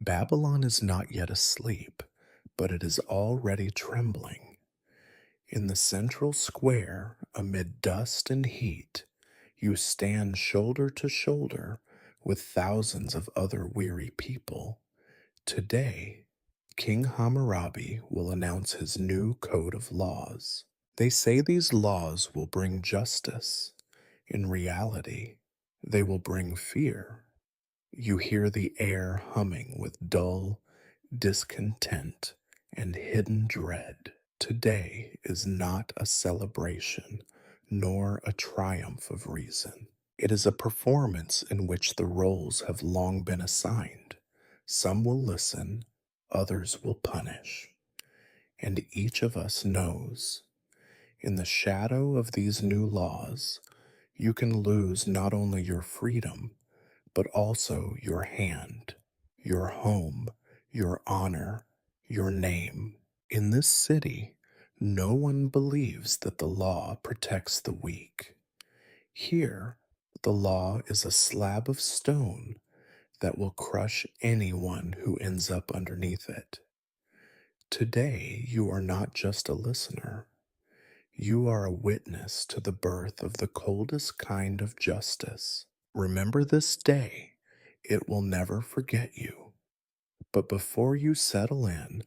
Babylon is not yet asleep, but it is already trembling. In the central square, amid dust and heat, you stand shoulder to shoulder with thousands of other weary people. Today, King Hammurabi will announce his new code of laws. They say these laws will bring justice. In reality, they will bring fear. You hear the air humming with dull discontent and hidden dread. Today is not a celebration nor a triumph of reason. It is a performance in which the roles have long been assigned. Some will listen, others will punish. And each of us knows, in the shadow of these new laws, you can lose not only your freedom, but also your hand, your home, your honor, your name. In this city, no one believes that the law protects the weak. Here, the law is a slab of stone that will crush anyone who ends up underneath it. Today, you are not just a listener. You are a witness to the birth of the coldest kind of justice. Remember this day. It will never forget you. But before you settle in,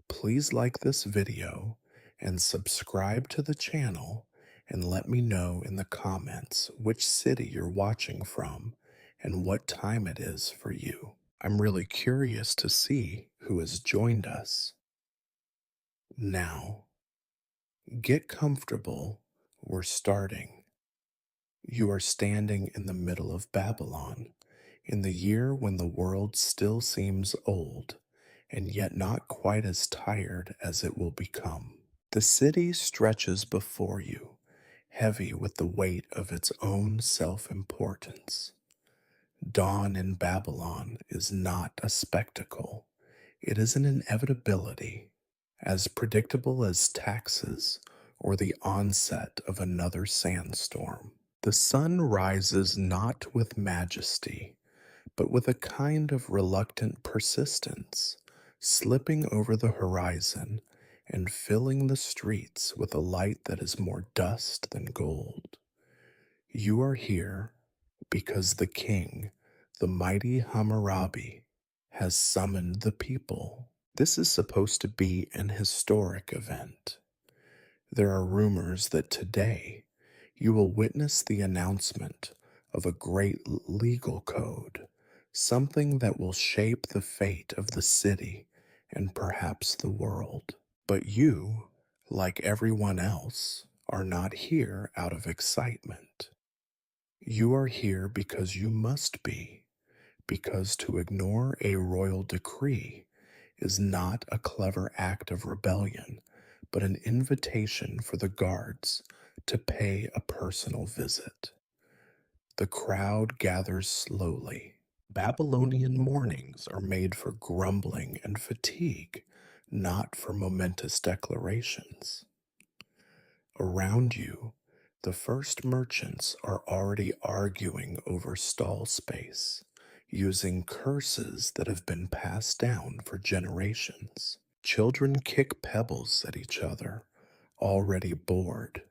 please like this video and subscribe to the channel and let me know in the comments which city you're watching from and what time it is for you. I'm really curious to see who has joined us. Now, get comfortable. We're starting. You are standing in the middle of Babylon, in the year when the world still seems old, and yet not quite as tired as it will become. The city stretches before you, heavy with the weight of its own self-importance. Dawn in Babylon is not a spectacle. It is an inevitability, as predictable as taxes or the onset of another sandstorm. The sun rises not with majesty, but with a kind of reluctant persistence, slipping over the horizon and filling the streets with a light that is more dust than gold. You are here because the king, the mighty Hammurabi, has summoned the people. This is supposed to be an historic event. There are rumors that today you will witness the announcement of a great legal code, something that will shape the fate of the city and perhaps the world. But you, like everyone else, are not here out of excitement. You are here because you must be, because to ignore a royal decree is not a clever act of rebellion, but an invitation for the guards to pay a personal visit. The crowd gathers slowly. Babylonian mornings are made for grumbling and fatigue, not for momentous declarations. Around you, the first merchants are already arguing over stall space, using curses that have been passed down for generations. Children kick pebbles at each other, already bored.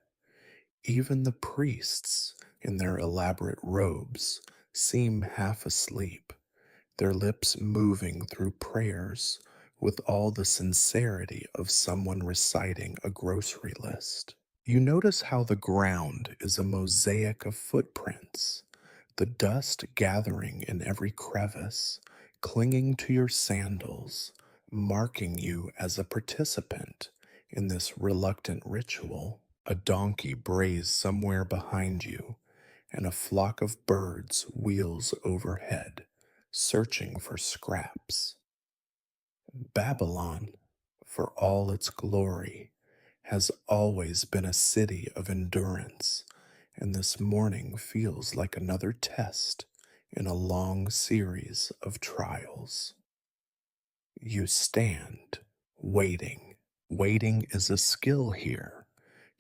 Even the priests, in their elaborate robes, seem half asleep, their lips moving through prayers with all the sincerity of someone reciting a grocery list. You notice how the ground is a mosaic of footprints, the dust gathering in every crevice, clinging to your sandals, marking you as a participant in this reluctant ritual. A donkey brays somewhere behind you, and a flock of birds wheels overhead, searching for scraps. Babylon, for all its glory, has always been a city of endurance, and this morning feels like another test in a long series of trials. You stand, waiting. Waiting is a skill here.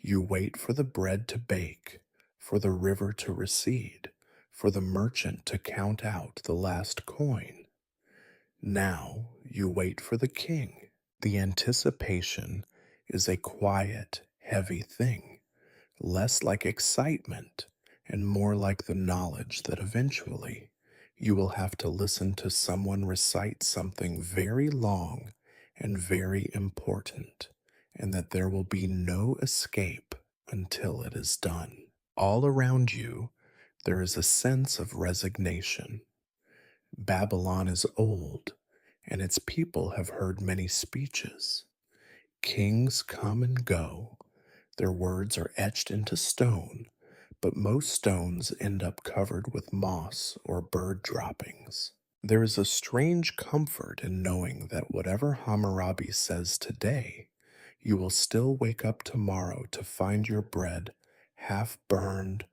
You wait for the bread to bake, for the river to recede, for the merchant to count out the last coin. Now you wait for the king. The anticipation is a quiet, heavy thing, less like excitement and more like the knowledge that eventually you will have to listen to someone recite something very long and very important, and that there will be no escape until it is done. All around you, there is a sense of resignation. Babylon is old, and its people have heard many speeches. Kings come and go, their words are etched into stone, but most stones end up covered with moss or bird droppings. There is a strange comfort in knowing that whatever Hammurabi says today, you will still wake up tomorrow to find your bread half burned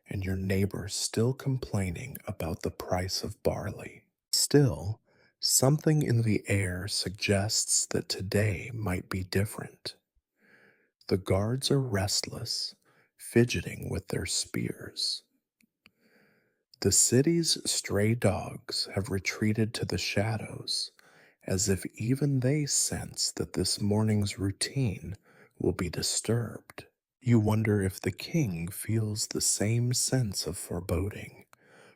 and your neighbor still complaining about the price of barley. Still, something in the air suggests that today might be different. The guards are restless, fidgeting with their spears. The city's stray dogs have retreated to the shadows, as if even they sense that this morning's routine will be disturbed. You wonder if the king feels the same sense of foreboding,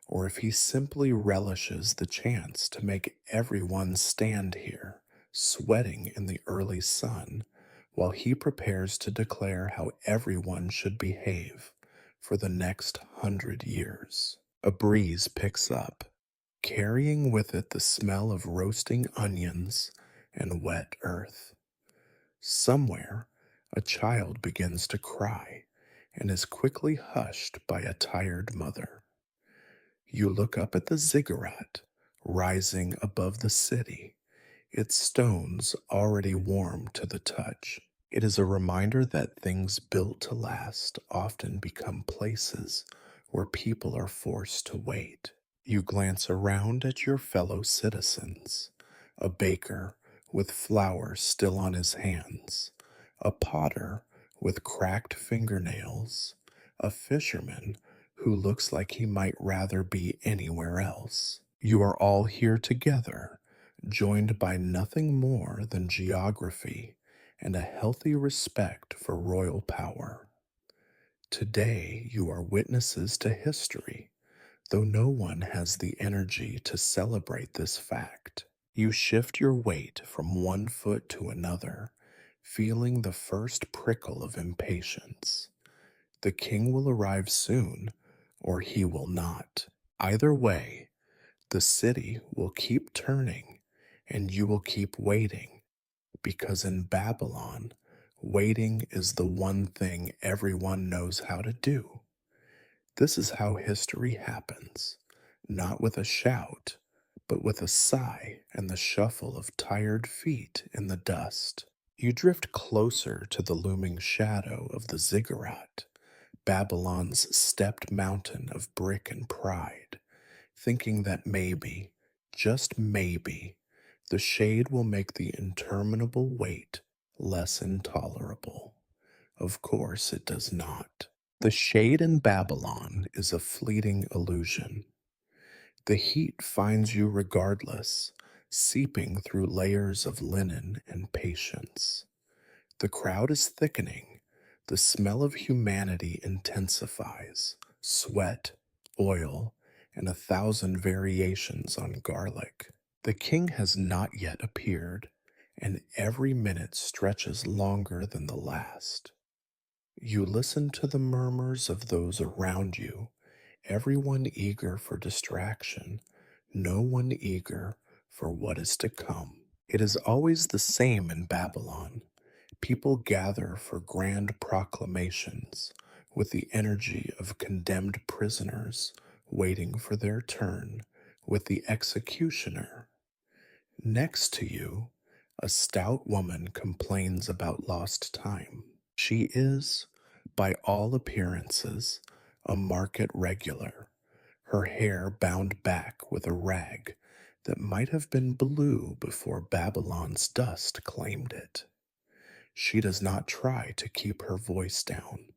or if he simply relishes the chance to make everyone stand here, sweating in the early sun, while he prepares to declare how everyone should behave for the next 100 years. A breeze picks up, carrying with it the smell of roasting onions and wet earth. Somewhere, a child begins to cry and is quickly hushed by a tired mother. You look up at the ziggurat rising above the city, its stones already warm to the touch. It is a reminder that things built to last often become places where people are forced to wait. You glance around at your fellow citizens, a baker with flour still on his hands, a potter with cracked fingernails, a fisherman who looks like he might rather be anywhere else. You are all here together, joined by nothing more than geography and a healthy respect for royal power. Today, you are witnesses to history, though no one has the energy to celebrate this fact. You shift your weight from one foot to another, feeling the first prickle of impatience. The king will arrive soon, or he will not. Either way, the city will keep turning, and you will keep waiting, because in Babylon, waiting is the one thing everyone knows how to do. This is how history happens, not with a shout, but with a sigh and the shuffle of tired feet in the dust. You drift closer to the looming shadow of the ziggurat, Babylon's stepped mountain of brick and pride, thinking that maybe, just maybe, the shade will make the interminable wait less intolerable. Of course, it does not. The shade in Babylon is a fleeting illusion. The heat finds you regardless, seeping through layers of linen and patience. The crowd is thickening. The smell of humanity intensifies. Sweat, oil, and 1,000 variations on garlic. The king has not yet appeared, and every minute stretches longer than the last. You listen to the murmurs of those around you, everyone eager for distraction, no one eager for what is to come. It is always the same in Babylon. People gather for grand proclamations with the energy of condemned prisoners waiting for their turn, with the executioner. Next to you, a stout woman complains about lost time. She is, by all appearances, a market regular, her hair bound back with a rag that might have been blue before Babylon's dust claimed it. She does not try to keep her voice down,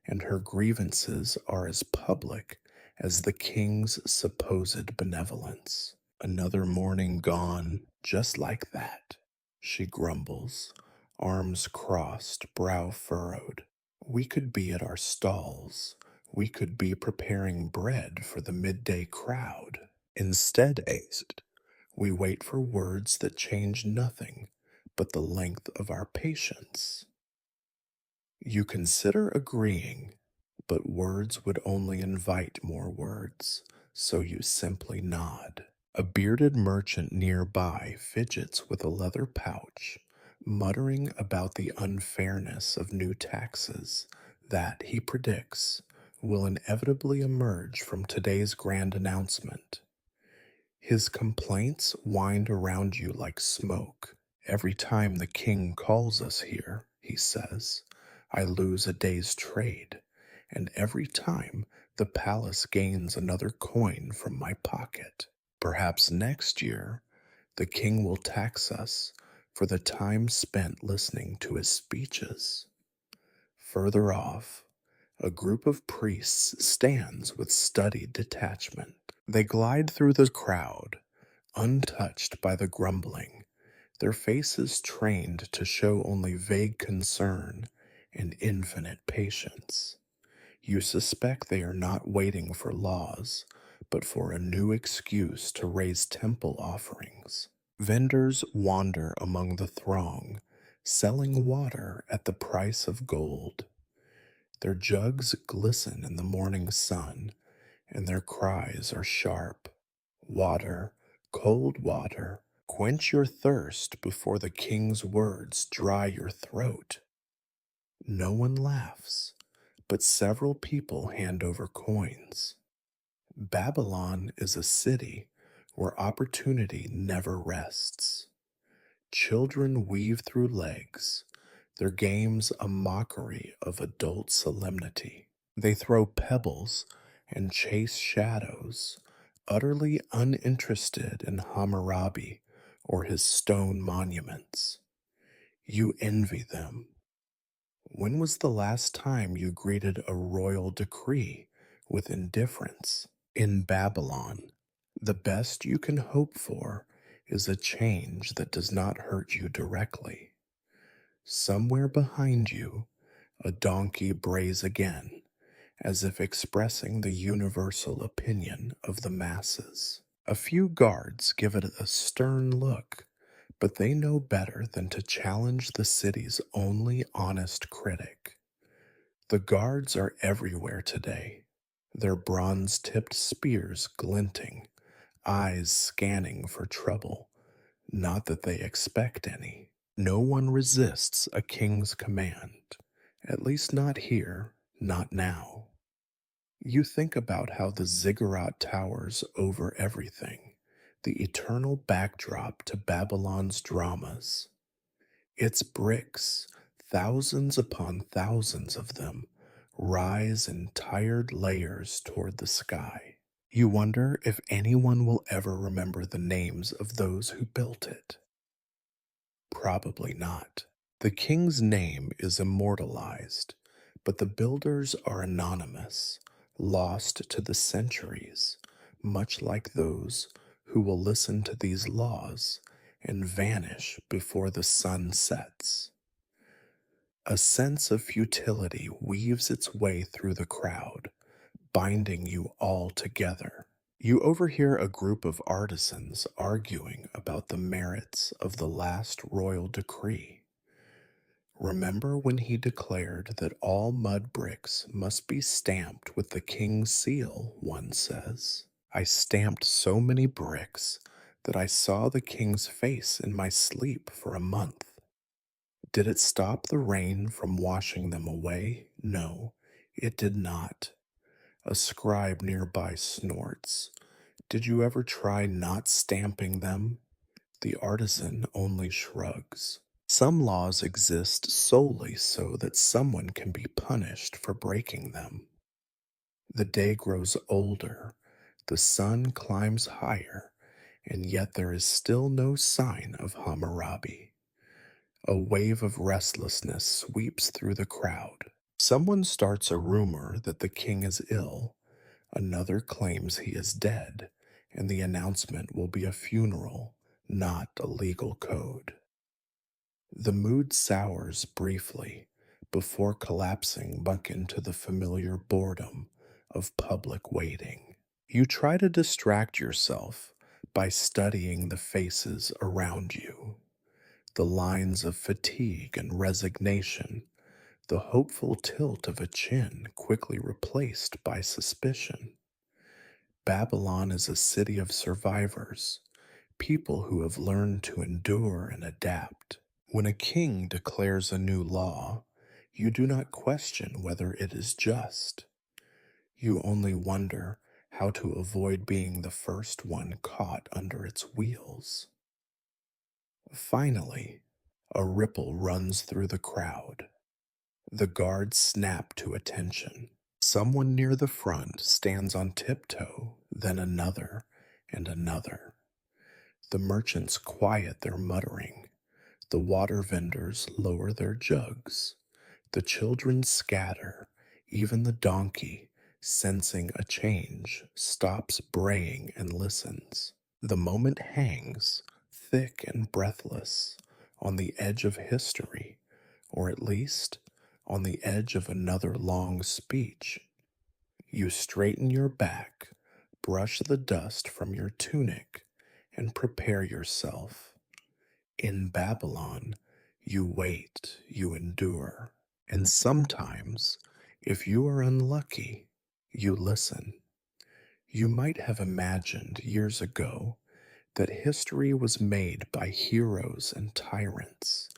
and her grievances are as public as the king's supposed benevolence. Another morning gone, just like that, she grumbles, arms crossed, brow furrowed. We could be at our stalls. We could be preparing bread for the midday crowd. Instead, we wait for words that change nothing but the length of our patience. You consider agreeing, but words would only invite more words, so you simply nod. A bearded merchant nearby fidgets with a leather pouch, muttering about the unfairness of new taxes that, he predicts, will inevitably emerge from today's grand announcement. His complaints wind around you like smoke. Every time the king calls us here, he says, I lose a day's trade, and every time the palace gains another coin from my pocket. Perhaps next year the king will tax us for the time spent listening to his speeches. Further off, a group of priests stands with studied detachment. They glide through the crowd, untouched by the grumbling, their faces trained to show only vague concern and infinite patience. You suspect they are not waiting for laws, but for a new excuse to raise temple offerings. Vendors wander among the throng, selling water at the price of gold. Their jugs glisten in the morning sun, and their cries are sharp. Water, cold water, quench your thirst before the king's words dry your throat. No one laughs, but several people hand over coins. Babylon is a city where opportunity never rests. Children weave through legs, their games a mockery of adult solemnity. They throw pebbles and chase shadows, utterly uninterested in Hammurabi or his stone monuments. You envy them. When was the last time you greeted a royal decree with indifference? In Babylon, the best you can hope for is a change that does not hurt you directly. Somewhere behind you, a donkey brays again, as if expressing the universal opinion of the masses. A few guards give it a stern look, but they know better than to challenge the city's only honest critic. The guards are everywhere today, their bronze tipped spears glinting, eyes scanning for trouble, not that they expect any. No one resists a king's command, at least not here, not now. You think about how the ziggurat towers over everything, the eternal backdrop to Babylon's dramas. Its bricks, thousands upon thousands of them, rise in tired layers toward the sky. You wonder if anyone will ever remember the names of those who built it. Probably not. The king's name is immortalized, but the builders are anonymous, lost to the centuries, much like those who will listen to these laws and vanish before the sun sets. A sense of futility weaves its way through the crowd, binding you all together. You overhear a group of artisans arguing about the merits of the last royal decree. Remember when he declared that all mud bricks must be stamped with the king's seal, one says. I stamped so many bricks that I saw the king's face in my sleep for a month. Did it stop the rain from washing them away? No, it did not. A scribe nearby snorts. Did you ever try not stamping them? The artisan only shrugs. Some laws exist solely so that someone can be punished for breaking them. The day grows older, the sun climbs higher, and yet there is still no sign of Hammurabi. A wave of restlessness sweeps through the crowd. Someone starts a rumor that the king is ill. Another claims he is dead, and the announcement will be a funeral, not a legal code. The mood sours briefly before collapsing back into the familiar boredom of public waiting. You try to distract yourself by studying the faces around you, the lines of fatigue and resignation, the hopeful tilt of a chin quickly replaced by suspicion. Babylon is a city of survivors, people who have learned to endure and adapt. When a king declares a new law, you do not question whether it is just. You only wonder how to avoid being the first one caught under its wheels. Finally, a ripple runs through the crowd. The guards snap to attention. Someone near the front stands on tiptoe, then another and another. The merchants quiet their muttering. The water vendors lower their jugs. The children scatter. Even the donkey, sensing a change, stops braying and listens. The moment hangs, thick and breathless, on the edge of history, or at least on the edge of another long speech. You straighten your back, brush the dust from your tunic, and prepare yourself. In Babylon, you wait, you endure, and sometimes, if you are unlucky, you listen. You might have imagined years ago that history was made by heroes and tyrants,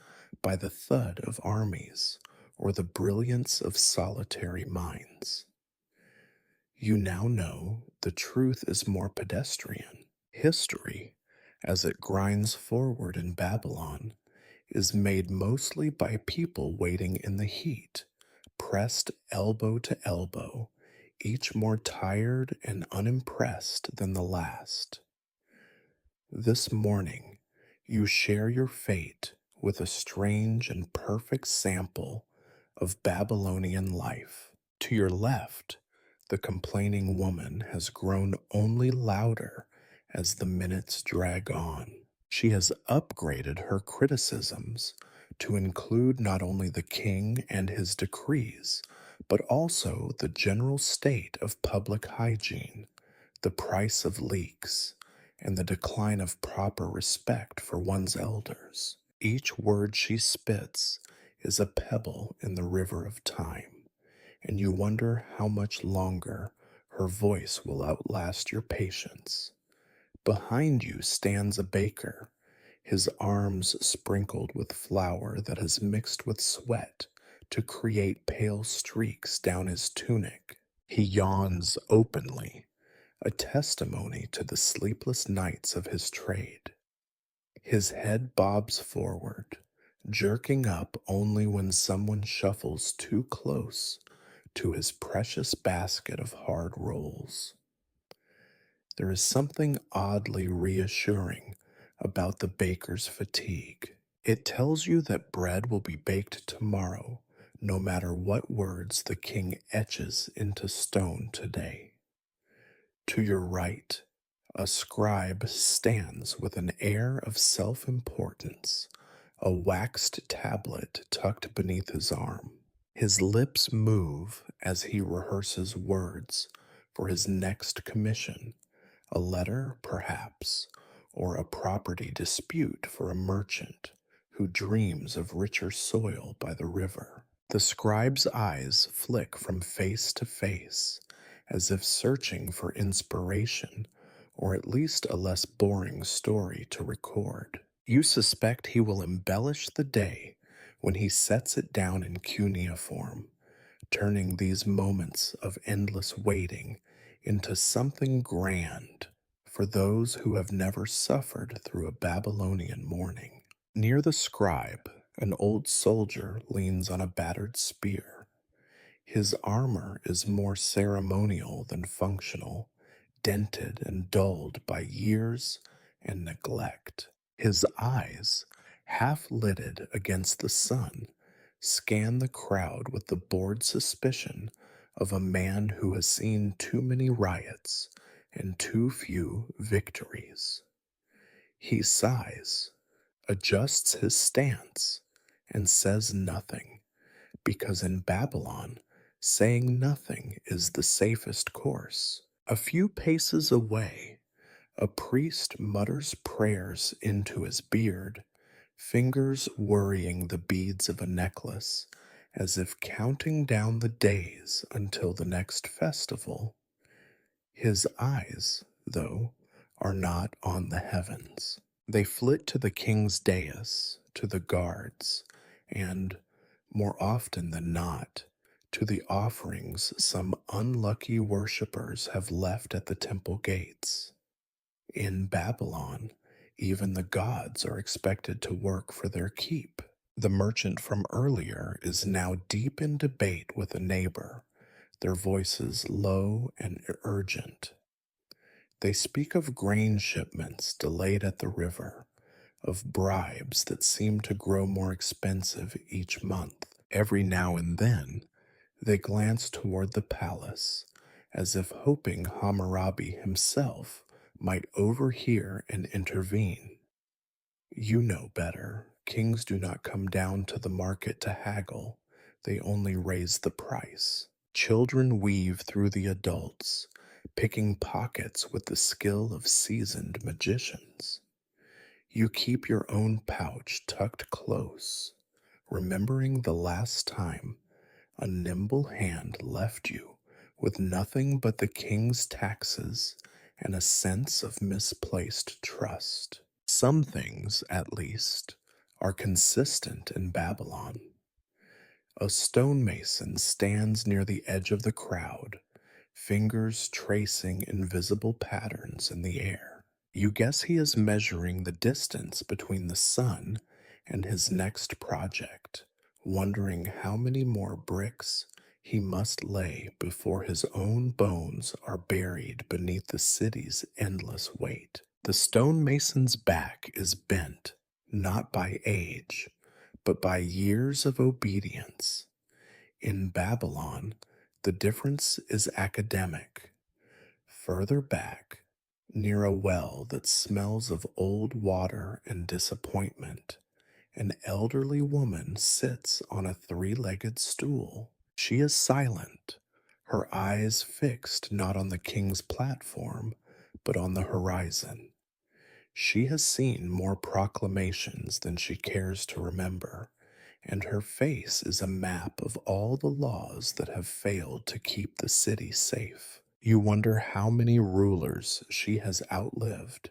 by the thud of armies, or the brilliance of solitary minds. You now know the truth is more pedestrian. History, as it grinds forward in Babylon, is made mostly by people waiting in the heat, pressed elbow to elbow, each more tired and unimpressed than the last. This morning, you share your fate with a strange and perfect sample of Babylonian life. To your left, the complaining woman has grown only louder as the minutes drag on. She has upgraded her criticisms to include not only the king and his decrees, but also the general state of public hygiene, the price of leaks, and the decline of proper respect for one's elders. Each word she spits is a pebble in the river of time, and you wonder how much longer her voice will outlast your patience. Behind you stands a baker, his arms sprinkled with flour that has mixed with sweat to create pale streaks down his tunic. He yawns openly, a testimony to the sleepless nights of his trade. His head bobs forward, jerking up only when someone shuffles too close to his precious basket of hard rolls. There is something oddly reassuring about the baker's fatigue. It tells you that bread will be baked tomorrow, no matter what words the king etches into stone today. To your right, a scribe stands with an air of self importance, a waxed tablet tucked beneath his arm. His lips move as he rehearses words for his next commission, a letter, perhaps, or a property dispute for a merchant who dreams of richer soil by the river. The scribe's eyes flick from face to face, as if searching for inspiration, or at least a less boring story to record. You suspect he will embellish the day when he sets it down in cuneiform, turning these moments of endless waiting into something grand for those who have never suffered through a Babylonian morning. Near the scribe, an old soldier leans on a battered spear. His armor is more ceremonial than functional, dented and dulled by years and neglect. His eyes, half lidded against the sun, scan the crowd with the bored suspicion of a man who has seen too many riots and too few victories. He sighs, adjusts his stance, and says nothing, because in Babylon, saying nothing is the safest course. A few paces away, a priest mutters prayers into his beard, fingers worrying the beads of a necklace, as if counting down the days until the next festival. His eyes, though, are not on the heavens. They flit to the king's dais, to the guards, and, more often than not, to the offerings some unlucky worshippers have left at the temple gates. In Babylon, even the gods are expected to work for their keep. The merchant from earlier is now deep in debate with a neighbor, their voices low and urgent. They speak of grain shipments delayed at the river, of bribes that seem to grow more expensive each month. Every now and then, they glance toward the palace, as if hoping Hammurabi himself might overhear and intervene. You know better. Kings do not come down to the market to haggle, they only raise the price. Children weave through the adults, picking pockets with the skill of seasoned magicians. You keep your own pouch tucked close, remembering the last time a nimble hand left you with nothing but the king's taxes and a sense of misplaced trust. Some things, at least, are consistent in Babylon. A stonemason stands near the edge of the crowd, fingers tracing invisible patterns in the air. You guess he is measuring the distance between the sun and his next project, wondering how many more bricks he must lay before his own bones are buried beneath the city's endless weight. The stonemason's back is bent, not by age, but by years of obedience. In Babylon, the difference is academic. Further back, near a well that smells of old water and disappointment, an elderly woman sits on a three-legged stool. She is silent, her eyes fixed not on the king's platform, but on the horizon. She has seen more proclamations than she cares to remember, and her face is a map of all the laws that have failed to keep the city safe. You wonder how many rulers she has outlived,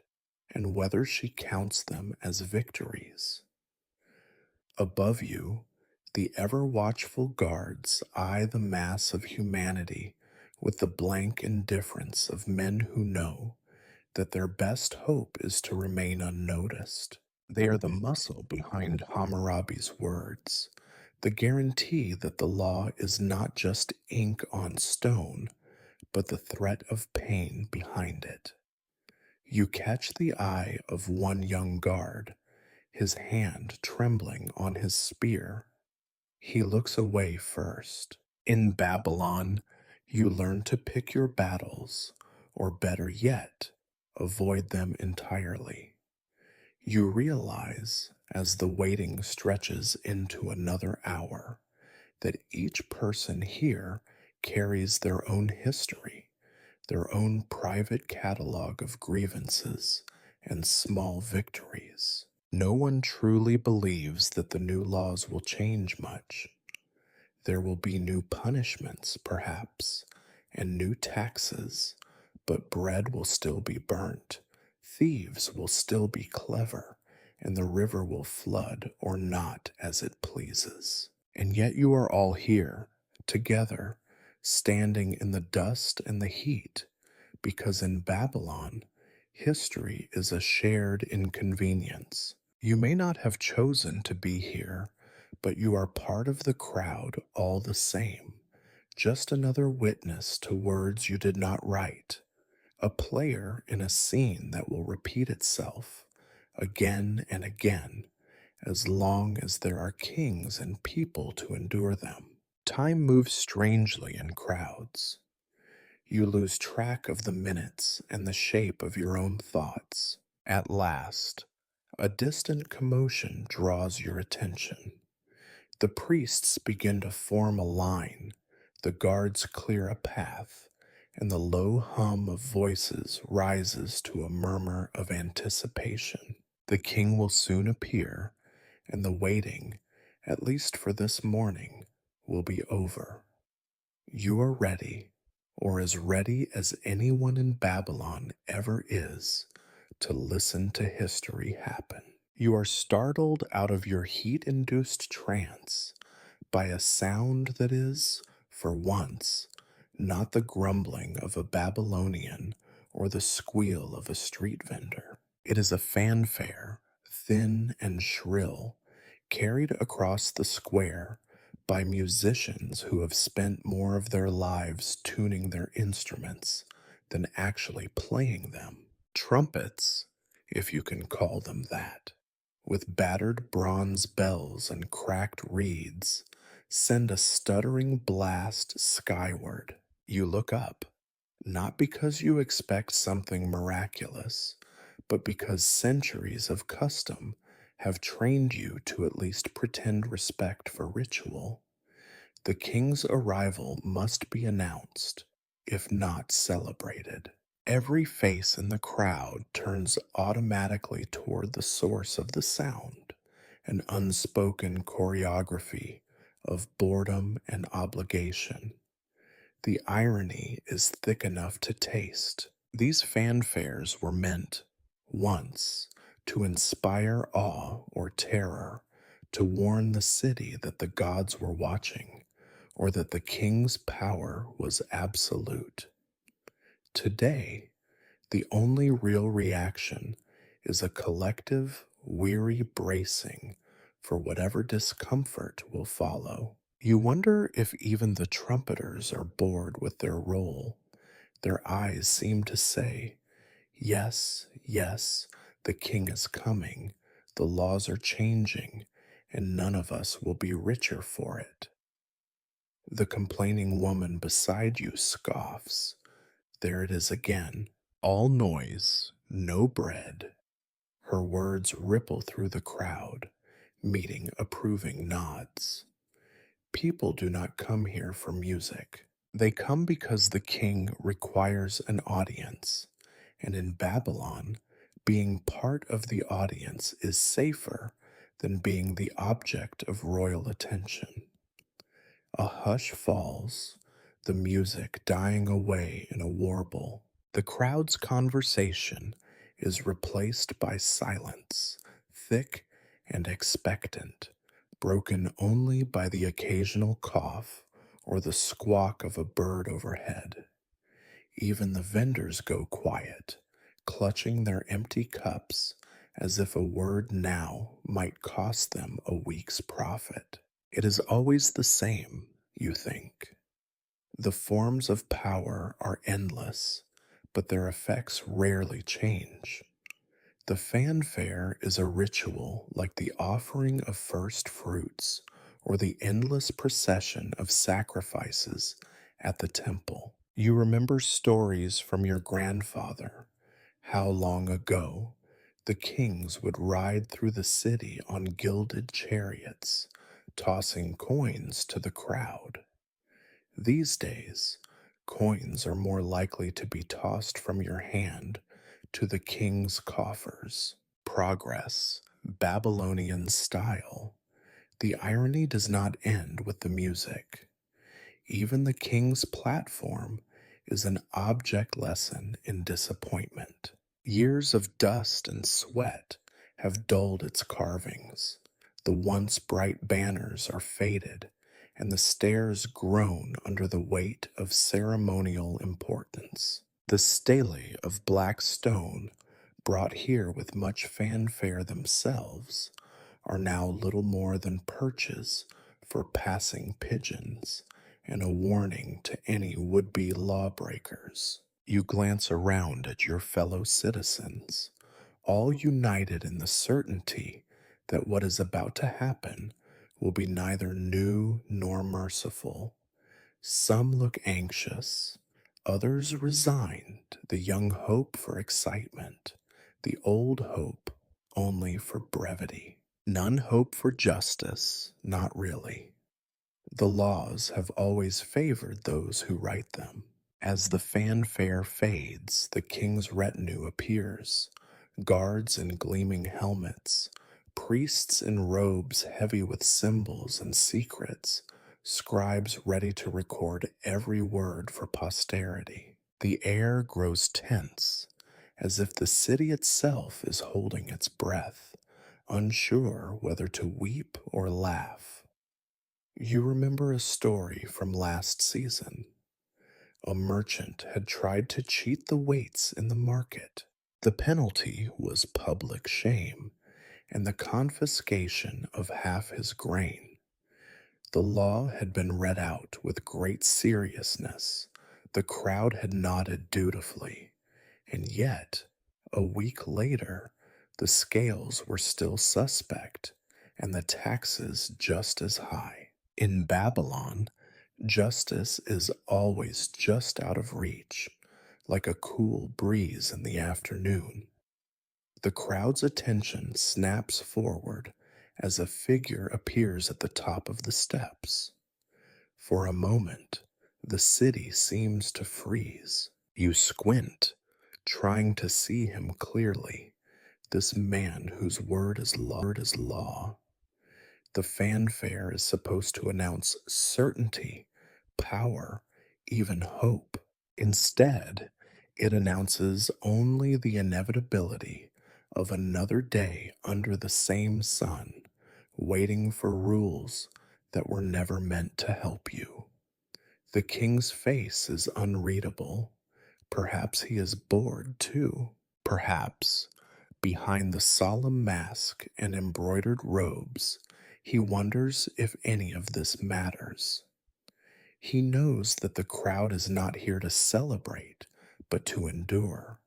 and whether she counts them as victories. Above you, the ever watchful guards eye the mass of humanity with the blank indifference of men who know that their best hope is to remain unnoticed. They are the muscle behind Hammurabi's words, the guarantee that the law is not just ink on stone, but the threat of pain behind it. You catch the eye of one young guard, his hand trembling on his spear. He looks away first. In Babylon, you learn to pick your battles, or better yet, avoid them entirely. You realize, as the waiting stretches into another hour, that each person here carries their own history, their own private catalog of grievances and small victories. No one truly believes that the new laws will change much. There will be new punishments, perhaps, and new taxes, but bread will still be burnt, thieves will still be clever, and the river will flood or not as it pleases. And yet you are all here, together, standing in the dust and the heat, because in Babylon, history is a shared inconvenience. You may not have chosen to be here, but you are part of the crowd all the same, just another witness to words you did not write, a player in a scene that will repeat itself again and again, as long as there are kings and people to endure them. Time moves strangely in crowds. You lose track of the minutes and the shape of your own thoughts. At last, a distant commotion draws your attention. The priests begin to form a line, the guards clear a path, and the low hum of voices rises to a murmur of anticipation. The king will soon appear, and the waiting, at least for this morning, will be over. You are ready, or as ready as anyone in Babylon ever is, to listen to history happen. You are startled out of your heat induced trance by a sound that is, for once, not the grumbling of a Babylonian or the squeal of a street vendor. It is a fanfare, thin and shrill, carried across the square by musicians who have spent more of their lives tuning their instruments than actually playing them. Trumpets, if you can call them that, with battered bronze bells and cracked reeds, send a stuttering blast skyward. You look up, not because you expect something miraculous, but because centuries of custom have trained you to at least pretend respect for ritual. The king's arrival must be announced, if not celebrated. Every face in the crowd turns automatically toward the source of the sound, an unspoken choreography of boredom and obligation. The irony is thick enough to taste. These fanfares were meant, once, to inspire awe or terror, to warn the city that the gods were watching, or that the king's power was absolute. Today, the only real reaction is a collective, weary bracing for whatever discomfort will follow. You wonder if even the trumpeters are bored with their role. Their eyes seem to say, yes, yes, the king is coming, the laws are changing, and none of us will be richer for it. The complaining woman beside you scoffs. There it is again. All noise, no bread. Her words ripple through the crowd, meeting approving nods. People do not come here for music. They come because the king requires an audience, and in Babylon, being part of the audience is safer than being the object of royal attention. A hush falls, the music dying away in a warble. The crowd's conversation is replaced by silence, thick and expectant, broken only by the occasional cough or the squawk of a bird overhead. Even the vendors go quiet, clutching their empty cups as if a word now might cost them a week's profit. It is always the same, you think. The forms of power are endless, but their effects rarely change. The fanfare is a ritual like the offering of first fruits or the endless procession of sacrifices at the temple. You remember stories from your grandfather, how long ago the kings would ride through the city on gilded chariots, tossing coins to the crowd. These days, coins are more likely to be tossed from your hand to the king's coffers. Progress, Babylonian style. The irony does not end with the music. Even the king's platform is an object lesson in disappointment. Years of dust and sweat have dulled its carvings. The once bright banners are faded, and the stairs groan under the weight of ceremonial importance. The stelae of black stone, brought here with much fanfare themselves, are now little more than perches for passing pigeons and a warning to any would-be lawbreakers. You glance around at your fellow citizens, all united in the certainty that what is about to happen will be neither new nor merciful. Some look anxious, Others resigned, the young hope for excitement, the old hope only for brevity. None hope for justice, not really. The laws have always favored those who write them. As the fanfare fades, the king's retinue appears, guards in gleaming helmets, priests in robes heavy with symbols and secrets, scribes ready to record every word for posterity. The air grows tense, as if the city itself is holding its breath, unsure whether to weep or laugh. You remember a story from last season. A merchant had tried to cheat the weights in the market. The penalty was public shame and the confiscation of half his grain. The law had been read out with great seriousness. The crowd had nodded dutifully, and yet, a week later, the scales were still suspect and the taxes just as high. In Babylon, justice is always just out of reach, like a cool breeze in the afternoon. The crowd's attention snaps forward as a figure appears at the top of the steps. For a moment, the city seems to freeze. You squint, trying to see him clearly, this man whose word is law. The fanfare is supposed to announce certainty, power, even hope. Instead, it announces only the inevitability of another day under the same sun, waiting for rules that were never meant to help you. The king's face is unreadable. Perhaps he is bored too. Perhaps, behind the solemn mask and embroidered robes, he wonders if any of this matters. He knows that the crowd is not here to celebrate, but to endure.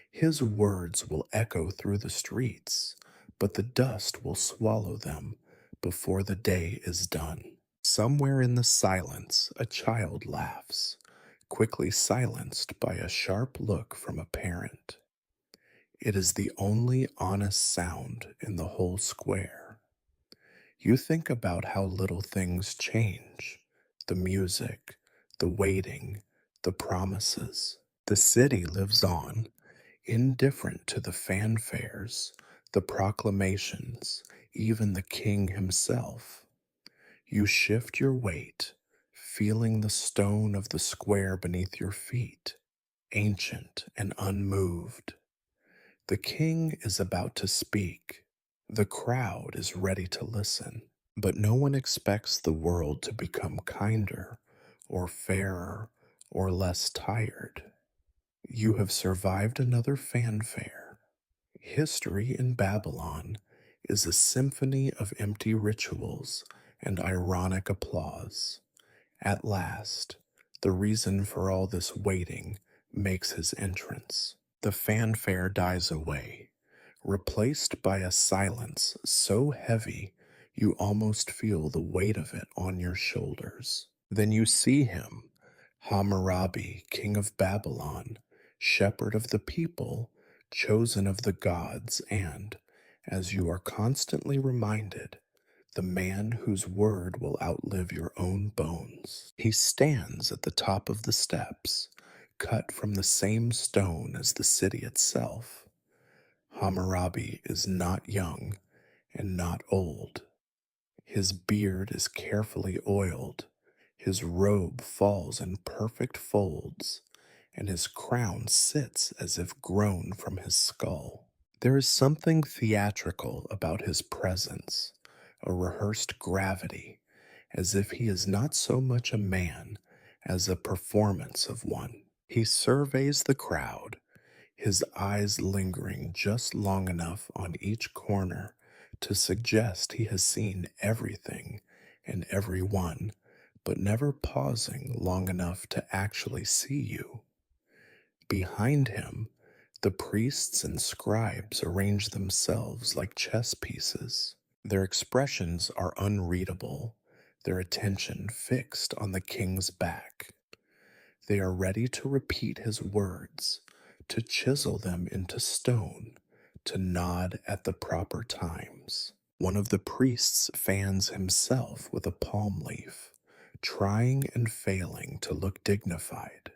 His words will echo through the streets, but the dust will swallow them before the day is done. Somewhere in the silence, a child laughs, quickly silenced by a sharp look from a parent. It is the only honest sound in the whole square. You think about how little things change: the music, the waiting, the promises. The city lives on, indifferent to the fanfares, the proclamations, even the king himself. You shift your weight, feeling the stone of the square beneath your feet, ancient and unmoved. The king is about to speak. The crowd is ready to listen, but no one expects the world to become kinder or fairer or less tired. You have survived another fanfare. History in Babylon is a symphony of empty rituals and ironic applause. At last, the reason for all this waiting makes his entrance. The fanfare dies away, replaced by a silence so heavy you almost feel the weight of it on your shoulders. Then you see him, Hammurabi, king of Babylon, shepherd of the people, chosen of the gods, and, as you are constantly reminded, the man whose word will outlive your own bones. He stands at the top of the steps, cut from the same stone as the city itself. Hammurabi is not young and not old. His beard is carefully oiled, his robe falls in perfect folds, and his crown sits as if grown from his skull. There is something theatrical about his presence, a rehearsed gravity, as if he is not so much a man as a performance of one. He surveys the crowd, his eyes lingering just long enough on each corner to suggest he has seen everything and everyone, but never pausing long enough to actually see you. Behind him, the priests and scribes arrange themselves like chess pieces. Their expressions are unreadable, their attention fixed on the king's back. They are ready to repeat his words, to chisel them into stone, to nod at the proper times. One of the priests fans himself with a palm leaf, trying and failing to look dignified.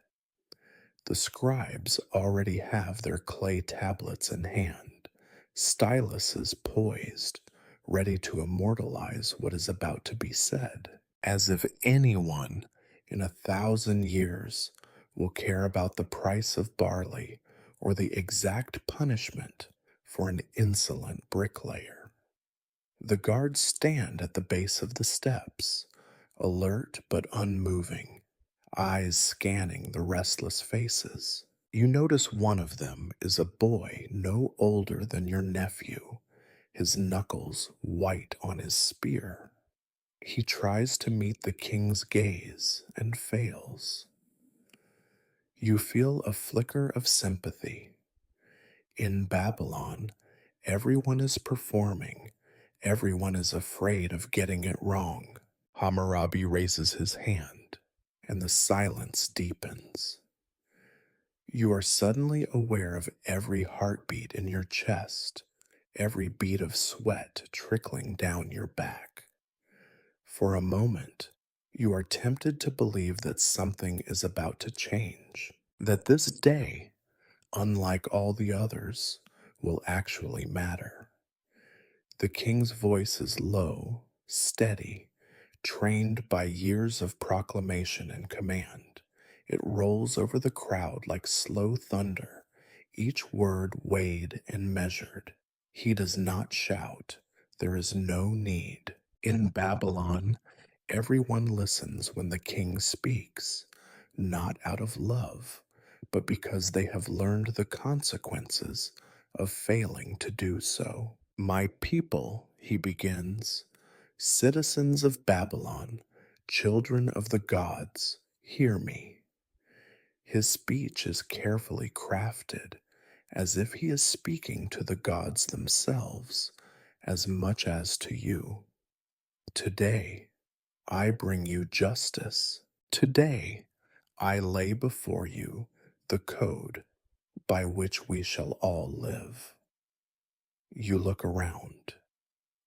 The scribes already have their clay tablets in hand, styluses poised, ready to immortalize what is about to be said, as if anyone in 1,000 years will care about the price of barley or the exact punishment for an insolent bricklayer. The guards stand at the base of the steps, alert but unmoving, eyes scanning the restless faces. You notice one of them is a boy no older than your nephew, his knuckles white on his spear. He tries to meet the king's gaze and fails. You feel a flicker of sympathy. In Babylon, everyone is performing, everyone is afraid of getting it wrong. Hammurabi raises his hand, and the silence deepens. You are suddenly aware of every heartbeat in your chest, every bead of sweat trickling down your back. For a moment, you are tempted to believe that something is about to change, that this day, unlike all the others, will actually matter. The king's voice is low, steady, trained by years of proclamation and command. It rolls over the crowd like slow thunder, each word weighed and measured. He does not shout. There is no need. In Babylon, everyone listens when the king speaks, not out of love, but because they have learned the consequences of failing to do so. My people, he begins, citizens of Babylon, children of the gods, hear me. His speech is carefully crafted, as if he is speaking to the gods themselves, as much as to you. Today, I bring you justice. Today, I lay before you the code by which we shall all live. You look around.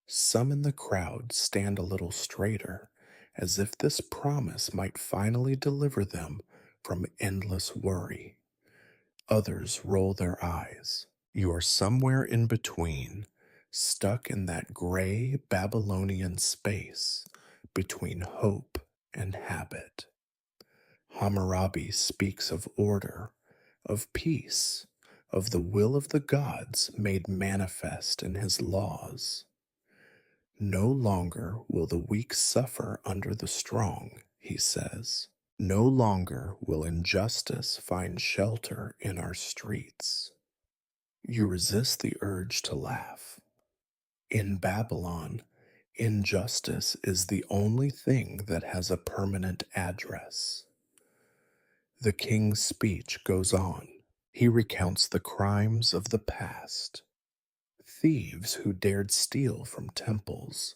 Some in the crowd stand a little straighter, as if this promise might finally deliver them from endless worry. Others roll their eyes. You are somewhere in between, stuck in that gray Babylonian space between hope and habit. Hammurabi speaks of order, of peace, of the will of the gods made manifest in his laws. No longer will the weak suffer under the strong, he says. No longer will injustice find shelter in our streets. You resist the urge to laugh. In Babylon, injustice is the only thing that has a permanent address. The king's speech goes on. He recounts the crimes of the past. Thieves who dared steal from temples,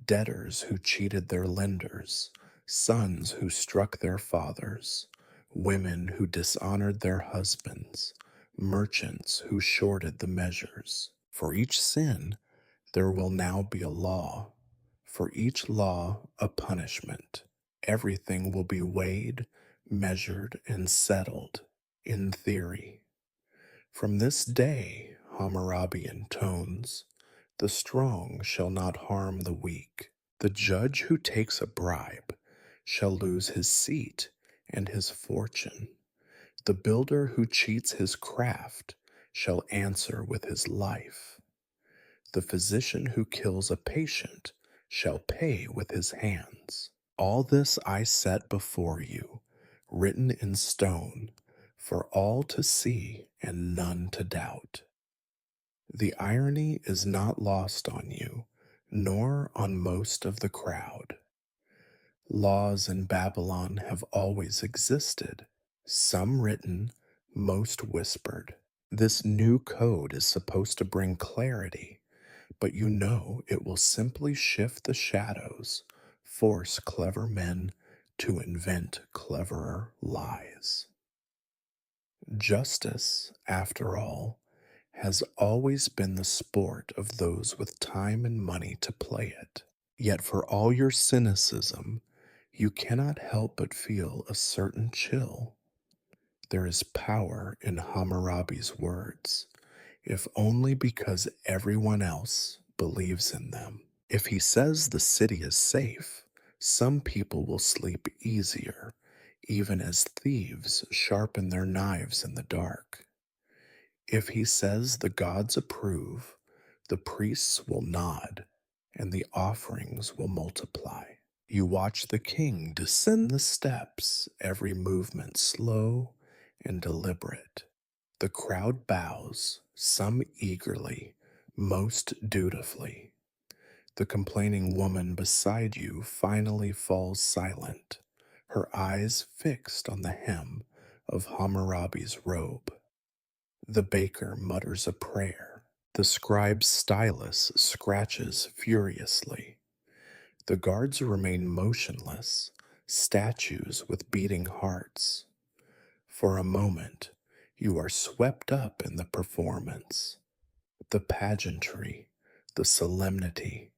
debtors who cheated their lenders, sons who struck their fathers, women who dishonored their husbands, merchants who shorted the measures. For each sin, there will now be a law. For each law, a punishment. Everything will be weighed, measured, and settled in theory. From this day, Hammurabi intones, the strong shall not harm the weak. The judge who takes a bribe shall lose his seat and his fortune. The builder who cheats his craft shall answer with his life. The physician who kills a patient shall pay with his hands. All this I set before you, written in stone, for all to see and none to doubt. The irony is not lost on you, nor on most of the crowd. Laws in Babylon have always existed, some written, most whispered. This new code is supposed to bring clarity, but you know it will simply shift the shadows, force clever men to invent cleverer lies. Justice, after all, has always been the sport of those with time and money to play it. Yet, for all your cynicism, you cannot help but feel a certain chill. There is power in Hammurabi's words, if only because everyone else believes in them. If he says the city is safe, some people will sleep easier, even as thieves sharpen their knives in the dark. If he says the gods approve, the priests will nod, and the offerings will multiply. You watch the king descend the steps, every movement slow and deliberate. The crowd bows, some eagerly, most dutifully. The complaining woman beside you finally falls silent, her eyes fixed on the hem of Hammurabi's robe. The baker mutters a prayer. The scribe's stylus scratches furiously. The guards remain motionless, statues with beating hearts. For a moment, you are swept up in the performance, the pageantry, the solemnity,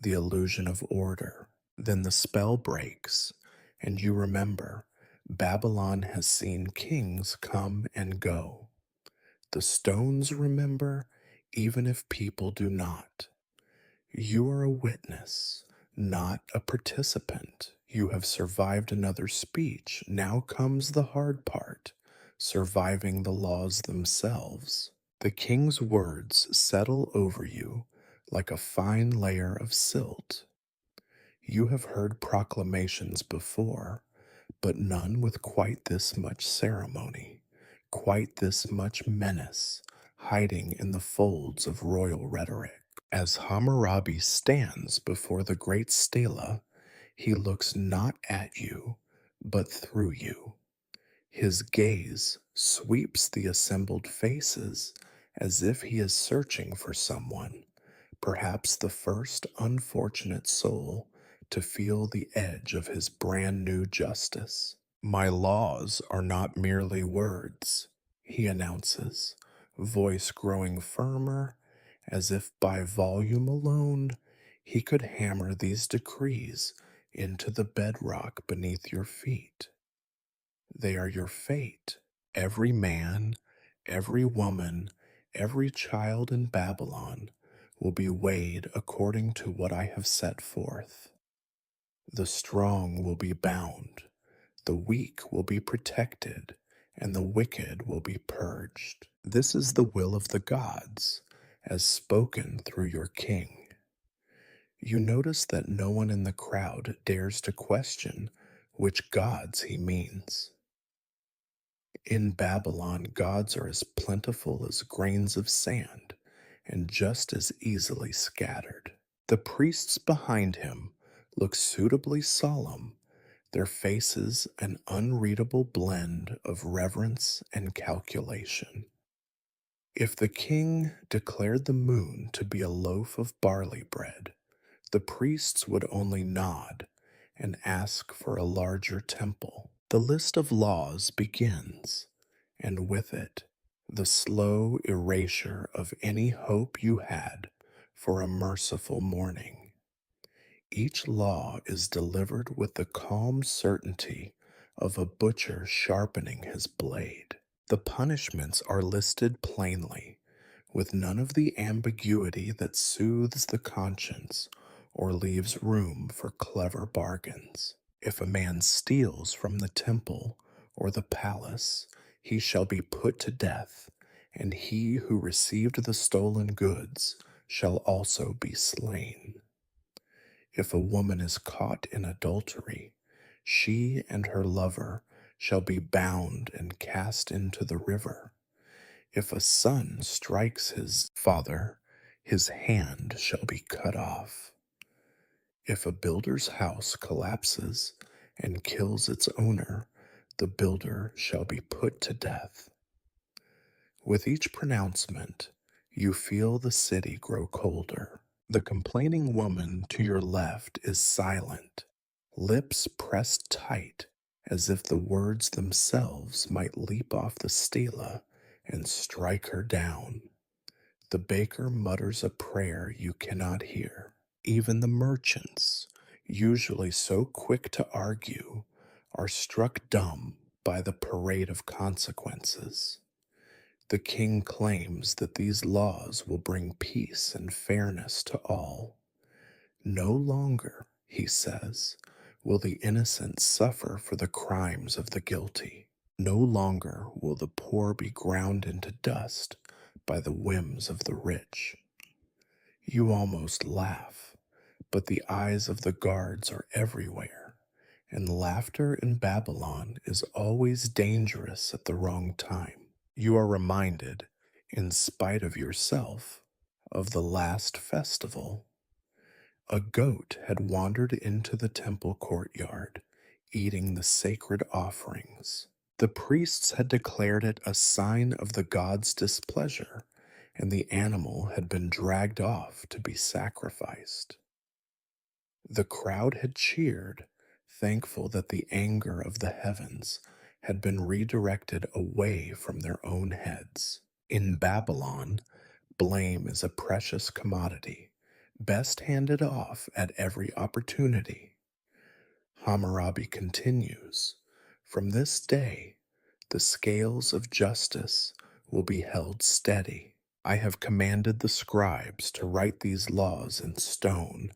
the illusion of order. Then the spell breaks, and you remember Babylon has seen kings come and go. The stones remember, even if people do not. You are a witness, not a participant. You have survived another speech. Now comes the hard part, surviving the laws themselves. The king's words settle over you like a fine layer of silt. You have heard proclamations before, but none with quite this much ceremony, quite this much menace, hiding in the folds of royal rhetoric. As Hammurabi stands before the great stela, he looks not at you, but through you. His gaze sweeps the assembled faces as if he is searching for someone, perhaps the first unfortunate soul to feel the edge of his brand new justice. My laws are not merely words, he announces, voice growing firmer, as if by volume alone he could hammer these decrees into the bedrock beneath your feet. They are your fate. Every man, every woman, every child in Babylon will be weighed according to what I have set forth. The strong will be bound, the weak will be protected, and the wicked will be purged. This is the will of the gods, as spoken through your king. You notice that no one in the crowd dares to question which gods he means. In Babylon, gods are as plentiful as grains of sand and just as easily scattered. The priests behind him look suitably solemn, their faces an unreadable blend of reverence and calculation. If the king declared the moon to be a loaf of barley bread, the priests would only nod and ask for a larger temple. The list of laws begins, and with it, the slow erasure of any hope you had for a merciful morning. Each law is delivered with the calm certainty of a butcher sharpening his blade. The punishments are listed plainly, with none of the ambiguity that soothes the conscience or leaves room for clever bargains. If a man steals from the temple or the palace, he shall be put to death, and he who received the stolen goods shall also be slain. If a woman is caught in adultery, she and her lover shall be bound and cast into the river. If a son strikes his father, his hand shall be cut off. If a builder's house collapses and kills its owner, the builder shall be put to death. With each pronouncement, you feel the city grow colder. The complaining woman to your left is silent, lips pressed tight as if the words themselves might leap off the stela and strike her down. The baker mutters a prayer you cannot hear. Even the merchants, usually so quick to argue, are struck dumb by the parade of consequences. The king claims that these laws will bring peace and fairness to all. No longer, he says, will the innocent suffer for the crimes of the guilty. No longer will the poor be ground into dust by the whims of the rich. You almost laugh, but the eyes of the guards are everywhere, and laughter in Babylon is always dangerous at the wrong time. You are reminded, in spite of yourself, of the last festival. A goat had wandered into the temple courtyard, eating the sacred offerings. The priests had declared it a sign of the god's displeasure, and the animal had been dragged off to be sacrificed. The crowd had cheered, thankful that the anger of the heavens had been redirected away from their own heads. In Babylon, blame is a precious commodity, best handed off at every opportunity. Hammurabi continues, from this day, the scales of justice will be held steady. I have commanded the scribes to write these laws in stone,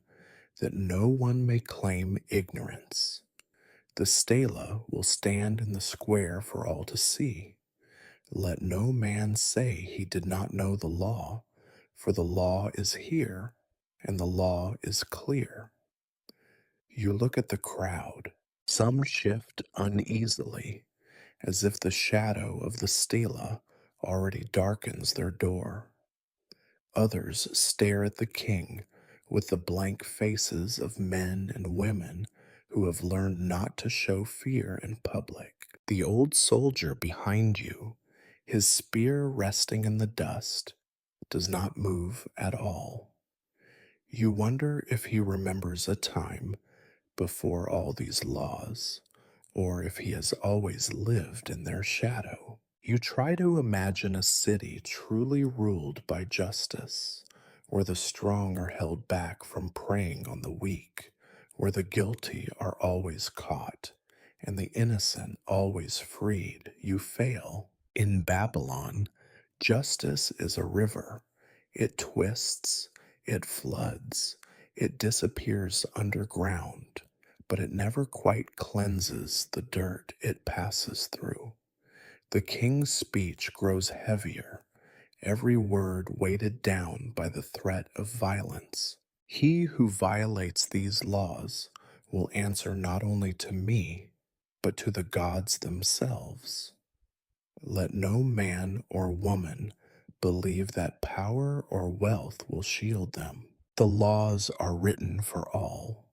that no one may claim ignorance. The stela will stand in the square for all to see. Let no man say he did not know the law, for the law is here, and the law is clear. You look at the crowd. Some shift uneasily, as if the shadow of the stela already darkens their door. Others stare at the king with the blank faces of men and women who have learned not to show fear in public. The old soldier behind you, his spear resting in the dust, does not move at all. You wonder if he remembers a time before all these laws, or if he has always lived in their shadow. You try to imagine a city truly ruled by justice, where the strong are held back from preying on the weak, where the guilty are always caught, and the innocent always freed. You fail. In Babylon, justice is a river. It twists, it floods, it disappears underground, but it never quite cleanses the dirt it passes through. The king's speech grows heavier, every word weighted down by the threat of violence. He who violates these laws will answer not only to me, but to the gods themselves. Let no man or woman believe that power or wealth will shield them. The laws are written for all.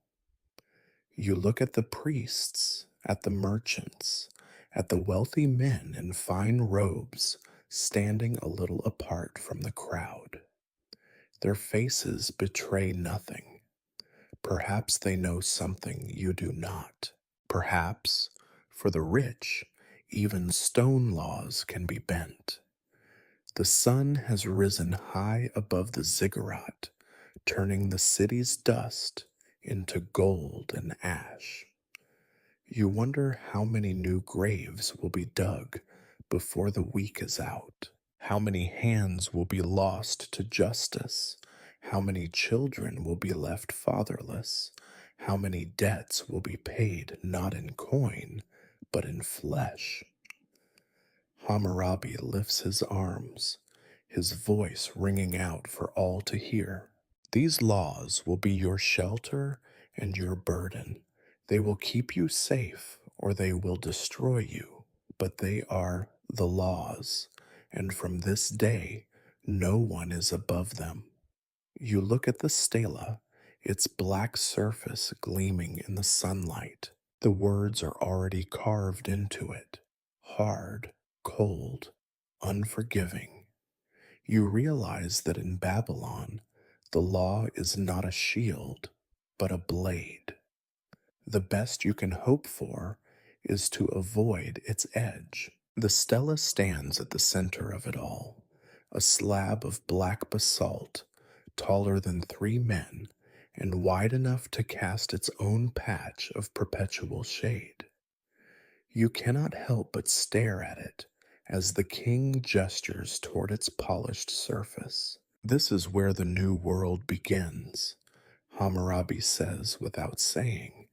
You look at the priests, at the merchants, at the wealthy men in fine robes standing a little apart from the crowd. Their faces betray nothing. Perhaps they know something you do not. Perhaps, for the rich, even stone laws can be bent. The sun has risen high above the ziggurat, turning the city's dust into gold and ash. You wonder how many new graves will be dug before the week is out, how many hands will be lost to justice, how many children will be left fatherless, how many debts will be paid not in coin, but in flesh. Hammurabi lifts his arms, his voice ringing out for all to hear. These laws will be your shelter and your burden. They will keep you safe or they will destroy you, but they are the laws, and from this day no one is above them. You look at the stela, its black surface gleaming in the sunlight. The words are already carved into it, hard, cold, unforgiving. You realize that in Babylon, the law is not a shield, but a blade. The best you can hope for is to avoid its edge. The stela stands at the center of it all, a slab of black basalt, taller than 3 men, and wide enough to cast its own patch of perpetual shade. You cannot help but stare at it as the king gestures toward its polished surface. This is where the new world begins, Hammurabi says without saying.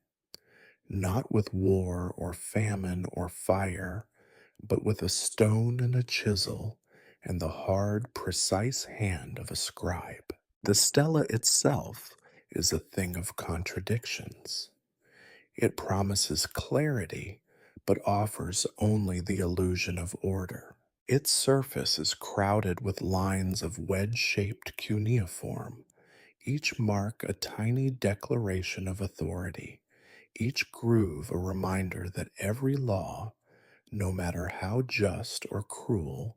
Not with war or famine or fire, but with a stone and a chisel and the hard, precise hand of a scribe. The stela itself is a thing of contradictions. It promises clarity, but offers only the illusion of order. Its surface is crowded with lines of wedge shaped cuneiform, each mark a tiny declaration of authority, each groove a reminder that every law, no matter how just or cruel,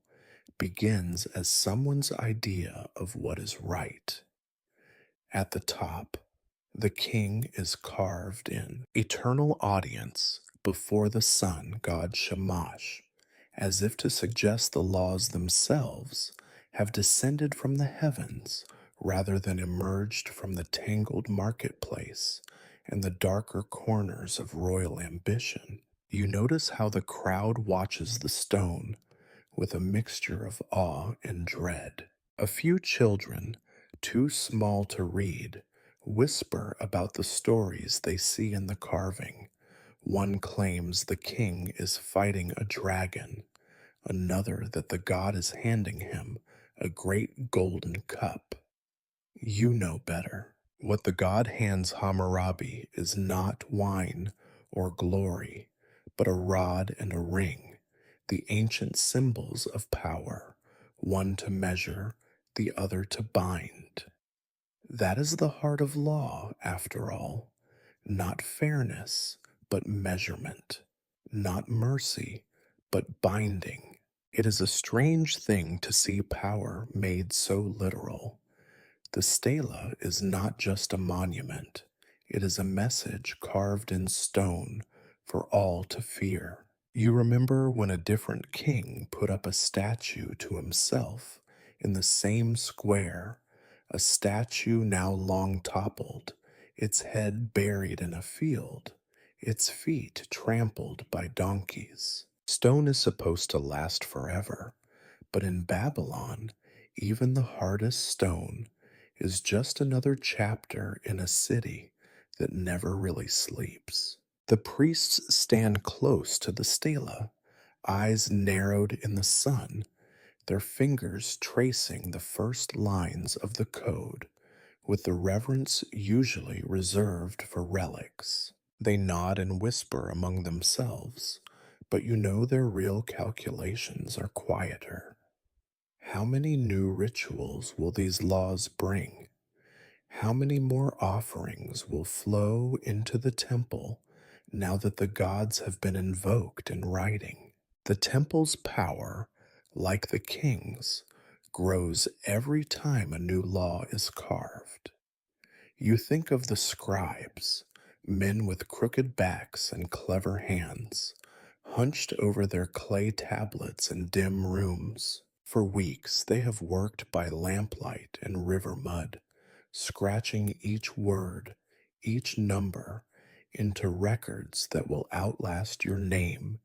begins as someone's idea of what is right. At the top, the king is carved in eternal audience before the sun god Shamash, as if to suggest the laws themselves have descended from the heavens rather than emerged from the tangled marketplace and the darker corners of royal ambition. You notice how the crowd watches the stone with a mixture of awe and dread. A few children, too small to read, whisper about the stories they see in the carving. One claims the king is fighting a dragon, another that the god is handing him a great golden cup. You know better. What the god hands Hammurabi is not wine or glory, but a rod and a ring, the ancient symbols of power, one to measure, the other to bind. That is the heart of law, after all, not fairness, but measurement, not mercy, but binding. It is a strange thing to see power made so literal. The stela is not just a monument, it is a message carved in stone for all to fear. You remember when a different king put up a statue to himself in the same square, a statue now long toppled, its head buried in a field, its feet trampled by donkeys. Stone is supposed to last forever, but in Babylon, even the hardest stone is just another chapter in a city that never really sleeps. The priests stand close to the stela, eyes narrowed in the sun, their fingers tracing the first lines of the code with the reverence usually reserved for relics. They nod and whisper among themselves, but you know their real calculations are quieter. How many new rituals will these laws bring? How many more offerings will flow into the temple now that the gods have been invoked in writing? The temple's power, like the king's, grows every time a new law is carved. You think of the scribes, men with crooked backs and clever hands, hunched over their clay tablets in dim rooms. For weeks they have worked by lamplight and river mud, scratching each word, each number, into records that will outlast your name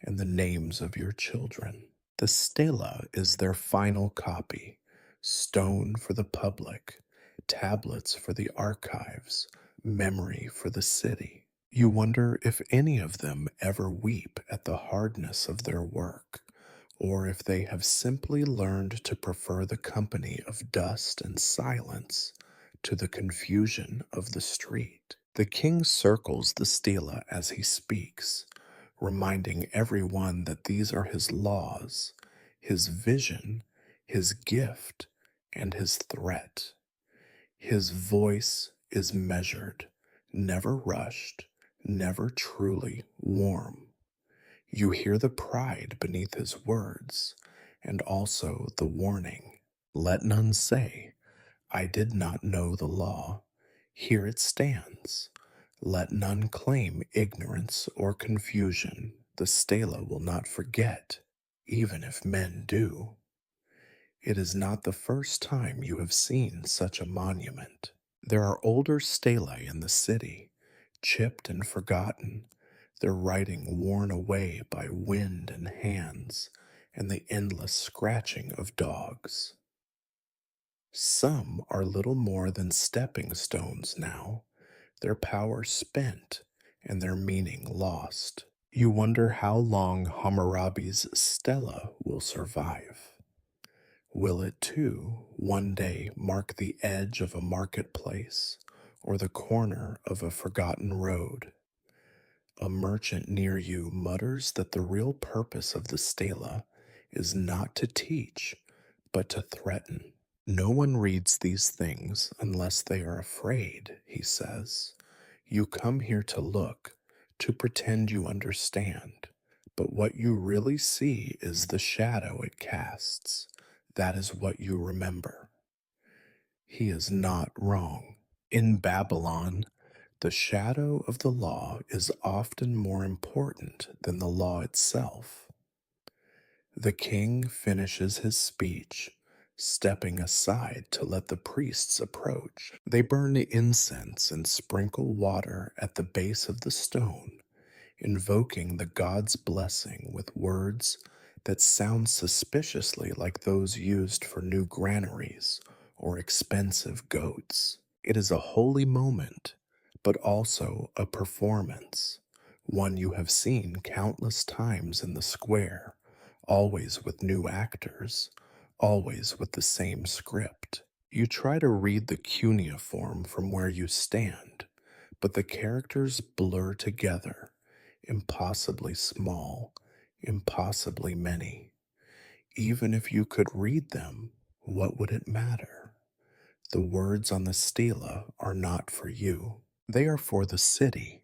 and the names of your children. The stela is their final copy, stone for the public, tablets for the archives, memory for the city. You wonder if any of them ever weep at the hardness of their work, or if they have simply learned to prefer the company of dust and silence to the confusion of the street. The king circles the stela as he speaks, reminding everyone that these are his laws, his vision, his gift, and his threat. His voice is measured, never rushed, never truly warm. You hear the pride beneath his words, and also the warning. Let none say, I did not know the law. Here it stands, Let none claim ignorance or confusion. The stela will not forget, even if men do. It is not the first time you have seen such a monument. There are older stelae in the city, chipped and forgotten, their writing worn away by wind and hands and the endless scratching of dogs. Some are little more than stepping stones now, their power spent and their meaning lost. You wonder how long Hammurabi's stela will survive. Will it too one day mark the edge of a marketplace or the corner of a forgotten road? A merchant near you mutters that the real purpose of the stela is not to teach, but to threaten. No one reads these things unless they are afraid, he says. You come here to look, to pretend you understand, but what you really see is the shadow it casts. That is what you remember. He is not wrong. In Babylon, the shadow of the law is often more important than the law itself. The king finishes his speech, stepping aside to let the priests approach. They burn incense and sprinkle water at the base of the stone, invoking the god's blessing with words that sound suspiciously like those used for new granaries or expensive goats. It is a holy moment, but also a performance, one you have seen countless times in the square, always with new actors, always with the same script. You try to read the cuneiform from where you stand, but the characters blur together, impossibly small, impossibly many. Even if you could read them, what would it matter? The words on the stela are not for you. They are for the city,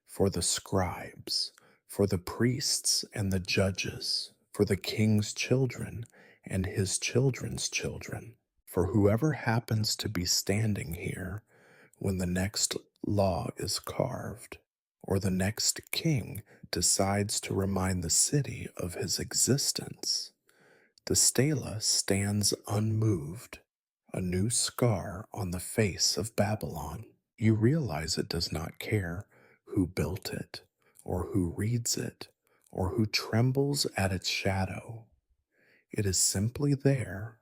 for the scribes, for the priests and the judges, for the king's children and his children's children, for whoever happens to be standing here when the next law is carved, or the next king decides to remind the city of his existence. The stela stands unmoved, a new scar on the face of Babylon. You realize it does not care who built it, or who reads it, or who trembles at its shadow. It is simply there,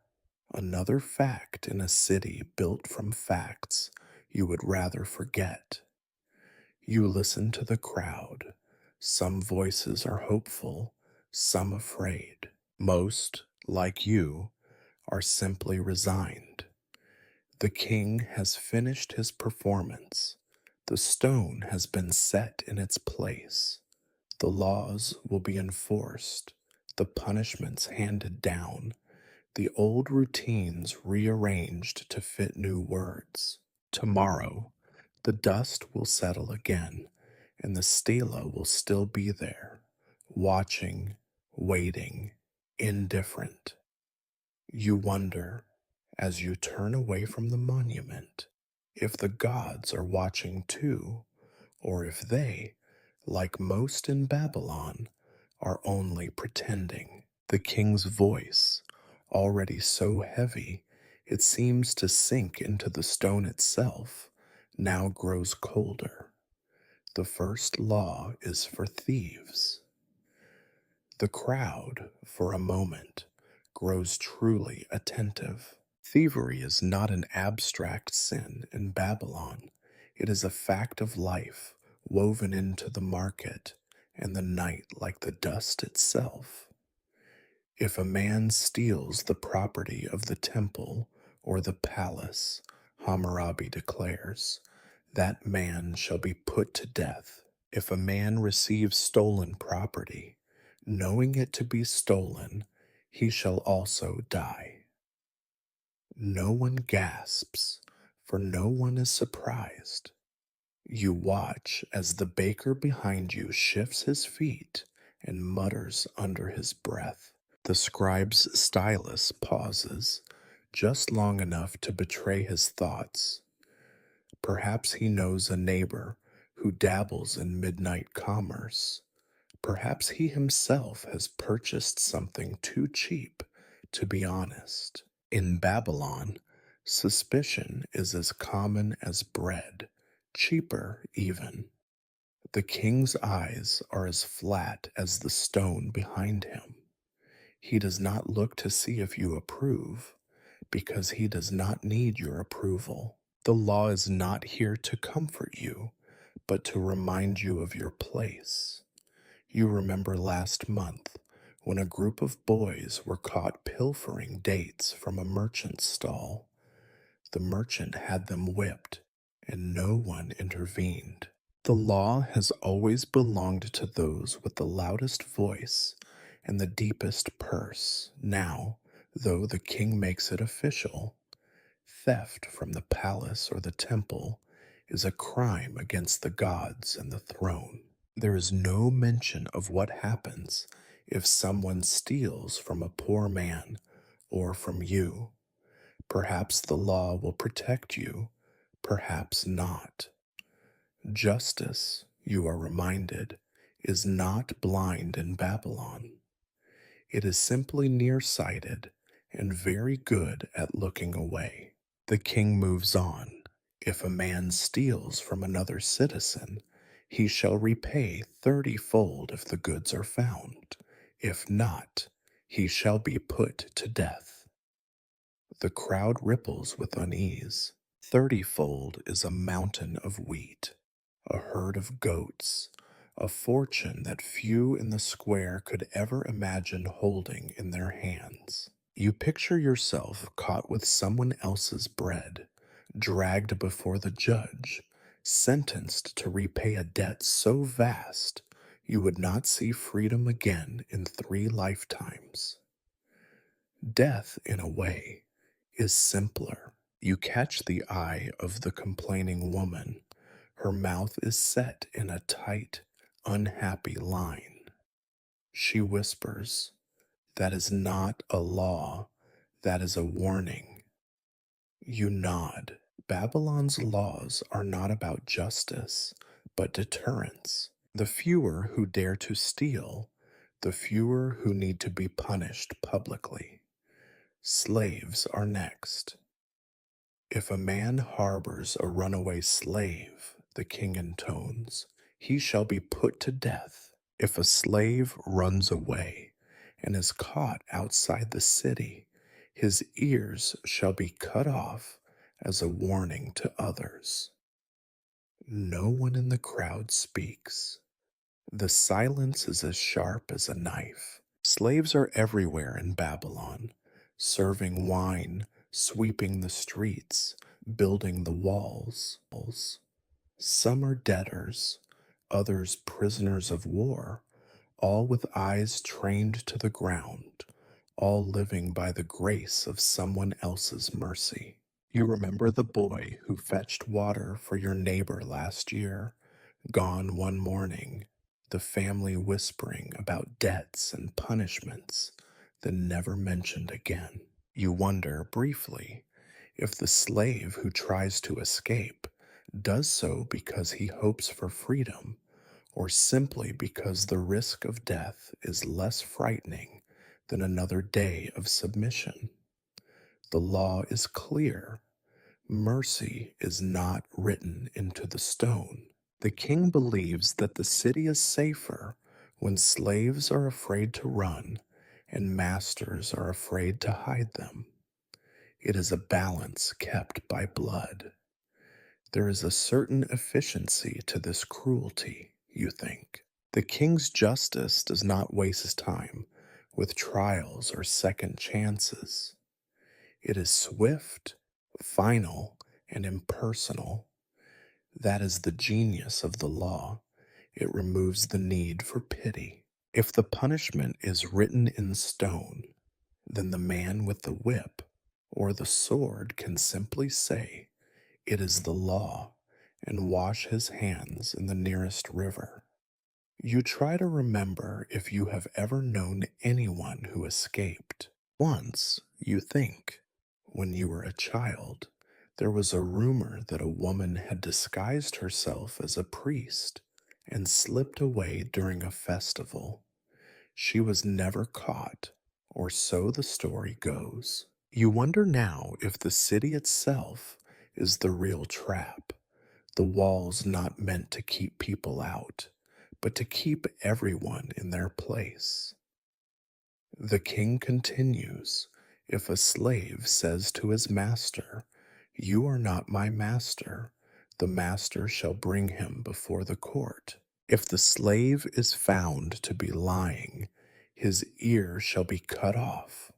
another fact in a city built from facts you would rather forget. You listen to the crowd. Some voices are hopeful, some afraid. Most, like you, are simply resigned. The king has finished his performance. The stone has been set in its place. The laws will be enforced, the punishments handed down, the old routines rearranged to fit new words. Tomorrow, the dust will settle again, and the stela will still be there, watching, waiting, indifferent. You wonder, as you turn away from the monument, if the gods are watching too, or if they, like most in Babylon, are only pretending. The king's voice, already so heavy it seems to sink into the stone itself, now grows colder. The first law is for thieves. The crowd, for a moment, grows truly attentive. Thievery is not an abstract sin in Babylon. It is a fact of life woven into the market and the night like the dust itself. If a man steals the property of the temple or the palace, Hammurabi declares, that man shall be put to death. If a man receives stolen property, knowing it to be stolen, he shall also die. No one gasps, for no one is surprised. You watch as the baker behind you shifts his feet and mutters under his breath. The scribe's stylus pauses, just long enough to betray his thoughts. Perhaps he knows a neighbor who dabbles in midnight commerce. Perhaps he himself has purchased something too cheap to be honest. In Babylon, suspicion is as common as bread, cheaper even. The king's eyes are as flat as the stone behind him. He does not look to see if you approve, because he does not need your approval. The law is not here to comfort you, but to remind you of your place. You remember last month when a group of boys were caught pilfering dates from a merchant's stall. The merchant had them whipped, and no one intervened. The law has always belonged to those with the loudest voice and the deepest purse. Now, though the king makes it official, theft from the palace or the temple is a crime against the gods and the throne. There is no mention of what happens if someone steals from a poor man or from you. Perhaps the law will protect you, perhaps not. Justice, you are reminded, is not blind in Babylon. It is simply nearsighted and very good at looking away. The king moves on. If a man steals from another citizen, he shall repay 30-fold if the goods are found. If not, he shall be put to death. The crowd ripples with unease. 30-fold is a mountain of wheat, a herd of goats, a fortune that few in the square could ever imagine holding in their hands. You picture yourself caught with someone else's bread, dragged before the judge, sentenced to repay a debt so vast you would not see freedom again in 3 lifetimes. Death, in a way, is simpler. You catch the eye of the complaining woman. Her mouth is set in a tight, unhappy line. She whispers, "That is not a law, that is a warning." You nod. Babylon's laws are not about justice, but deterrence. The fewer who dare to steal, the fewer who need to be punished publicly. Slaves are next. If a man harbors a runaway slave, the king intones, he shall be put to death. If a slave runs away and is caught outside the city, his ears shall be cut off as a warning to others. No one in the crowd speaks. The silence is as sharp as a knife. Slaves are everywhere in Babylon, serving wine, sweeping the streets, building the walls. Some are debtors, others prisoners of war, all with eyes trained to the ground, all living by the grace of someone else's mercy. You remember the boy who fetched water for your neighbor last year, gone one morning, the family whispering about debts and punishments, then never mentioned again. You wonder briefly if the slave who tries to escape does so because he hopes for freedom, or simply because the risk of death is less frightening than another day of submission. The law is clear. Mercy is not written into the stone. The king believes that the city is safer when slaves are afraid to run and masters are afraid to hide them. It is a balance kept by blood. There is a certain efficiency to this cruelty, you think. The king's justice does not waste his time with trials or second chances. It is swift, final, and impersonal. That is the genius of the law. It removes the need for pity. If the punishment is written in stone, then the man with the whip or the sword can simply say, "It is the law," and wash his hands in the nearest river. You try to remember if you have ever known anyone who escaped. Once, you think, when you were a child, There was a rumor that a woman had disguised herself as a priest and slipped away during a festival. She was never caught, or so the story goes. You wonder now if the city itself is the real trap, the walls not meant to keep people out, but to keep everyone in their place. The king continues, if a slave says to his master, "You are not my master," the master shall bring him before the court. If the slave is found to be lying, his ear shall be cut off.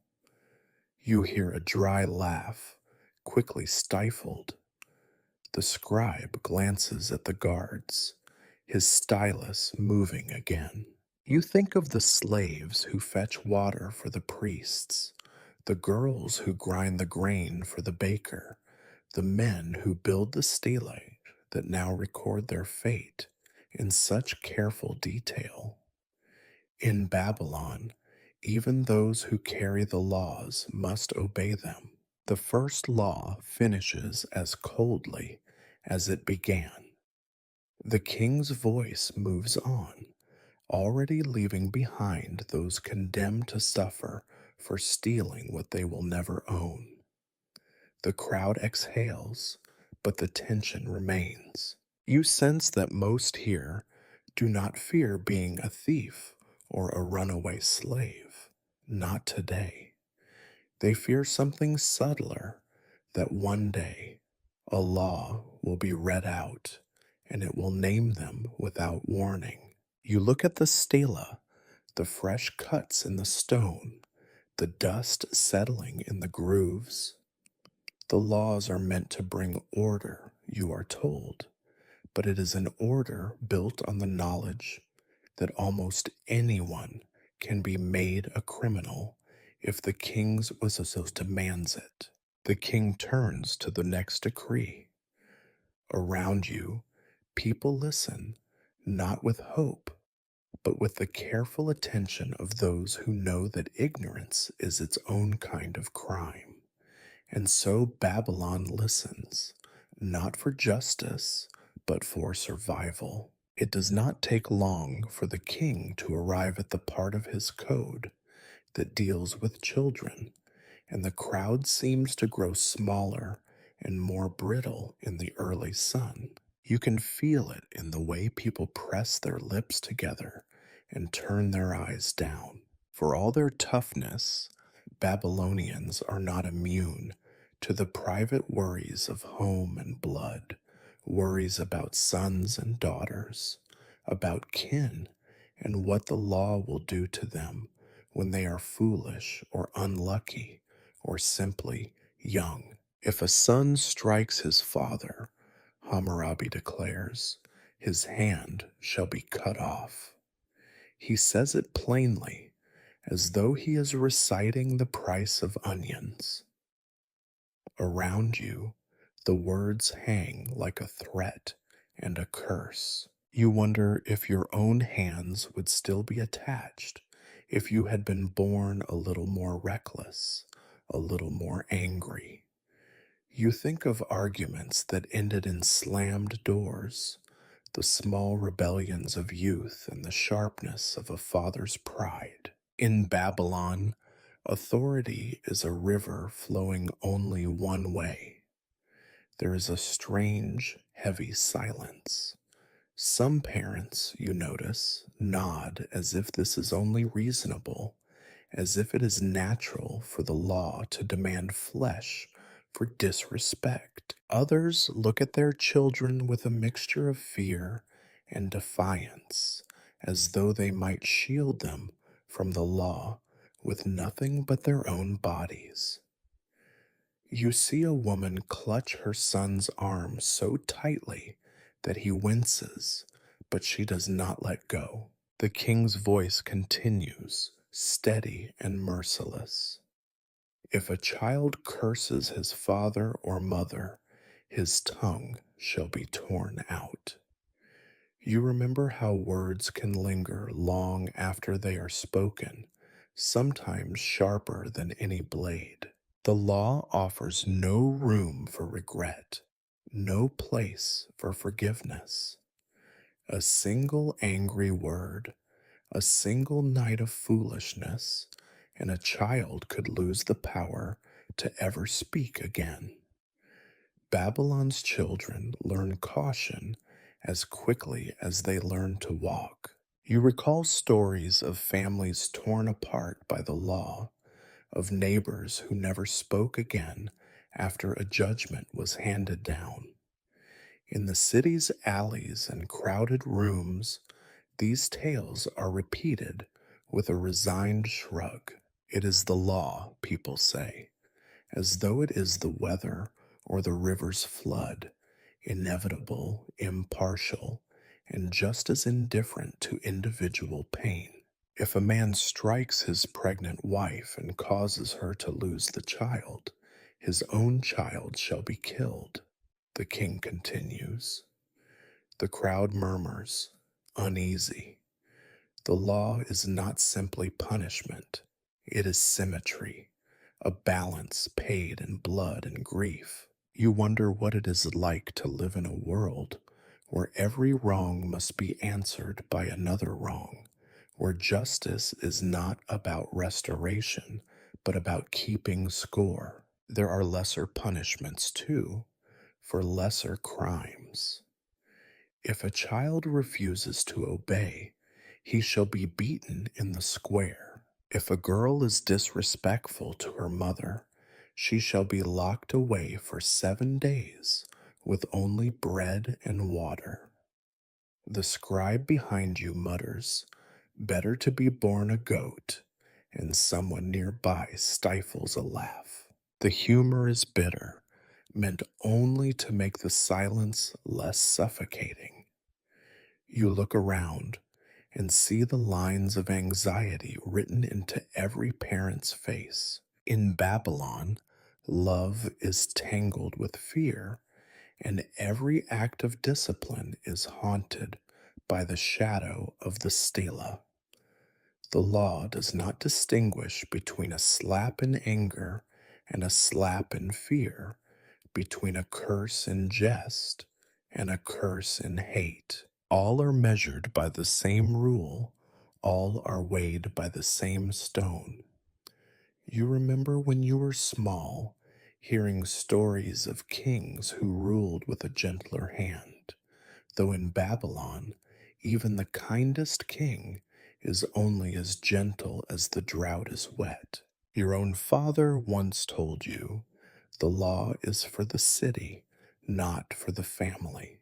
You hear a dry laugh, quickly stifled. The scribe glances at the guards, his stylus moving again. You think of the slaves who fetch water for the priests, the girls who grind the grain for the baker, the men who build the stelae that now record their fate in such careful detail. In Babylon, even those who carry the laws must obey them. The first law finishes as coldly as it began. The king's voice moves on, already leaving behind those condemned to suffer for stealing what they will never own. The crowd exhales, but the tension remains. You sense that most here do not fear being a thief or a runaway slave. Not today. They fear something subtler, that one day a law will be read out and it will name them without warning. You look at the stela, the fresh cuts in the stone, the dust settling in the grooves. The laws are meant to bring order, you are told, but it is an order built on the knowledge that almost anyone can be made a criminal if the king's was demands it. The king turns to the next decree. Around you, people listen, not with hope, but with the careful attention of those who know that ignorance is its own kind of crime. And so Babylon listens, not for justice, but for survival. It does not take long for the king to arrive at the part of his code that deals with children, and the crowd seems to grow smaller and more brittle in the early sun. You can feel it in the way people press their lips together and turn their eyes down. For all their toughness, Babylonians are not immune to the private worries of home and blood, worries about sons and daughters, about kin, and what the law will do to them when they are foolish or unlucky or simply young. If a son strikes his father, Hammurabi declares, his hand shall be cut off. He says it plainly, as though he is reciting the price of onions. Around you, the words hang like a threat and a curse. You wonder if your own hands would still be attached if you had been born a little more reckless, a little more angry. You think of arguments that ended in slammed doors, the small rebellions of youth and the sharpness of a father's pride. In Babylon, authority is a river flowing only one way. There is a strange, heavy silence. Some parents, you notice, nod as if this is only reasonable, as if it is natural for the law to demand flesh for disrespect. Others look at their children with a mixture of fear and defiance, as though they might shield them from the law with nothing but their own bodies. You see a woman clutch her son's arm so tightly that he winces, but she does not let go. The king's voice continues, steady and merciless. If a child curses his father or mother, his tongue shall be torn out. You remember how words can linger long after they are spoken, sometimes sharper than any blade. The law offers no room for regret, no place for forgiveness. A single angry word, a single night of foolishness, and a child could lose the power to ever speak again. Babylon's children learn caution as quickly as they learn to walk. You recall stories of families torn apart by the law, of neighbors who never spoke again after a judgment was handed down. In the city's alleys and crowded rooms, these tales are repeated with a resigned shrug. It is the law, people say, as though it is the weather or the river's flood, inevitable, impartial, and just as indifferent to individual pain. If a man strikes his pregnant wife and causes her to lose the child, his own child shall be killed. The king continues. The crowd murmurs, uneasy. The law is not simply punishment, it is symmetry, a balance paid in blood and grief. You wonder what it is like to live in a world where every wrong must be answered by another wrong, where justice is not about restoration, but about keeping score. There are lesser punishments, too, for lesser crimes. If a child refuses to obey, he shall be beaten in the square. If a girl is disrespectful to her mother, she shall be locked away for 7 days with only bread and water. The scribe behind you mutters, better to be born a goat, and someone nearby stifles a laugh. The humor is bitter, meant only to make the silence less suffocating. You look around and see the lines of anxiety written into every parent's face. In Babylon, love is tangled with fear, and every act of discipline is haunted by the shadow of the stela. The law does not distinguish between a slap in anger and a slap in fear, between a curse in jest and a curse in hate. All are measured by the same rule, all are weighed by the same stone. You remember when you were small, hearing stories of kings who ruled with a gentler hand, though in Babylon, even the kindest king is only as gentle as the drought is wet. Your own father once told you, the law is for the city, not for the family.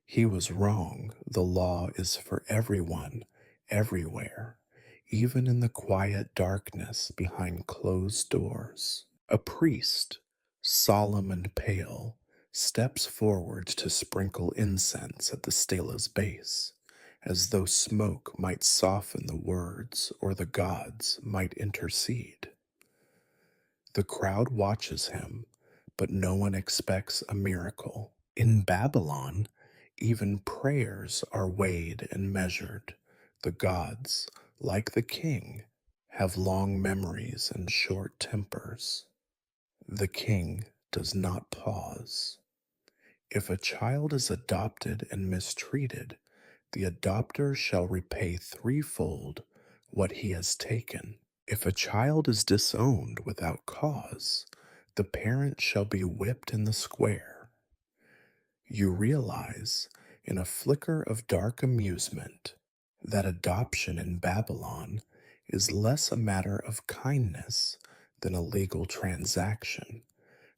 He was wrong. The law is for everyone, everywhere, even in the quiet darkness behind closed doors. A priest, solemn and pale, steps forward to sprinkle incense at the stela's base, as though smoke might soften the words or the gods might intercede. The crowd watches him, but no one expects a miracle. In Babylon, even prayers are weighed and measured. The gods, like the king, have long memories and short tempers. The king does not pause. If a child is adopted and mistreated, the adopter shall repay threefold what he has taken. If a child is disowned without cause, the parent shall be whipped in the square. You realize, in a flicker of dark amusement, that adoption in Babylon is less a matter of kindness than a legal transaction,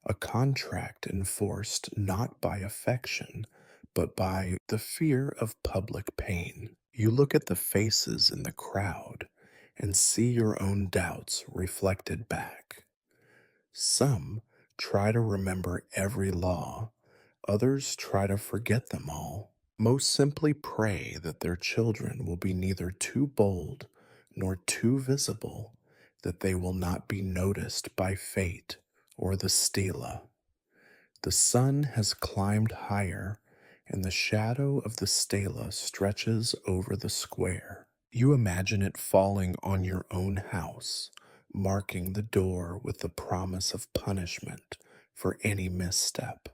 a contract enforced not by affection, but by the fear of public pain. You look at the faces in the crowd and see your own doubts reflected back. Some try to remember every law, others try to forget them all. Most simply pray that their children will be neither too bold nor too visible, that they will not be noticed by fate or the stela. The sun has climbed higher, and the shadow of the stela stretches over the square. You imagine it falling on your own house, marking the door with the promise of punishment for any misstep.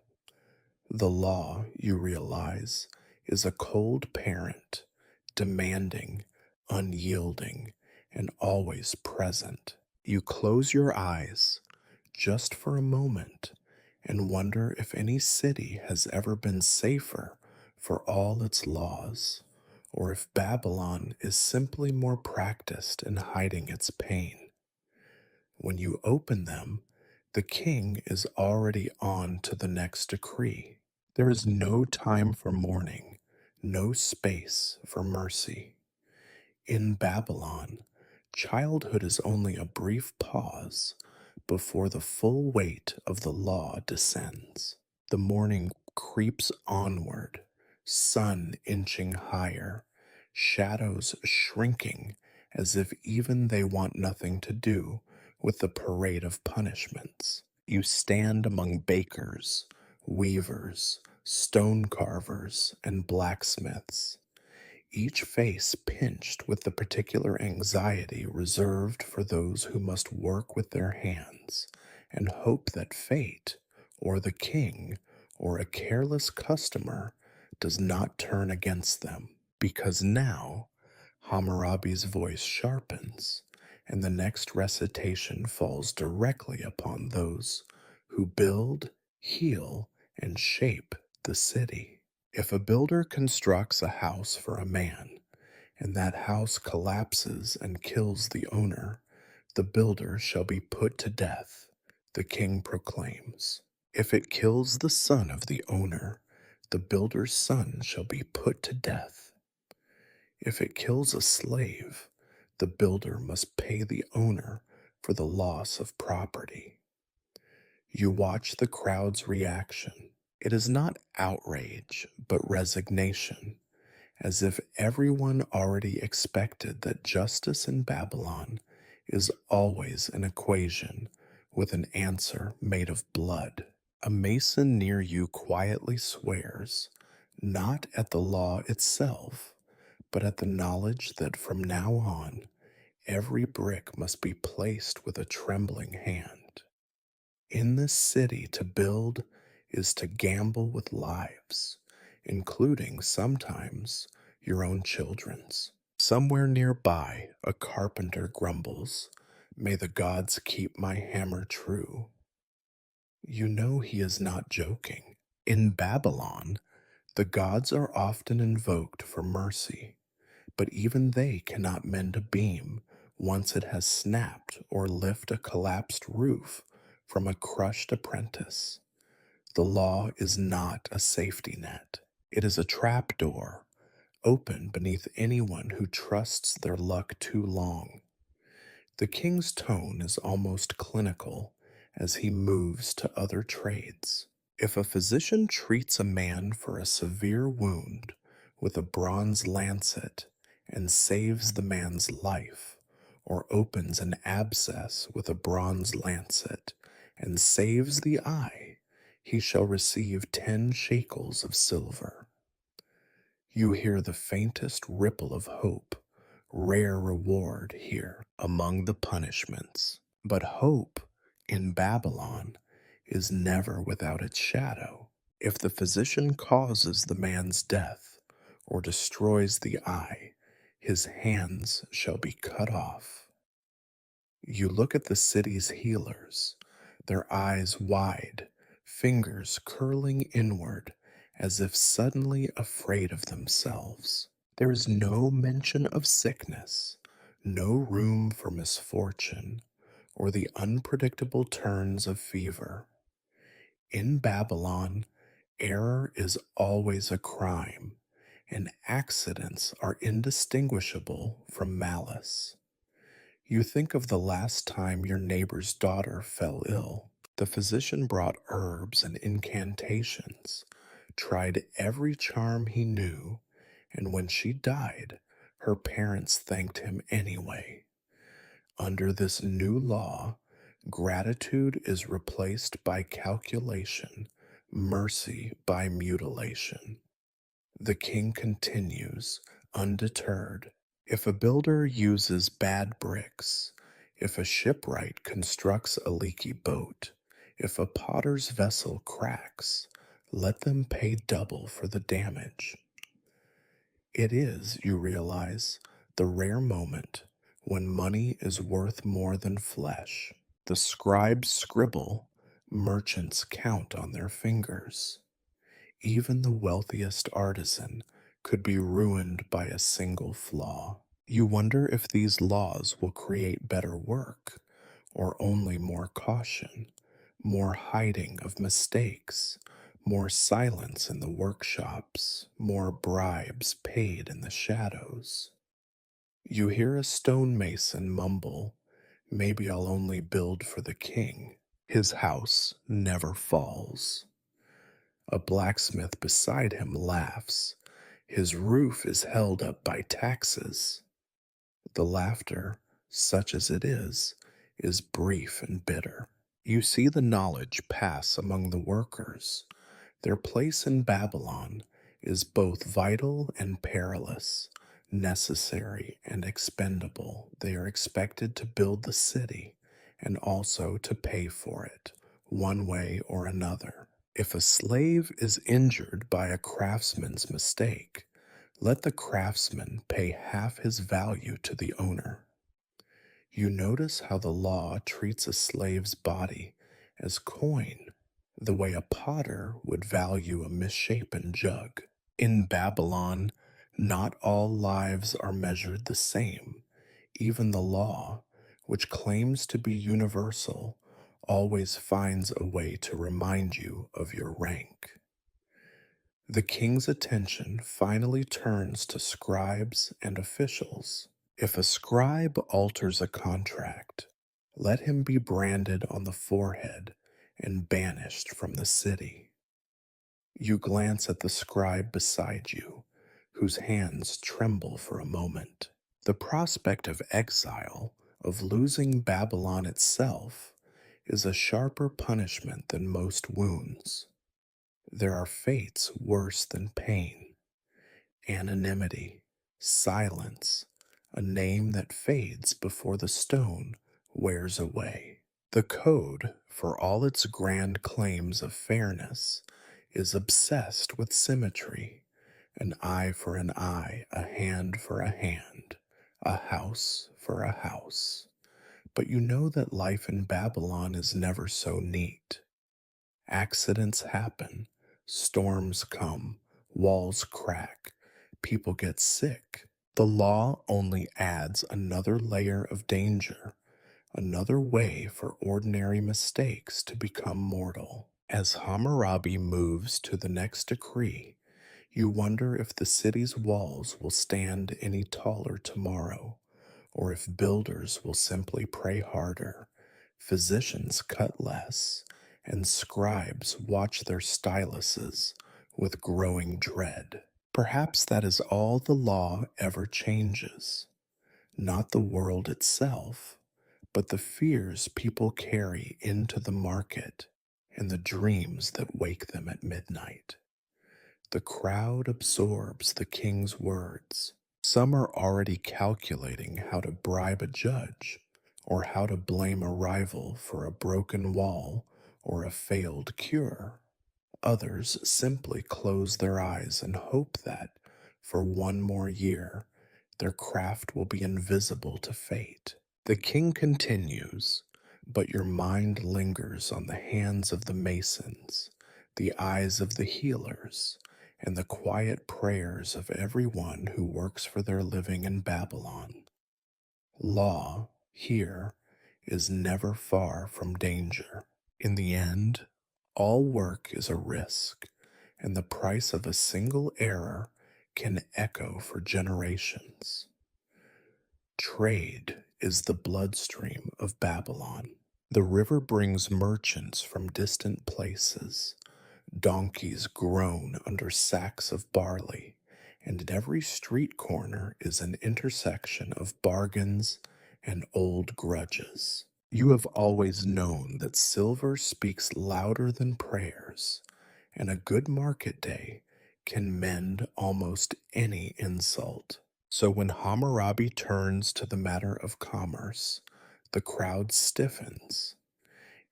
The law, you realize, is a cold parent, demanding, unyielding, and always present. You close your eyes just for a moment and wonder if any city has ever been safer for all its laws, or if Babylon is simply more practiced in hiding its pain. When you open them, the king is already on to the next decree. There is no time for mourning, no space for mercy. In Babylon, childhood is only a brief pause before the full weight of the law descends. The morning creeps onward, sun inching higher, shadows shrinking as if even they want nothing to do with the parade of punishments. You stand among bakers, weavers, stone carvers, and blacksmiths, each face pinched with the particular anxiety reserved for those who must work with their hands and hope that fate, or the king, or a careless customer does not turn against them. Because now Hammurabi's voice sharpens, and the next recitation falls directly upon those who build, heal, and shape the city. If a builder constructs a house for a man, and that house collapses and kills the owner, the builder shall be put to death, the king proclaims. If it kills the son of the owner, the builder's son shall be put to death. If it kills a slave, the builder must pay the owner for the loss of property. You watch the crowd's reaction. It is not outrage, but resignation, as if everyone already expected that justice in Babylon is always an equation with an answer made of blood. A mason near you quietly swears, not at the law itself, but at the knowledge that from now on, every brick must be placed with a trembling hand. In this city, to build is to gamble with lives, including sometimes your own children's. Somewhere nearby, a carpenter grumbles, "May the gods keep my hammer true." You know he is not joking. In Babylon, the gods are often invoked for mercy, but even they cannot mend a beam once it has snapped or lift a collapsed roof from a crushed apprentice. The law is not a safety net. It is a trapdoor, open beneath anyone who trusts their luck too long. The king's tone is almost clinical as he moves to other trades. If a physician treats a man for a severe wound with a bronze lancet and saves the man's life, or opens an abscess with a bronze lancet and saves the eye, he shall receive 10 shekels of silver. You hear the faintest ripple of hope, rare reward here among the punishments. But hope in Babylon is never without its shadow. If the physician causes the man's death or destroys the eye, his hands shall be cut off. You look at the city's healers, their eyes wide, fingers curling inward, as if suddenly afraid of themselves. There is no mention of sickness, no room for misfortune, or the unpredictable turns of fever. In Babylon, error is always a crime, and accidents are indistinguishable from malice. You think of the last time your neighbor's daughter fell ill. The physician brought herbs and incantations, tried every charm he knew, and when she died, her parents thanked him anyway. Under this new law, gratitude is replaced by calculation, mercy by mutilation. The king continues, undeterred. If a builder uses bad bricks, If a shipwright constructs a leaky boat, if a potter's vessel cracks, let them pay double for the damage. It is, you realize, the rare moment when money is worth more than flesh. The scribes scribble, merchants count on their fingers. Even the wealthiest artisan could be ruined by a single flaw. You wonder if these laws will create better work or only more caution, more hiding of mistakes, more silence in the workshops, more bribes paid in the shadows. You hear a stonemason mumble, maybe I'll only build for the king. His house never falls. A blacksmith beside him laughs. His roof is held up by taxes. The laughter, such as it is brief and bitter. You see the knowledge pass among the workers. Their place in Babylon is both vital and perilous, necessary and expendable. They are expected to build the city and also to pay for it, one way or another. If a slave is injured by a craftsman's mistake, let the craftsman pay half his value to the owner. You notice how the law treats a slave's body as coin, the way a potter would value a misshapen jug. In Babylon, not all lives are measured the same. Even the law, which claims to be universal, always finds a way to remind you of your rank. The king's attention finally turns to scribes and officials. If a scribe alters a contract, let him be branded on the forehead and banished from the city. You glance at the scribe beside you, whose hands tremble for a moment. The prospect of exile, of losing Babylon itself, is a sharper punishment than most wounds. There are fates worse than pain: anonymity, silence, a name that fades before the stone wears away. The code, for all its grand claims of fairness, is obsessed with symmetry: an eye for an eye, a hand for a hand, a house for a house. But you know that life in Babylon is never so neat. Accidents happen, storms come, walls crack, people get sick. The law only adds another layer of danger, another way for ordinary mistakes to become mortal. As Hammurabi moves to the next decree, you wonder if the city's walls will stand any taller tomorrow, or if builders will simply pray harder, physicians cut less, and scribes watch their styluses with growing dread. Perhaps that is all the law ever changes, not the world itself, but the fears people carry into the market and the dreams that wake them at midnight. The crowd absorbs the king's words. Some are already calculating how to bribe a judge, or how to blame a rival for a broken wall or a failed cure. Others simply close their eyes and hope that, for one more year, their craft will be invisible to fate. The king continues, but your mind lingers on the hands of the masons, the eyes of the healers, and the quiet prayers of everyone who works for their living in Babylon. Law, here, is never far from danger. In the end, all work is a risk, and the price of a single error can echo for generations. Trade is the bloodstream of Babylon. The river brings merchants from distant places. Donkeys groan under sacks of barley, and at every street corner is an intersection of bargains and old grudges. You have always known that silver speaks louder than prayers, and a good market day can mend almost any insult. So when Hammurabi turns to the matter of commerce, The crowd stiffens.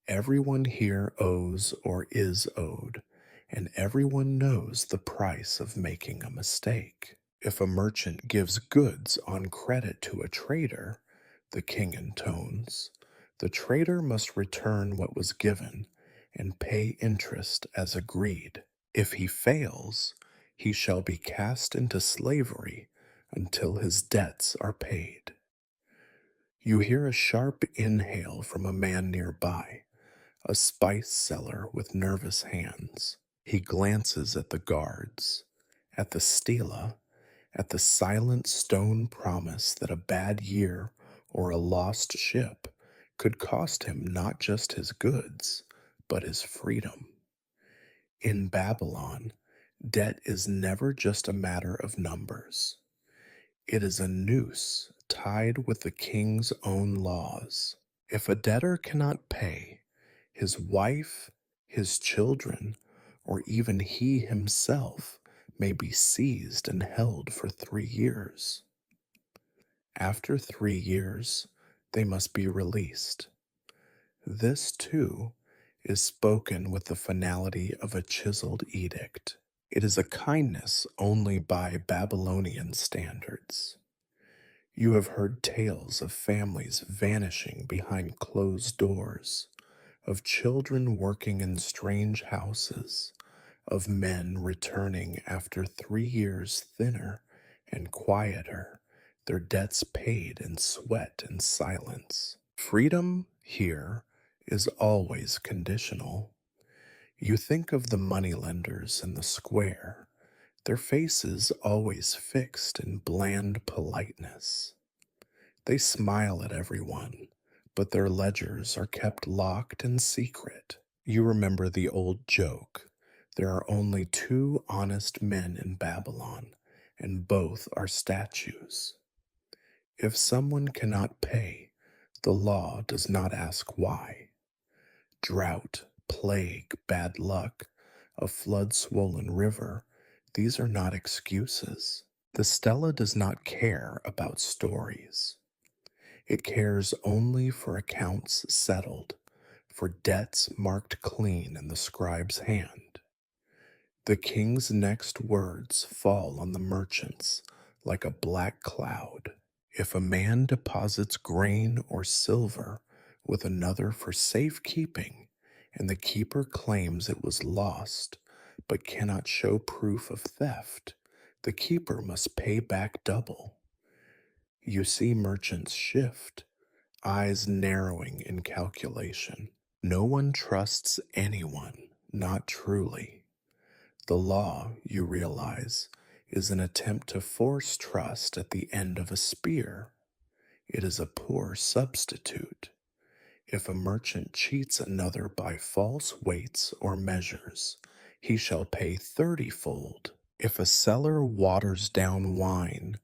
Everyone here owes or is owed, and everyone knows the price of making a mistake. If a merchant gives goods on credit to a trader, the king intones, the trader must return what was given and pay interest as agreed. If he fails, he shall be cast into slavery until his debts are paid. You hear a sharp inhale from a man nearby, a spice seller with nervous hands. He glances at the guards, at the stela, at the silent stone promise that a bad year or a lost ship could cost him not just his goods, but his freedom. In Babylon, debt is never just a matter of numbers. It is a noose tied with the king's own laws. If a debtor cannot pay, his wife, his children, or even he himself may be seized and held for 3 years. After 3 years, they must be released. This, too, is spoken with the finality of a chiseled edict. It is a kindness only by Babylonian standards. You have heard tales of families vanishing behind closed doors, of children working in strange houses, of men returning after 3 years thinner and quieter, their debts paid in sweat and silence. Freedom here is always conditional. You think of the moneylenders in the square, their faces always fixed in bland politeness. They smile at everyone, but their ledgers are kept locked and secret. You remember the old joke. There are only two honest men in Babylon, and both are statues. If someone cannot pay, the law does not ask why. Drought, plague, bad luck, a flood-swollen river, these are not excuses. The stela does not care about stories. It cares only for accounts settled, for debts marked clean in the scribe's hand. The king's next words fall on the merchants like a black cloud. If a man deposits grain or silver with another for safekeeping, and the keeper claims it was lost, but cannot show proof of theft, the keeper must pay back double. You see merchants shift, eyes narrowing in calculation. No one trusts anyone, not truly. The law, you realize, is an attempt to force trust at the end of a spear. It is a poor substitute. If a merchant cheats another by false weights or measures, he shall pay 30-fold. If a seller waters down wine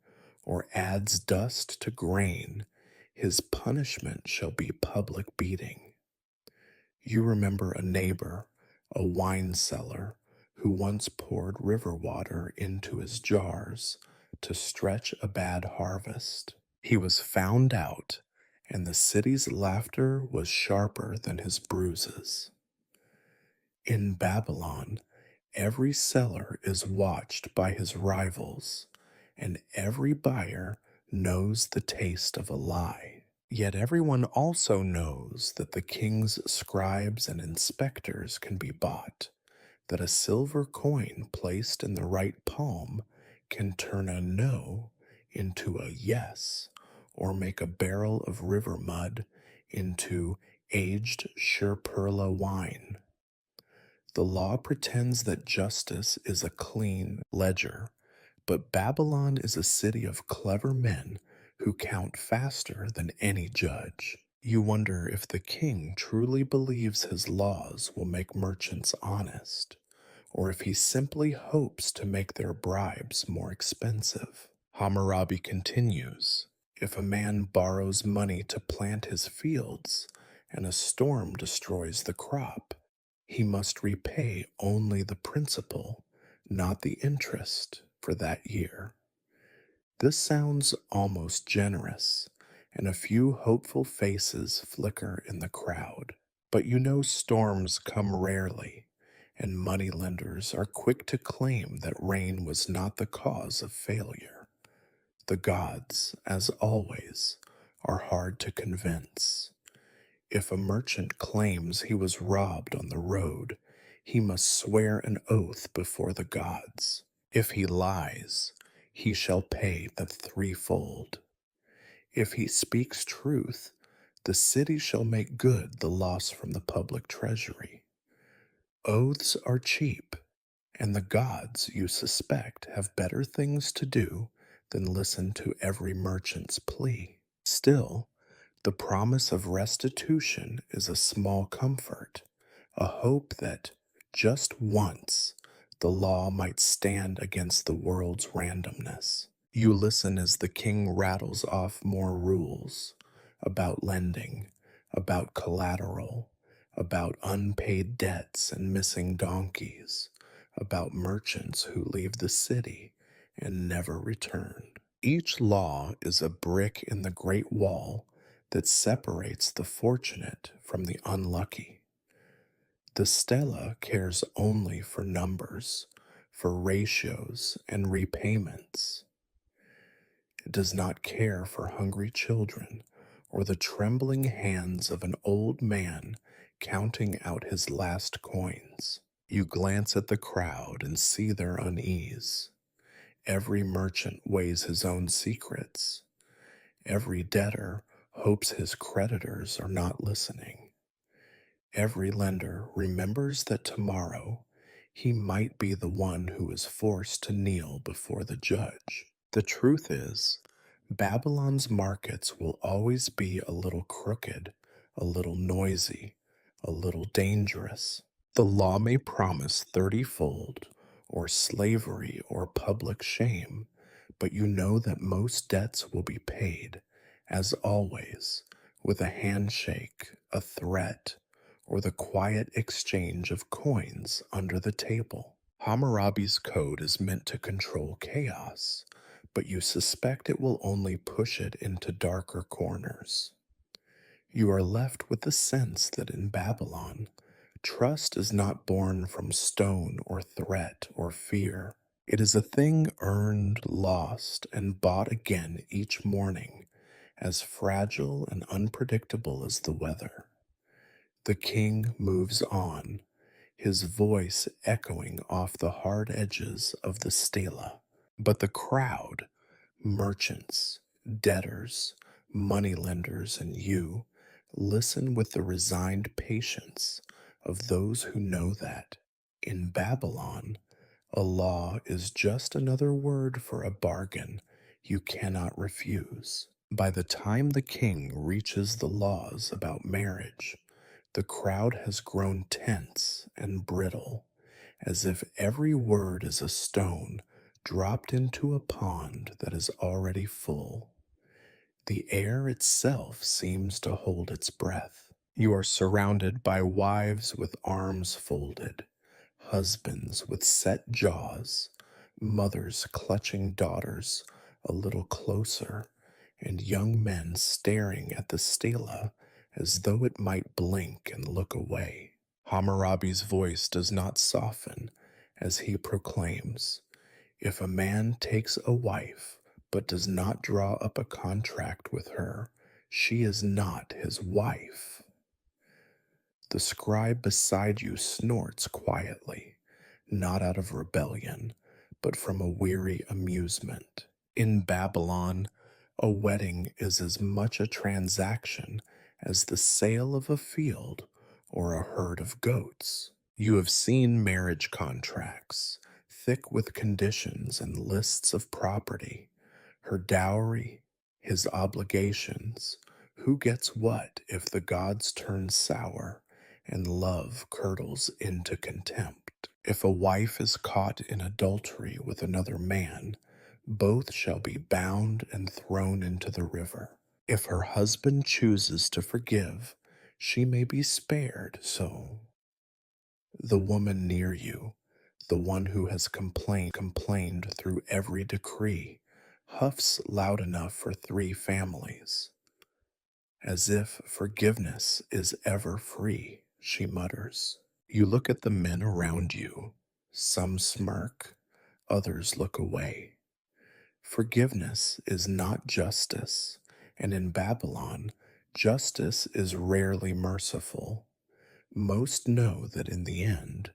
or adds dust to grain, his punishment shall be public beating. You remember a neighbor, a wine seller, who once poured river water into his jars to stretch a bad harvest. He was found out, and the city's laughter was sharper than his bruises. In Babylon, every seller is watched by his rivals, and every buyer knows the taste of a lie. Yet everyone also knows that the king's scribes and inspectors can be bought, that a silver coin placed in the right palm can turn a no into a yes, or make a barrel of river mud into aged Shirperla wine. The law pretends that justice is a clean ledger, but Babylon is a city of clever men who count faster than any judge. You wonder if the king truly believes his laws will make merchants honest, or if he simply hopes to make their bribes more expensive. Hammurabi continues, if a man borrows money to plant his fields, and a storm destroys the crop, he must repay only the principal, not the interest, for that year. This sounds almost generous, and a few hopeful faces flicker in the crowd. But you know storms come rarely, and moneylenders are quick to claim that rain was not the cause of failure. The gods, as always, are hard to convince. If a merchant claims he was robbed on the road, he must swear an oath before the gods. If he lies, he shall pay the threefold. If he speaks truth, the city shall make good the loss from the public treasury. Oaths are cheap, and the gods, you suspect, have better things to do than listen to every merchant's plea. Still, the promise of restitution is a small comfort, a hope that, just once, the law might stand against the world's randomness. You listen as the king rattles off more rules about lending, about collateral, about unpaid debts and missing donkeys, about merchants who leave the city and never return. Each law is a brick in the great wall that separates the fortunate from the unlucky. The stela cares only for numbers, for ratios and repayments. It does not care for hungry children or the trembling hands of an old man counting out his last coins. You glance at the crowd and see their unease. Every merchant weighs his own secrets. Every debtor hopes his creditors are not listening. Every lender remembers that tomorrow he might be the one who is forced to kneel before the judge. The truth is, Babylon's markets will always be a little crooked, a little noisy, a little dangerous. The law may promise 30-fold, or slavery, or public shame, but you know that most debts will be paid, as always, with a handshake, a threat, or the quiet exchange of coins under the table. Hammurabi's code is meant to control chaos, but you suspect it will only push it into darker corners. You are left with the sense that in Babylon, trust is not born from stone or threat or fear. It is a thing earned, lost, and bought again each morning, as fragile and unpredictable as the weather. The king moves on, his voice echoing off the hard edges of the stela. But the crowd, merchants, debtors, moneylenders, and you, listen with the resigned patience of those who know that, in Babylon, a law is just another word for a bargain you cannot refuse. By the time the king reaches the laws about marriage, the crowd has grown tense and brittle, as if every word is a stone dropped into a pond that is already full. The air itself seems to hold its breath. You are surrounded by wives with arms folded, husbands with set jaws, mothers clutching daughters a little closer, and young men staring at the stela as though it might blink and look away. Hammurabi's voice does not soften as he proclaims, "If a man takes a wife but does not draw up a contract with her, she is not his wife." The scribe beside you snorts quietly, not out of rebellion, but from a weary amusement. In Babylon, a wedding is as much a transaction as the sale of a field or a herd of goats. You have seen marriage contracts, thick with conditions and lists of property, her dowry, his obligations, who gets what if the gods turn sour and love curdles into contempt. If a wife is caught in adultery with another man, both shall be bound and thrown into the river. If her husband chooses to forgive, she may be spared, so the woman near you, the one who has complained through every decree, huffs loud enough for 3 families. As if forgiveness is ever free, she mutters. You look at the men around you. Some smirk, others look away. Forgiveness is not justice, and in Babylon, justice is rarely merciful. Most know that in the end,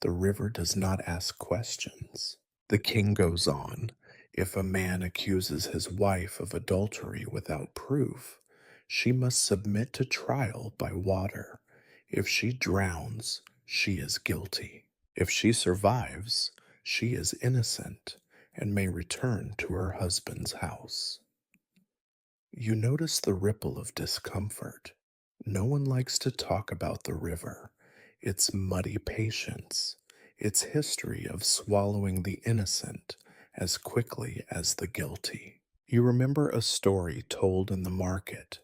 the river does not ask questions. The king goes on. If a man accuses his wife of adultery without proof, she must submit to trial by water. If she drowns, she is guilty. If she survives, she is innocent and may return to her husband's house. You notice the ripple of discomfort. No one likes to talk about the river, its muddy patience, its history of swallowing the innocent as quickly as the guilty. You remember a story told in the market.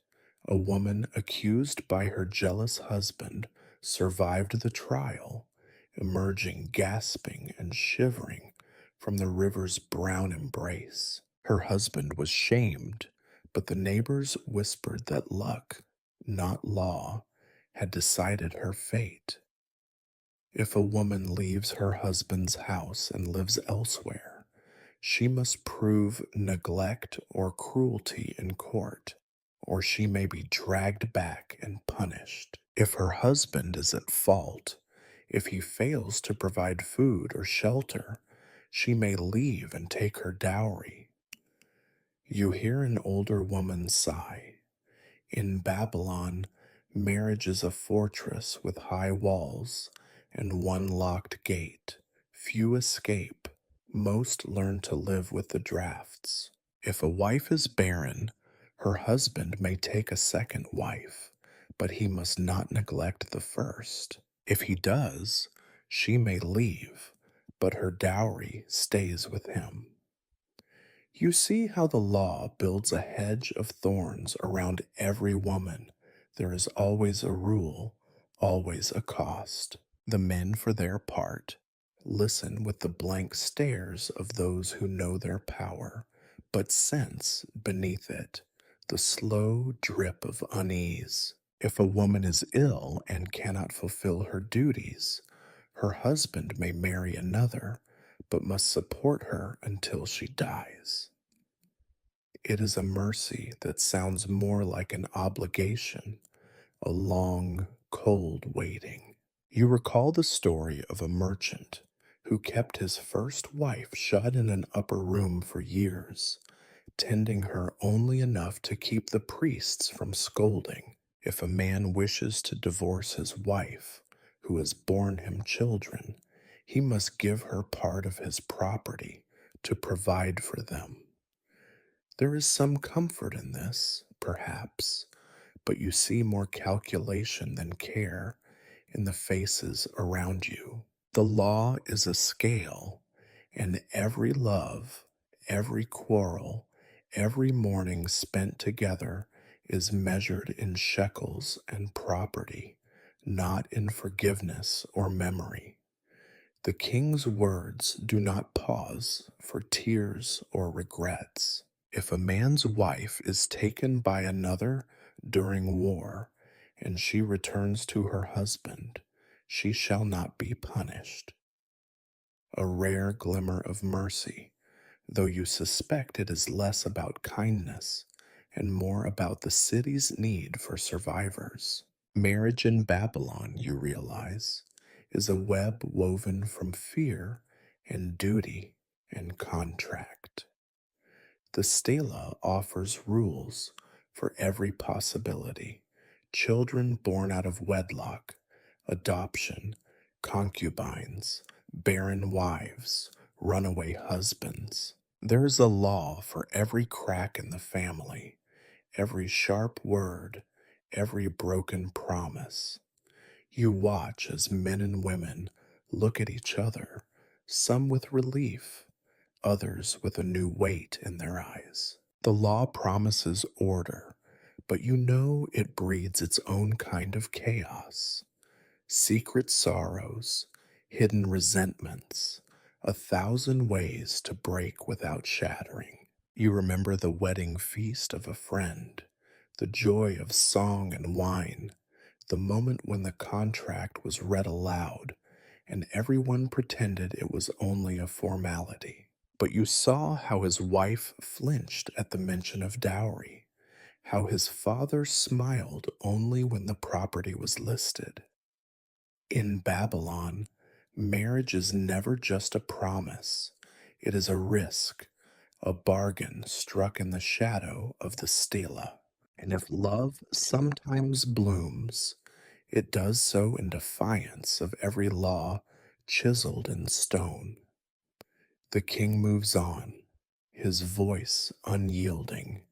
A woman accused by her jealous husband survived the trial, emerging gasping and shivering from the river's brown embrace. Her husband was shamed, but the neighbors whispered that luck, not law, had decided her fate. If a woman leaves her husband's house and lives elsewhere, she must prove neglect or cruelty in court, or she may be dragged back and punished. If her husband is at fault, if he fails to provide food or shelter, she may leave and take her dowry. You hear an older woman sigh. In Babylon, marriage is a fortress with high walls and one locked gate. Few escape. Most learn to live with the drafts. If a wife is barren, her husband may take a second wife, but he must not neglect the first. If he does, she may leave, but her dowry stays with him. You see how the law builds a hedge of thorns around every woman. There is always a rule, always a cost. The men, for their part, listen with the blank stares of those who know their power, but sense beneath it the slow drip of unease. If a woman is ill and cannot fulfill her duties, her husband may marry another, but must support her until she dies. It is a mercy that sounds more like an obligation, a long, cold waiting. You recall the story of a merchant who kept his first wife shut in an upper room for years, tending her only enough to keep the priests from scolding. If a man wishes to divorce his wife, who has borne him children, he must give her part of his property to provide for them. There is some comfort in this, perhaps, but you see more calculation than care in the faces around you. The law is a scale, and every love, every quarrel, every morning spent together is measured in shekels and property, not in forgiveness or memory. The king's words do not pause for tears or regrets. If a man's wife is taken by another during war, and she returns to her husband, she shall not be punished. A rare glimmer of mercy, though you suspect it is less about kindness and more about the city's need for survivors. Marriage in Babylon, you realize, is a web woven from fear and duty and contract. The stela offers rules for every possibility: children born out of wedlock, adoption, concubines, barren wives, runaway husbands. There is a law for every crack in the family, every sharp word, every broken promise. You watch as men and women look at each other, some with relief, others with a new weight in their eyes. The law promises order, but you know it breeds its own kind of chaos. Secret sorrows, hidden resentments, a thousand ways to break without shattering. You remember the wedding feast of a friend, the joy of song and wine, the moment when the contract was read aloud and everyone pretended it was only a formality. But you saw how his wife flinched at the mention of dowry, how his father smiled only when the property was listed. In Babylon, marriage is never just a promise, it is a risk, a bargain struck in the shadow of the stela. And if love sometimes blooms, it does so in defiance of every law chiseled in stone. The king moves on, his voice unyielding,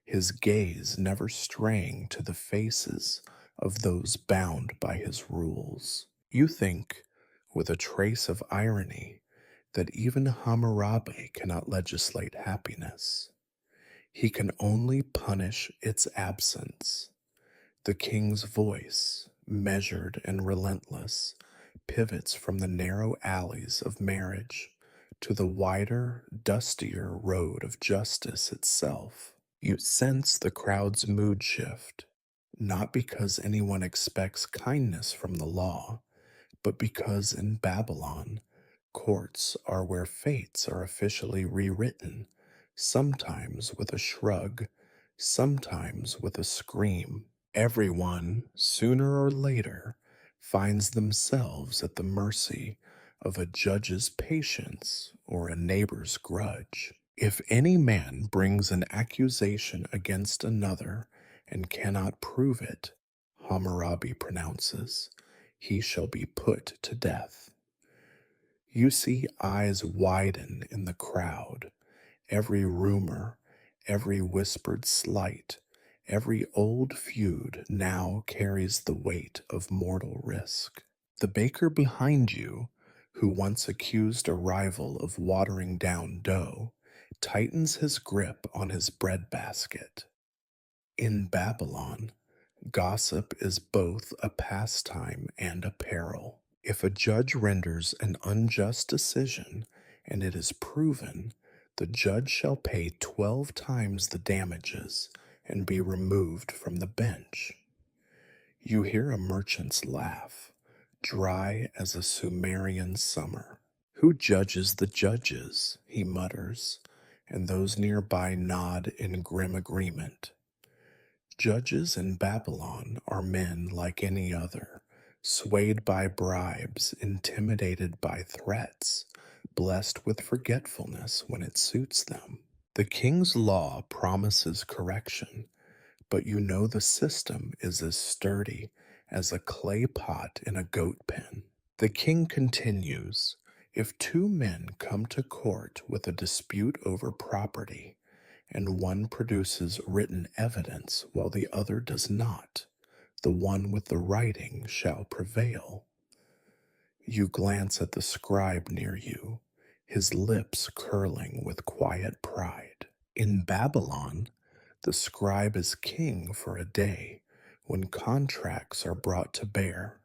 his gaze never straying to the faces of those bound by his rules. You think, with a trace of irony, that even Hammurabi cannot legislate happiness. He can only punish its absence. The king's voice, measured and relentless, pivots from the narrow alleys of marriage to the wider, dustier road of justice itself. You sense the crowd's mood shift, not because anyone expects kindness from the law, but because in Babylon, courts are where fates are officially rewritten, sometimes with a shrug, sometimes with a scream. Everyone, sooner or later, finds themselves at the mercy of a judge's patience or a neighbor's grudge. If any man brings an accusation against another and cannot prove it, Hammurabi pronounces, he shall be put to death. You see eyes widen in the crowd. Every rumor, every whispered slight, every old feud now carries the weight of mortal risk. The baker behind you, who once accused a rival of watering down dough, tightens his grip on his breadbasket. In Babylon, gossip is both a pastime and a peril. If a judge renders an unjust decision and it is proven, the judge shall pay 12 times the damages and be removed from the bench. You hear a merchant's laugh, dry as a Sumerian summer. Who judges the judges? He mutters, and those nearby nod in grim agreement. Judges in Babylon are men like any other, swayed by bribes, intimidated by threats, blessed with forgetfulness when it suits them. The king's law promises correction, but you know the system is as sturdy as a clay pot in a goat pen. The king continues, if two men come to court with a dispute over property, and one produces written evidence while the other does not, the one with the writing shall prevail. You glance at the scribe near you, his lips curling with quiet pride. In Babylon, the scribe is king for a day when contracts are brought to bear.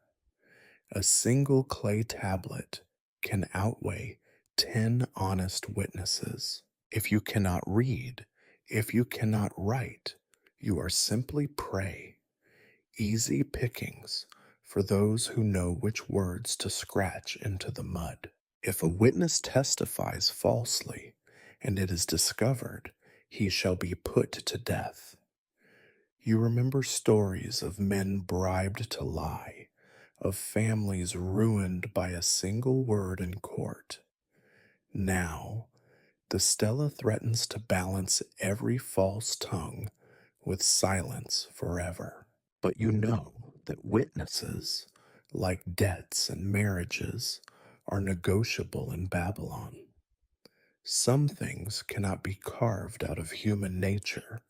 A single clay tablet can outweigh 10 honest witnesses. If you cannot read, if you cannot write, you are simply prey, easy pickings for those who know which words to scratch into the mud. If a witness testifies falsely and it is discovered, he shall be put to death. You remember stories of men bribed to lie, of families ruined by a single word in court. Now, the stela threatens to balance every false tongue with silence forever. But you know that witnesses, like debts and marriages, are negotiable in Babylon. Some things cannot be carved out of human nature,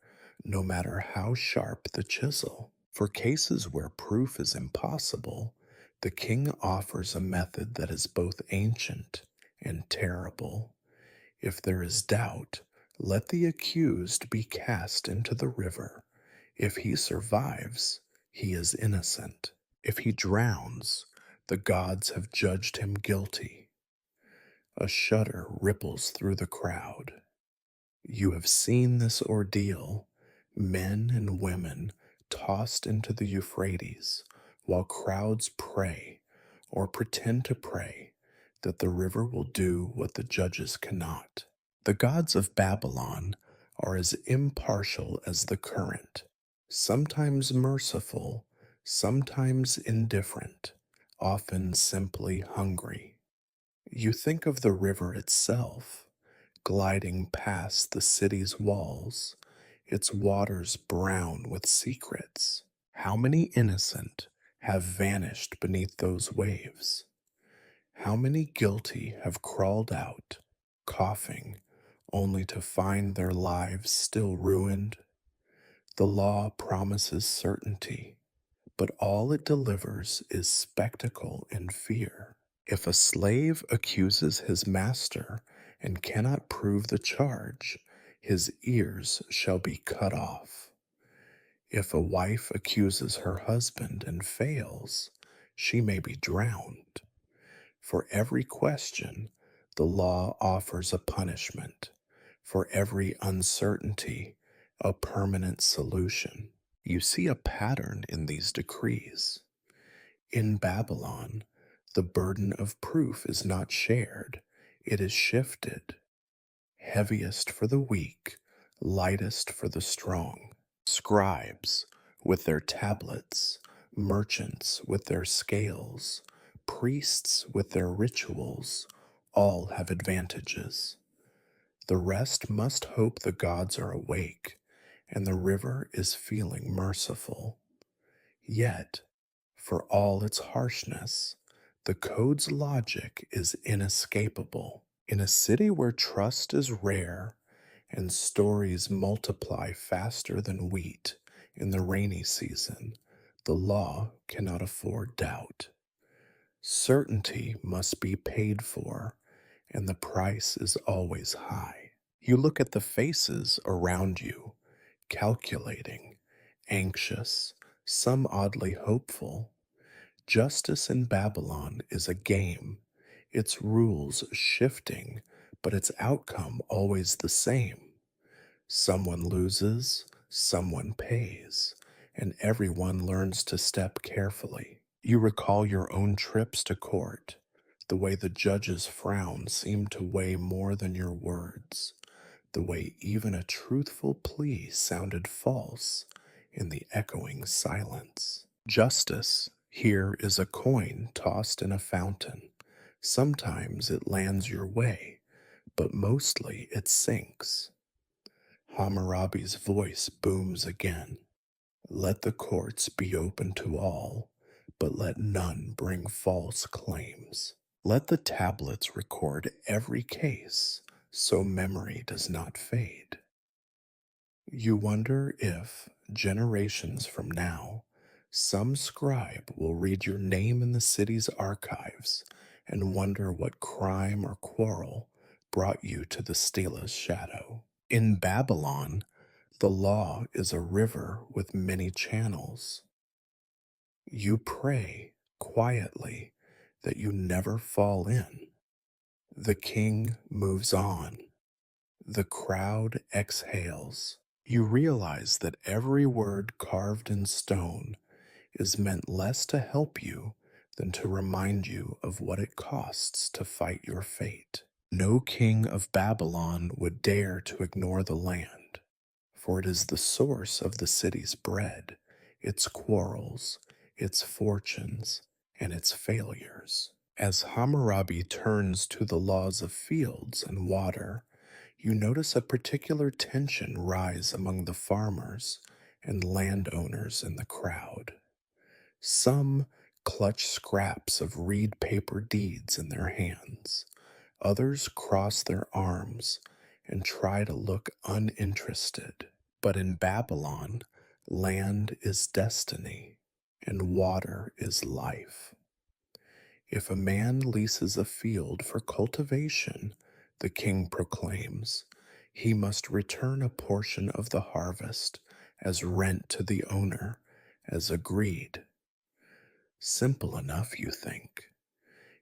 no matter how sharp the chisel. For cases where proof is impossible, the king offers a method that is both ancient and terrible. If there is doubt, let the accused be cast into the river. If he survives, he is innocent. If he drowns, the gods have judged him guilty. A shudder ripples through the crowd. You have seen this ordeal Men and women tossed into the Euphrates while crowds pray or pretend to pray that the river will do what the judges cannot. The gods of Babylon are as impartial as the current, sometimes merciful, sometimes indifferent, often simply hungry. You think of the river itself, gliding past the city's walls, its waters brown with secrets. How many innocent have vanished beneath those waves? How many guilty have crawled out, coughing, only to find their lives still ruined? The law promises certainty, but all it delivers is spectacle and fear. If a slave accuses his master and cannot prove the charge, his ears shall be cut off. If a wife accuses her husband and fails, she may be drowned. For every question, the law offers a punishment. For every uncertainty, a permanent solution. You see a pattern in these decrees. In Babylon, the burden of proof is not shared, it is shifted. Heaviest for the weak, lightest for the strong. Scribes with their tablets, merchants with their scales, priests with their rituals, all have advantages. The rest must hope the gods are awake, and the river is feeling merciful. Yet, for all its harshness, the code's logic is inescapable. In a city where trust is rare and stories multiply faster than wheat in the rainy season, the law cannot afford doubt. Certainty must be paid for, and the price is always high. You look at the faces around you, calculating, anxious, some oddly hopeful. Justice in Babylon is a game, its rules shifting, but its outcome always the same. Someone loses, someone pays, and everyone learns to step carefully. You recall your own trips to court. The way the judge's frown seemed to weigh more than your words. The way even a truthful plea sounded false in the echoing silence. Justice here is a coin tossed in a fountain. Sometimes it lands your way, but mostly it sinks. Hammurabi's voice booms again. Let the courts be open to all, but let none bring false claims. Let the tablets record every case, so memory does not fade. You wonder if, generations from now, some scribe will read your name in the city's archives and wonder what crime or quarrel brought you to the stela's shadow. In Babylon, the law is a river with many channels. You pray quietly that you never fall in. The king moves on. The crowd exhales. You realize that every word carved in stone is meant less to help you than to remind you of what it costs to fight your fate. No king of Babylon would dare to ignore the land, for it is the source of the city's bread, its quarrels, its fortunes, and its failures. As Hammurabi turns to the laws of fields and water, you notice a particular tension rise among the farmers and landowners in the crowd. Some clutch scraps of reed paper deeds in their hands. Others cross their arms and try to look uninterested. But in Babylon, land is destiny and water is life. If a man leases a field for cultivation, the king proclaims, he must return a portion of the harvest as rent to the owner, as agreed. Simple enough, you think.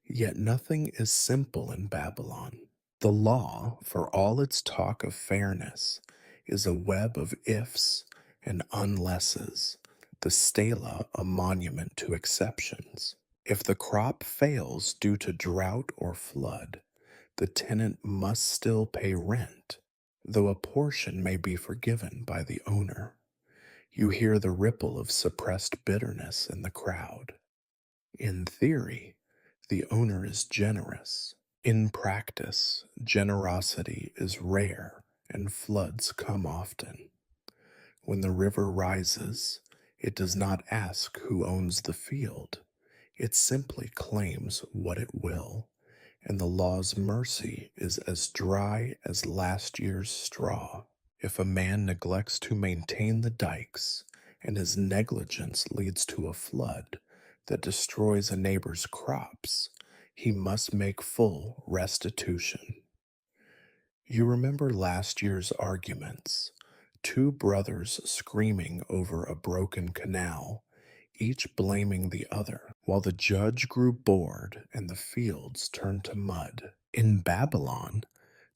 Yet nothing is simple in Babylon. The law, for all its talk of fairness, is a web of ifs and unlesses, the stela a monument to exceptions. If the crop fails due to drought or flood, the tenant must still pay rent, though a portion may be forgiven by the owner. You hear the ripple of suppressed bitterness in the crowd. In theory, the owner is generous. In practice, generosity is rare and floods come often. When the river rises, it does not ask who owns the field. It simply claims what it will, and the law's mercy is as dry as last year's straw. If a man neglects to maintain the dikes, and his negligence leads to a flood that destroys a neighbor's crops, he must make full restitution. You remember last year's arguments, two brothers screaming over a broken canal, each blaming the other, while the judge grew bored and the fields turned to mud. In Babylon,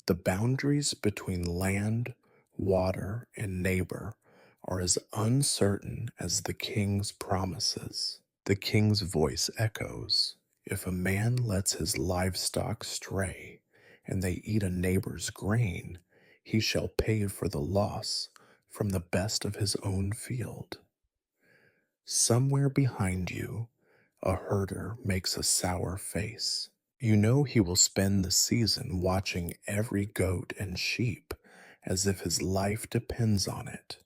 the boundaries between land, water, and neighbor are as uncertain as the king's promises. The king's voice echoes: if a man lets his livestock stray, and they eat a neighbor's grain, he shall pay for the loss from the best of his own field. Somewhere behind you, a herder makes a sour face. You know he will spend the season watching every goat and sheep as if his life depends on it,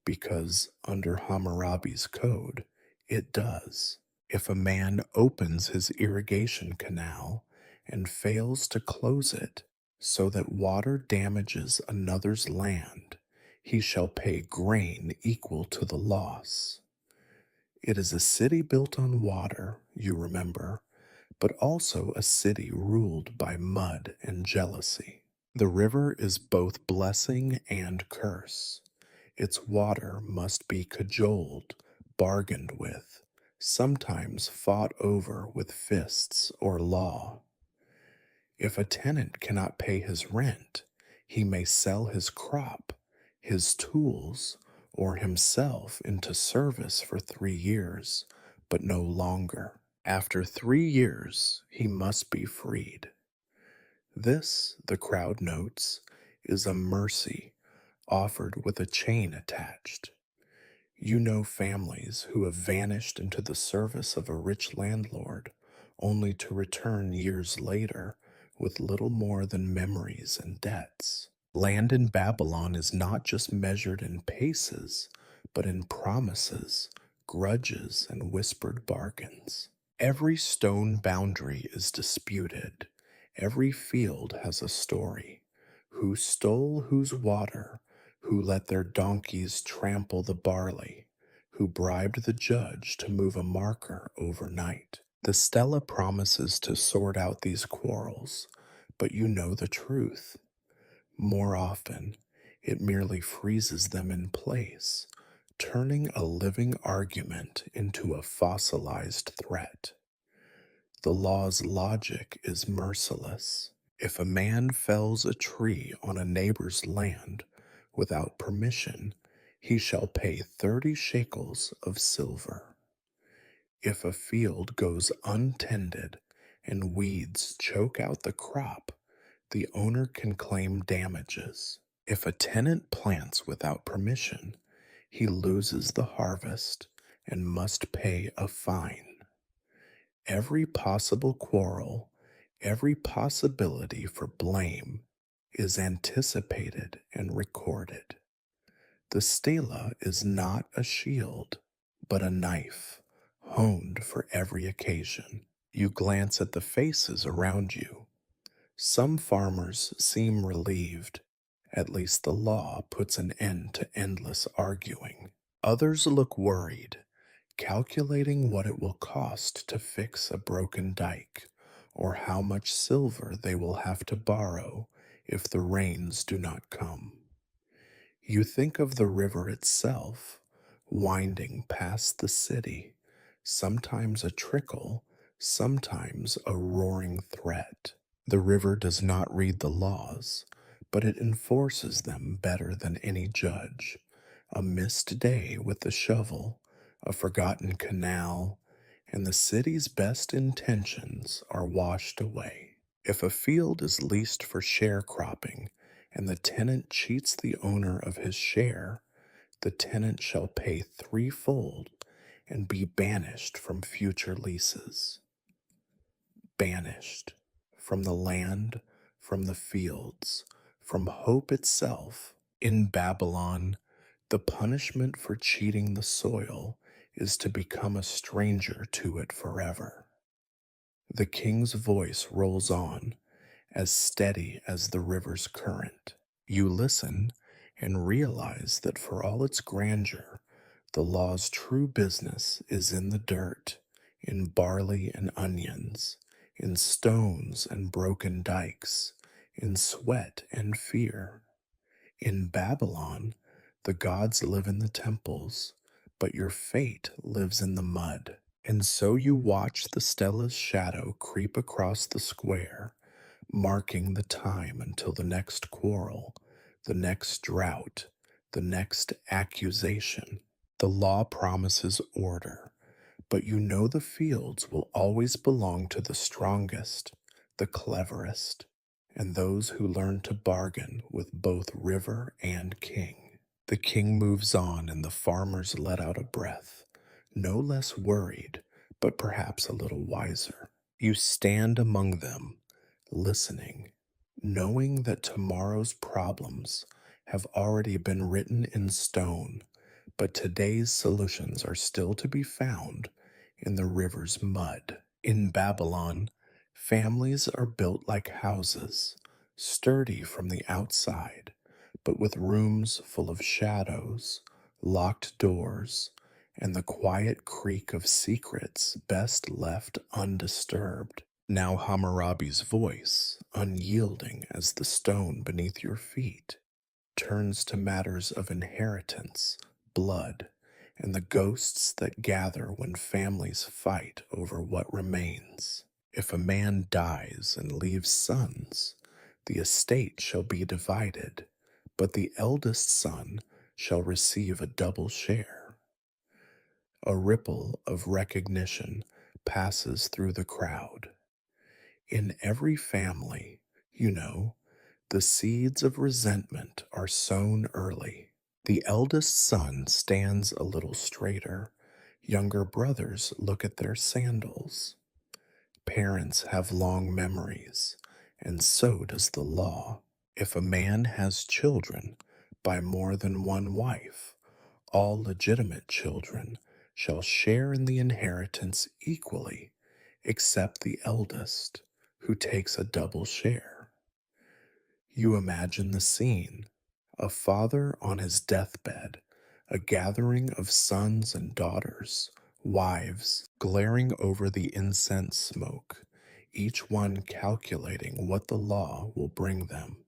because under Hammurabi's code, it does. If a man opens his irrigation canal and fails to close it so that water damages another's land, he shall pay grain equal to the loss. It is a city built on water, you remember, but also a city ruled by mud and jealousy. The river is both blessing and curse. Its water must be cajoled, bargained with, sometimes fought over with fists or law. If a tenant cannot pay his rent, he may sell his crop, his tools, or himself into service for 3 years, but no longer. After 3 years, he must be freed. This, the crowd notes, is a mercy offered with a chain attached. You know families who have vanished into the service of a rich landlord, only to return years later with little more than memories and debts. Land in Babylon is not just measured in paces, but in promises, grudges, and whispered bargains. Every stone boundary is disputed. Every field has a story. Who stole whose water? Who let their donkeys trample the barley? Who bribed the judge to move a marker overnight? The stela promises to sort out these quarrels, but you know the truth. More often, it merely freezes them in place, turning a living argument into a fossilized threat. The law's logic is merciless. If a man fells a tree on a neighbor's land without permission, he shall pay 30 shekels of silver. If a field goes untended and weeds choke out the crop, the owner can claim damages. If a tenant plants without permission, he loses the harvest and must pay a fine. Every possible quarrel, every possibility for blame is anticipated and recorded. The stela is not a shield, but a knife, honed for every occasion. You glance at the faces around you. Some farmers seem relieved. At least the law puts an end to endless arguing. Others look worried, calculating what it will cost to fix a broken dike, or how much silver they will have to borrow if the rains do not come. You think of the river itself, winding past the city, sometimes a trickle, sometimes a roaring threat. The river does not read the laws, but it enforces them better than any judge, A missed day with the shovel, a forgotten canal, and the city's best intentions are washed away. If a field is leased for sharecropping, and the tenant cheats the owner of his share, the tenant shall pay threefold and be banished from future leases. Banished from the land, from the fields, from hope itself. In Babylon, the punishment for cheating the soil is to become a stranger to it forever. The king's voice rolls on, as steady as the river's current. You listen and realize that for all its grandeur, the law's true business is in the dirt, in barley and onions, in stones and broken dikes, in sweat and fear. In Babylon, the gods live in the temples, but your fate lives in the mud. And so you watch the stella's shadow creep across the square, marking the time until the next quarrel, the next drought, the next accusation. The law promises order, but you know the fields will always belong to the strongest, the cleverest, and those who learn to bargain with both river and king. The king moves on, and the farmers let out a breath, no less worried, but perhaps a little wiser. You stand among them, listening, knowing that tomorrow's problems have already been written in stone, but today's solutions are still to be found in the river's mud. In Babylon, families are built like houses, sturdy from the outside, but with rooms full of shadows, locked doors, and the quiet creak of secrets best left undisturbed. Now Hammurabi's voice, unyielding as the stone beneath your feet, turns to matters of inheritance, blood, and the ghosts that gather when families fight over what remains. If a man dies and leaves sons, the estate shall be divided, but the eldest son shall receive a double share. A ripple of recognition passes through the crowd. In every family, you know, the seeds of resentment are sown early. The eldest son stands a little straighter. Younger brothers look at their sandals. Parents have long memories, and so does the law. If a man has children by more than one wife, all legitimate children shall share in the inheritance equally, except the eldest, who takes a double share. You imagine the scene: a father on his deathbed, a gathering of sons and daughters, wives, glaring over the incense smoke, each one calculating what the law will bring them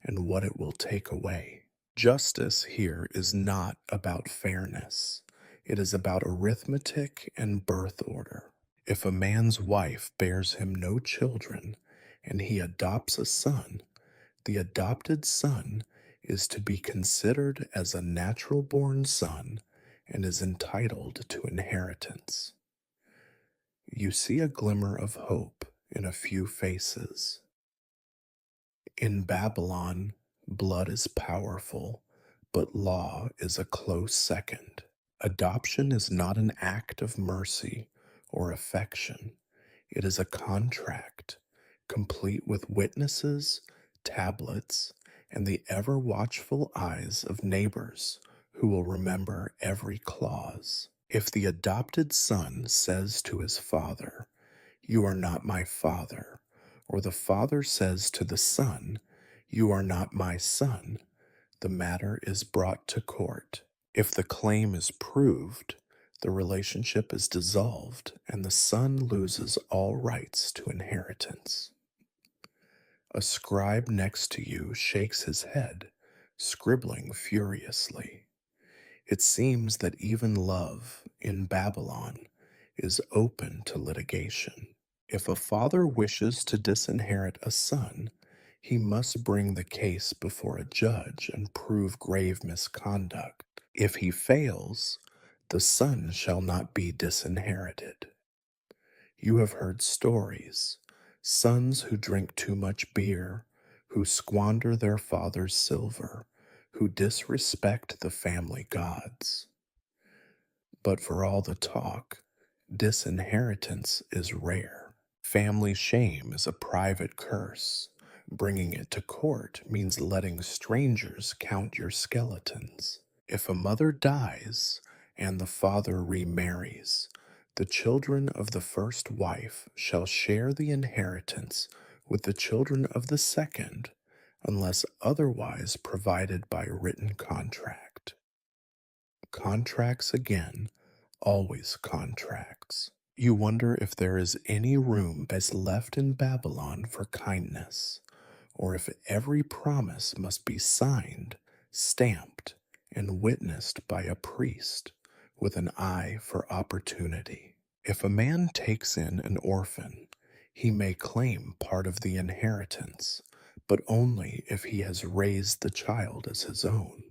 and what it will take away. Justice here is not about fairness. It is about arithmetic and birth order. If a man's wife bears him no children and he adopts a son, the adopted son is to be considered as a natural born son and is entitled to inheritance. You see a glimmer of hope in a few faces. In Babylon, blood is powerful, but law is a close second. Adoption is not an act of mercy or affection. It is a contract, complete with witnesses, tablets, and the ever watchful eyes of neighbors who will remember every clause. If the adopted son says to his father, "You are not my father," or the father says to the son, "You are not my son," the matter is brought to court. If the claim is proved, the relationship is dissolved and the son loses all rights to inheritance. A scribe next to you shakes his head, scribbling furiously. It seems that even love in Babylon is open to litigation. If a father wishes to disinherit a son, he must bring the case before a judge and prove grave misconduct. If he fails, the son shall not be disinherited. You have heard stories, sons who drink too much beer, who squander their father's silver, who disrespect the family gods. But for all the talk, disinheritance is rare. Family shame is a private curse. Bringing it to court means letting strangers count your skeletons. If a mother dies and the father remarries, the children of the first wife shall share the inheritance with the children of the second, unless otherwise provided by written contract. Contracts again, always contracts. You wonder if there is any room best left in Babylon for kindness, or if every promise must be signed, stamped, and witnessed by a priest with an eye for opportunity. If a man takes in an orphan, he may claim part of the inheritance, but only if he has raised the child as his own.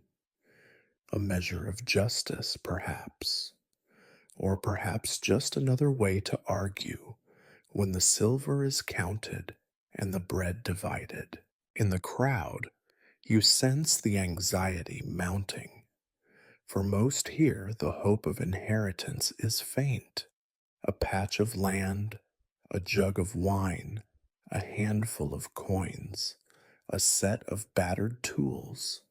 A measure of justice, perhaps, or perhaps just another way to argue when the silver is counted and the bread divided. In the crowd, you sense the anxiety mounting. For most here, the hope of inheritance is faint. A patch of land, a jug of wine, a handful of coins, a set of battered tools.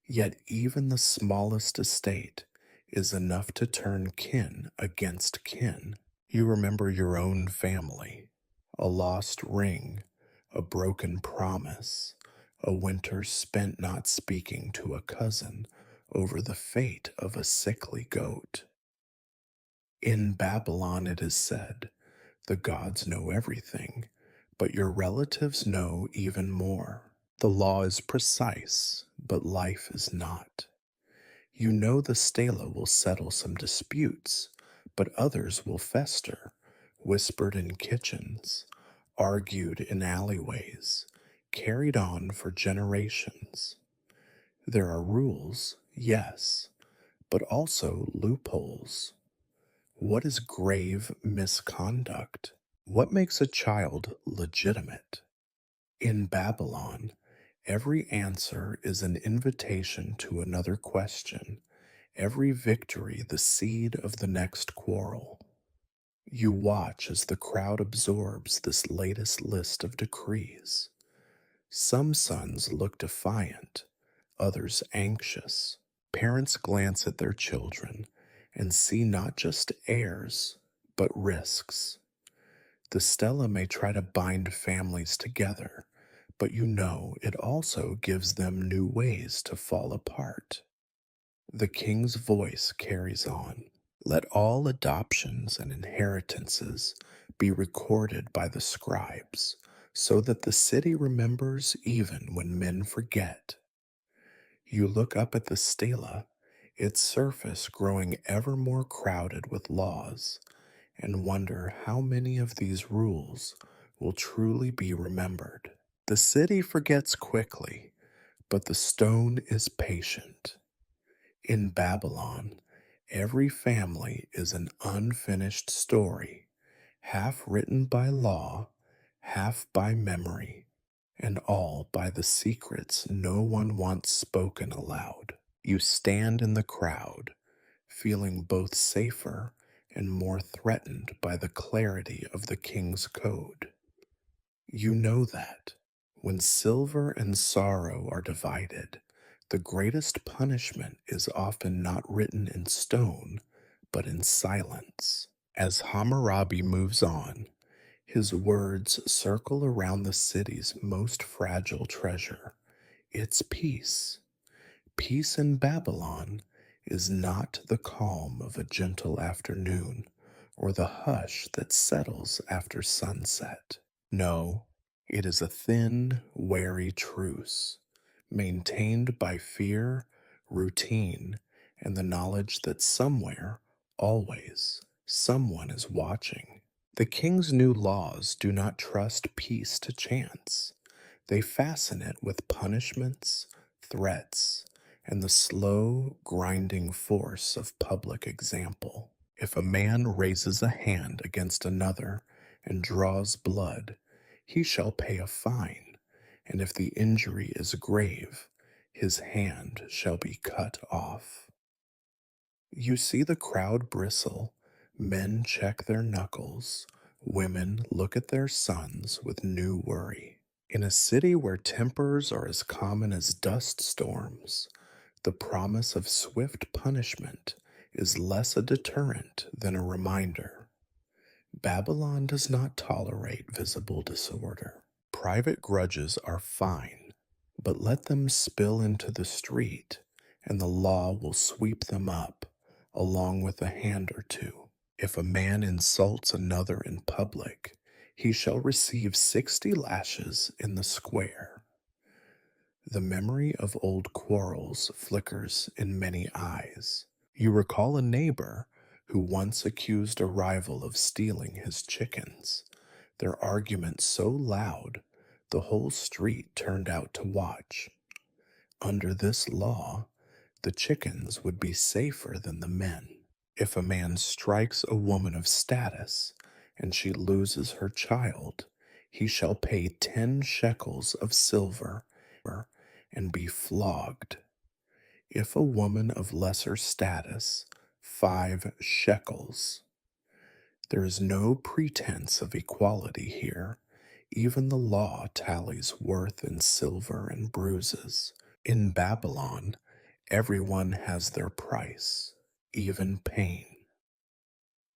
Yet even the smallest estate is enough to turn kin against kin. You remember your own family, a lost ring, a broken promise, a winter spent not speaking to a cousin over the fate of a sickly goat. In Babylon, it is said, the gods know everything, but your relatives know even more. The law is precise, but life is not. You know the stela will settle some disputes, but others will fester, whispered in kitchens, argued in alleyways, carried on for generations. There are rules, yes, but also loopholes. What is grave misconduct? What makes a child legitimate? In Babylon, every answer is an invitation to another question, every victory the seed of the next quarrel. You watch as the crowd absorbs this latest list of decrees. Some sons look defiant, others anxious. Parents glance at their children and see not just heirs, but risks. The stela may try to bind families together, but you know it also gives them new ways to fall apart. The king's voice carries on. Let all adoptions and inheritances be recorded by the scribes, so that the city remembers even when men forget. You look up at the stela, its surface growing ever more crowded with laws, and wonder how many of these rules will truly be remembered. The city forgets quickly, but the stone is patient. In Babylon, every family is an unfinished story, half written by law, half by memory, and all by the secrets no one wants spoken aloud. You stand in the crowd, feeling both safer and more threatened by the clarity of the king's code. You know that when silver and sorrow are divided, the greatest punishment is often not written in stone, but in silence. As Hammurabi moves on, his words circle around the city's most fragile treasure, its peace. Peace in Babylon is not the calm of a gentle afternoon or the hush that settles after sunset. No, it is a thin, wary truce, maintained by fear, routine, and the knowledge that somewhere, always, someone is watching. The king's new laws do not trust peace to chance. They fasten it with punishments, threats, and the slow, grinding force of public example. If a man raises a hand against another and draws blood, he shall pay a fine, and if the injury is grave, his hand shall be cut off. You see the crowd bristle, men check their knuckles, women look at their sons with new worry. In a city where tempers are as common as dust storms, the promise of swift punishment is less a deterrent than a reminder. Babylon does not tolerate visible disorder. Private grudges are fine, but let them spill into the street, and the law will sweep them up, along with a hand or two. If a man insults another in public, he shall receive 60 lashes in the square. The memory of old quarrels flickers in many eyes. You recall a neighbor who once accused a rival of stealing his chickens. Their argument so loud, the whole street turned out to watch. Under this law, the chickens would be safer than the men. If a man strikes a woman of status and she loses her child, he shall pay 10 shekels of silver and be flogged. If a woman of lesser status, 5 shekels. There is no pretense of equality here. Even the law tallies worth in silver and bruises. In Babylon, everyone has their price, even pain.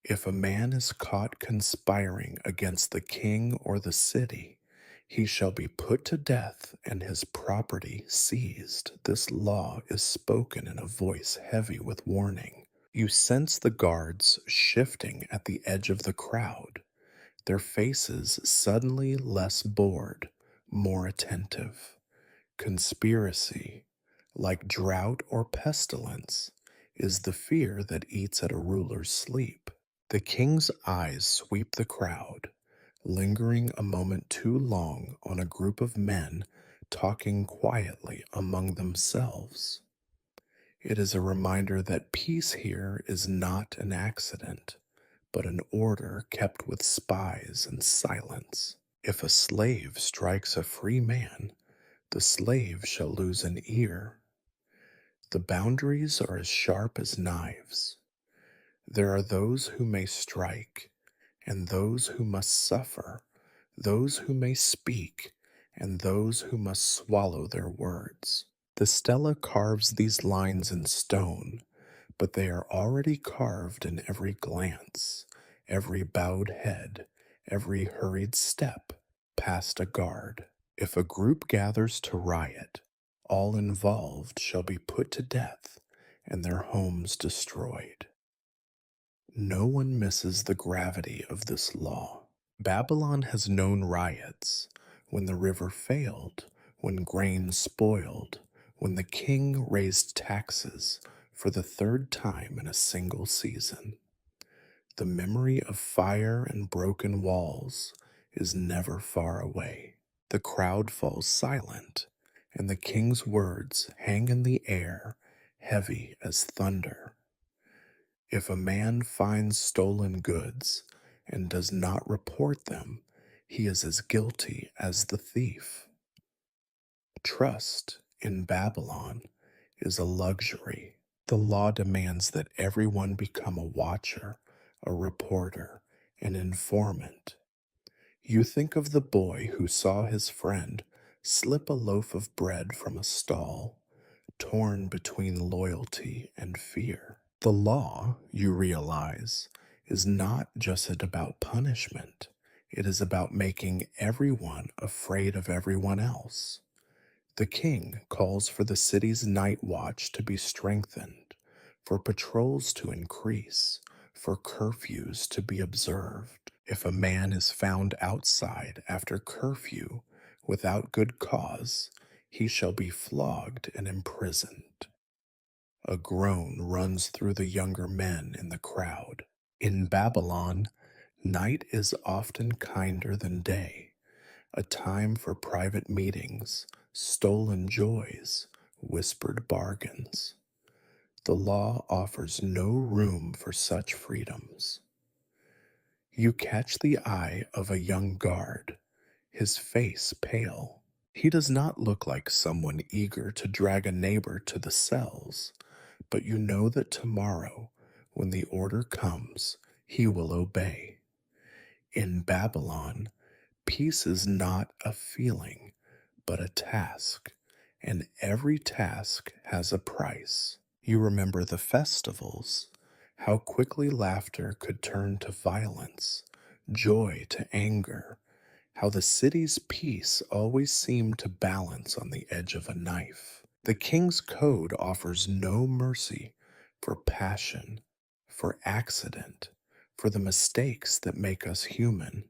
If a man is caught conspiring against the king or the city, he shall be put to death and his property seized. This law is spoken in a voice heavy with warning. You sense the guards shifting at the edge of the crowd, their faces suddenly less bored, more attentive. Conspiracy, like drought or pestilence, is the fear that eats at a ruler's sleep. The king's eyes sweep the crowd, lingering a moment too long on a group of men talking quietly among themselves. It is a reminder that peace here is not an accident, but an order kept with spies and silence. If a slave strikes a free man, the slave shall lose an ear. The boundaries are as sharp as knives. There are those who may strike, and those who must suffer, those who may speak, and those who must swallow their words. The stela carves these lines in stone, but they are already carved in every glance, every bowed head, every hurried step past a guard. If a group gathers to riot, all involved shall be put to death and their homes destroyed. No one misses the gravity of this law. Babylon has known riots when the river failed, when grain spoiled, when the king raised taxes for the third time in a single season. The memory of fire and broken walls is never far away. The crowd falls silent, and the king's words hang in the air, heavy as thunder. If a man finds stolen goods and does not report them, he is as guilty as the thief. Trust in Babylon is a luxury. The law demands that everyone become a watcher, a reporter, an informant. You think of the boy who saw his friend slip a loaf of bread from a stall, torn between loyalty and fear. The law, you realize, is not just about punishment. It is about making everyone afraid of everyone else. The king calls for the city's night watch to be strengthened, for patrols to increase, for curfews to be observed. If a man is found outside after curfew without good cause, he shall be flogged and imprisoned. A groan runs through the younger men in the crowd. In Babylon, night is often kinder than day, a time for private meetings, stolen joys, whispered bargains. The law offers no room for such freedoms. You catch the eye of a young guard, his face pale. He does not look like someone eager to drag a neighbor to the cells, but you know that tomorrow, when the order comes, he will obey. In Babylon, peace is not a feeling, but a task, and every task has a price. You remember the festivals, how quickly laughter could turn to violence, joy to anger, how the city's peace always seemed to balance on the edge of a knife. The king's code offers no mercy for passion, for accident, for the mistakes that make us human.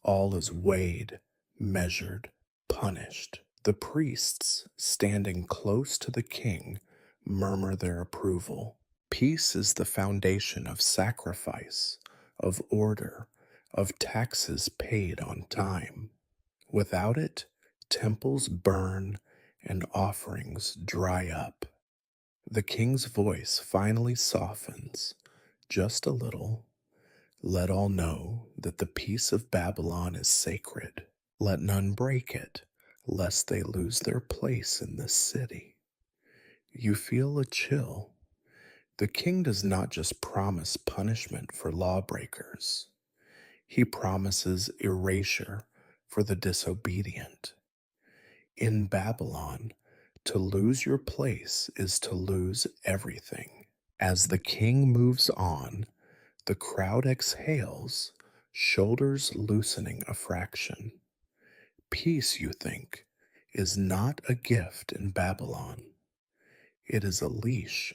All is weighed, measured, punished. The priests, standing close to the king, murmur their approval. Peace is the foundation of sacrifice, of order, of taxes paid on time. Without it, temples burn and offerings dry up. The king's voice finally softens, just a little. Let all know that the peace of Babylon is sacred. Let none break it, lest they lose their place in this city. You feel a chill. The king does not just promise punishment for lawbreakers, he promises erasure for the disobedient. In Babylon, to lose your place is to lose everything. As the king moves on, the crowd exhales, shoulders loosening a fraction. Peace, you think, is not a gift in Babylon. It is a leash,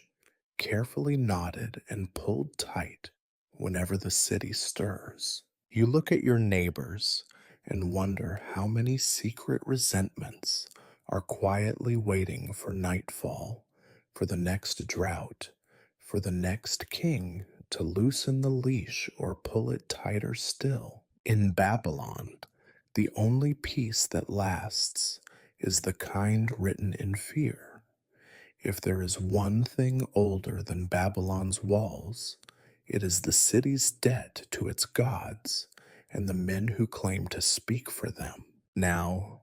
carefully knotted and pulled tight whenever the city stirs. You look at your neighbors and wonder how many secret resentments are quietly waiting for nightfall, for the next drought, for the next king to loosen the leash or pull it tighter still. In Babylon, the only peace that lasts is the kind written in fear. If there is one thing older than Babylon's walls, it is the city's debt to its gods and the men who claim to speak for them. Now,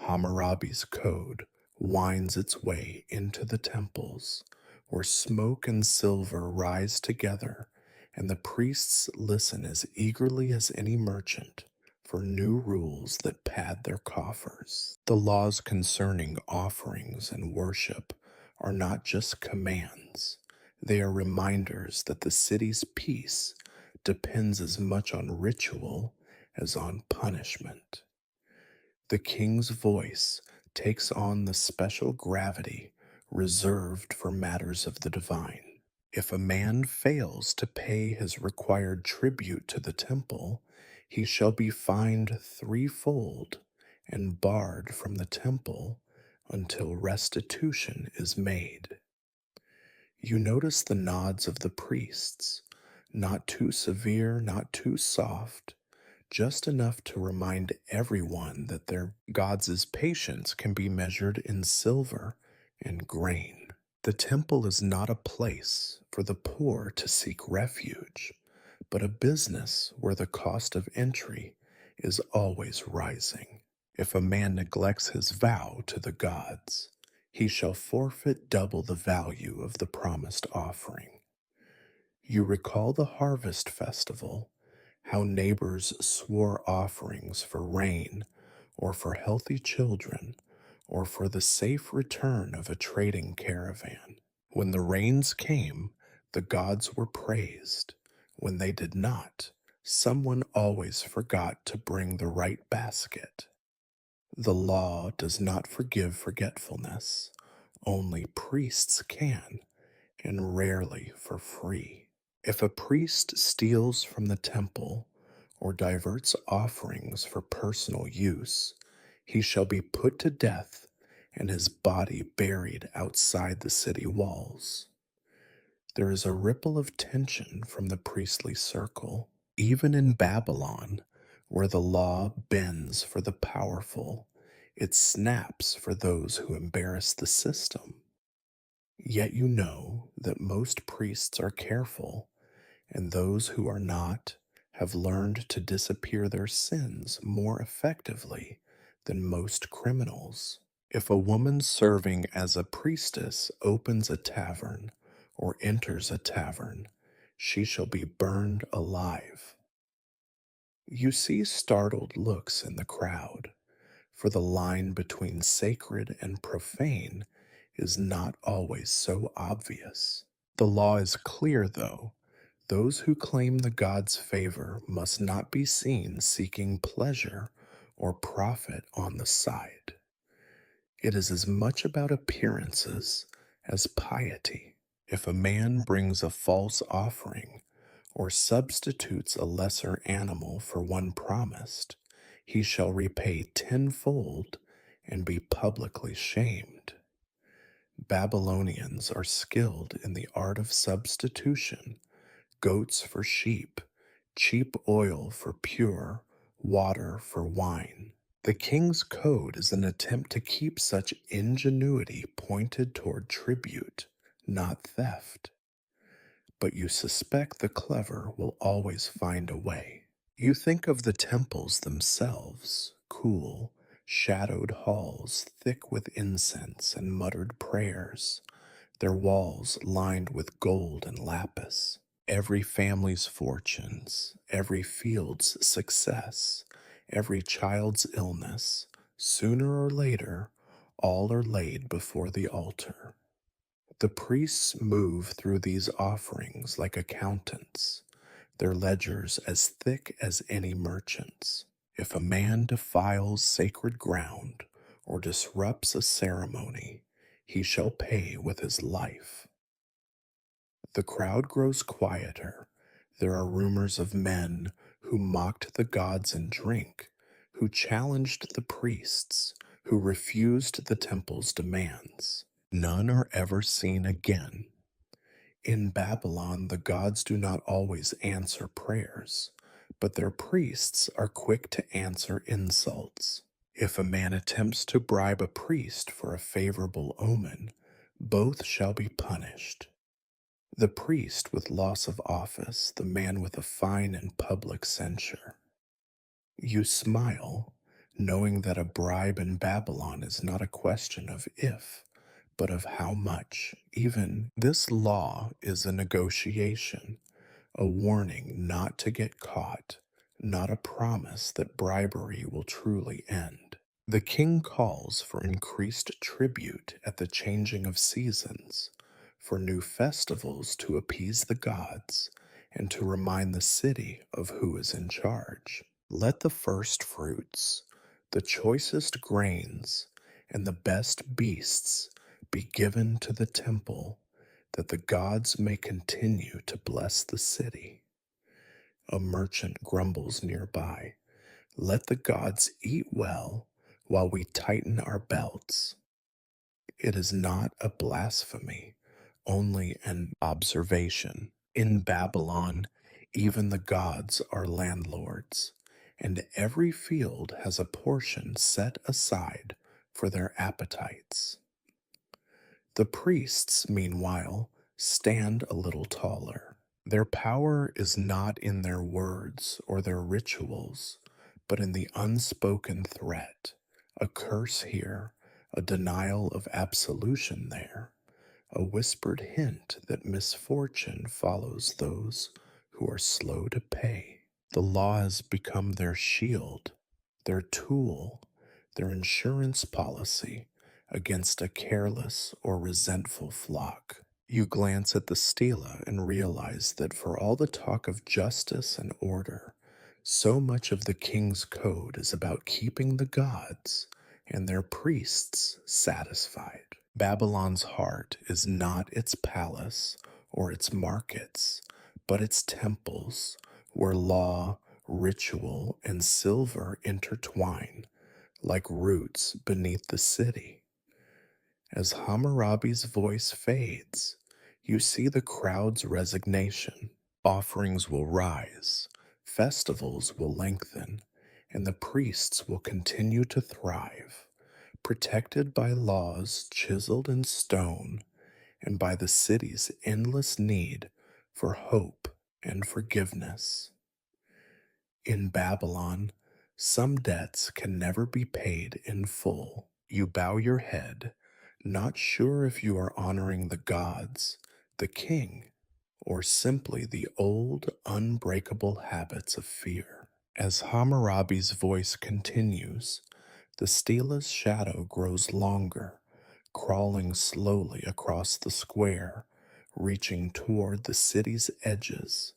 Hammurabi's code winds its way into the temples, where smoke and silver rise together, and the priests listen as eagerly as any merchant for new rules that pad their coffers. The laws concerning offerings and worship are not just commands, they are reminders that the city's peace depends as much on ritual as on punishment. The king's voice takes on the special gravity reserved for matters of the divine. If a man fails to pay his required tribute to the temple, he shall be fined threefold and barred from the temple until restitution is made. You notice the nods of the priests, not too severe, not too soft, just enough to remind everyone that their gods' patience can be measured in silver and grain. The temple is not a place for the poor to seek refuge, but a business where the cost of entry is always rising. If a man neglects his vow to the gods, he shall forfeit double the value of the promised offering. You recall the harvest festival, how neighbors swore offerings for rain, or for healthy children, or for the safe return of a trading caravan. When the rains came, the gods were praised. When they did not, someone always forgot to bring the right basket. The law does not forgive forgetfulness. Only priests can, and rarely for free. If a priest steals from the temple or diverts offerings for personal use, he shall be put to death and his body buried outside the city walls. There is a ripple of tension from the priestly circle, even in Babylon, where the law bends for the powerful. It snaps for those who embarrass the system. Yet you know that most priests are careful, and those who are not have learned to disappear their sins more effectively than most criminals. If a woman serving as a priestess opens a tavern or enters a tavern, she shall be burned alive. You see startled looks in the crowd, for the line between sacred and profane is not always so obvious. The law is clear, though. Those who claim the God's favor must not be seen seeking pleasure or profit on the side. It is as much about appearances as piety. If a man brings a false offering or substitutes a lesser animal for one promised, he shall repay tenfold and be publicly shamed. Babylonians are skilled in the art of substitution: goats for sheep, cheap oil for pure, water for wine. The king's code is an attempt to keep such ingenuity pointed toward tribute, not theft. But you suspect the clever will always find a way. You think of the temples themselves, cool, shadowed halls thick with incense and muttered prayers, their walls lined with gold and lapis. Every family's fortunes, every field's success, every child's illness, sooner or later, all are laid before the altar. The priests move through these offerings like accountants, their ledgers as thick as any merchant's. If a man defiles sacred ground or disrupts a ceremony, he shall pay with his life. The crowd grows quieter. There are rumors of men who mocked the gods in drink, who challenged the priests, who refused the temple's demands. None are ever seen again. In Babylon, the gods do not always answer prayers, but their priests are quick to answer insults. If a man attempts to bribe a priest for a favorable omen, both shall be punished. The priest with loss of office, the man with a fine and public censure. You smile, knowing that a bribe in Babylon is not a question of if, but of how much. Even this law is a negotiation, a warning not to get caught, not a promise that bribery will truly end. The king calls for increased tribute at the changing of seasons, for new festivals to appease the gods, and to remind the city of who is in charge. Let the first fruits, the choicest grains, and the best beasts be given to the temple, that the gods may continue to bless the city. A merchant grumbles nearby. Let the gods eat well while we tighten our belts. It is not a blasphemy, only an observation. In Babylon, even the gods are landlords, and every field has a portion set aside for their appetites. The priests, meanwhile, stand a little taller. Their power is not in their words or their rituals, but in the unspoken threat, a curse here, a denial of absolution there, a whispered hint that misfortune follows those who are slow to pay. The law has become their shield, their tool, their insurance policy against a careless or resentful flock. You glance at the stela and realize that for all the talk of justice and order, so much of the king's code is about keeping the gods and their priests satisfied. Babylon's heart is not its palace or its markets, but its temples, where law, ritual, and silver intertwine like roots beneath the city. As Hammurabi's voice fades, you see the crowd's resignation. Offerings will rise, festivals will lengthen, and the priests will continue to thrive, protected by laws chiseled in stone and by the city's endless need for hope and forgiveness. In Babylon, some debts can never be paid in full. You bow your head, not sure if you are honoring the gods, the king, or simply the old, unbreakable habits of fear. As Hammurabi's voice continues, the stela's shadow grows longer, crawling slowly across the square, reaching toward the city's edges,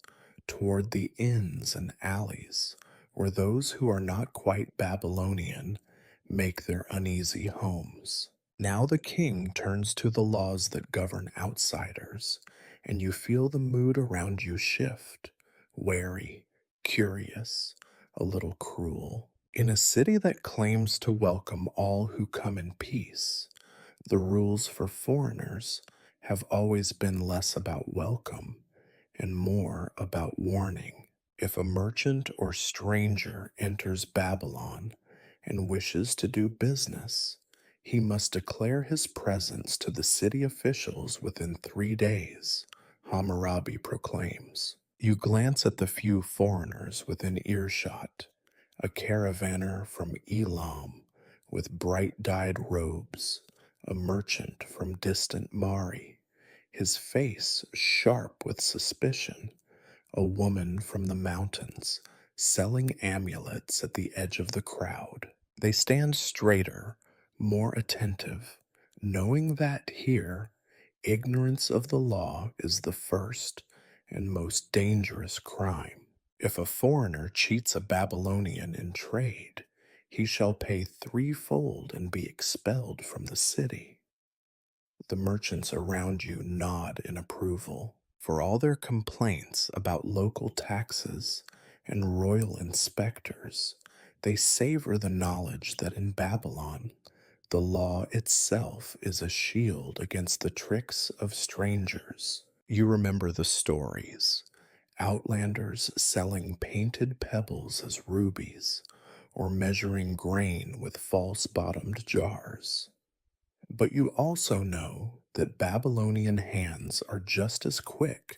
toward the inns and alleys where those who are not quite Babylonian make their uneasy homes. Now the king turns to the laws that govern outsiders, and you feel the mood around you shift, wary, curious, a little cruel. In a city that claims to welcome all who come in peace, the rules for foreigners have always been less about welcome and more about warning. If a merchant or stranger enters Babylon and wishes to do business, he must declare his presence to the city officials within 3 days, Hammurabi proclaims. You glance at the few foreigners within earshot, a caravaner from Elam with bright dyed robes, a merchant from distant Mari, his face sharp with suspicion, a woman from the mountains selling amulets at the edge of the crowd. They stand straighter, more attentive, knowing that here, ignorance of the law is the first and most dangerous crime. If a foreigner cheats a Babylonian in trade, he shall pay threefold and be expelled from the city. The merchants around you nod in approval. For all their complaints about local taxes and royal inspectors, they savor the knowledge that in Babylon, the law itself is a shield against the tricks of strangers. You remember the stories, outlanders selling painted pebbles as rubies, or measuring grain with false bottomed jars. But you also know that Babylonian hands are just as quick,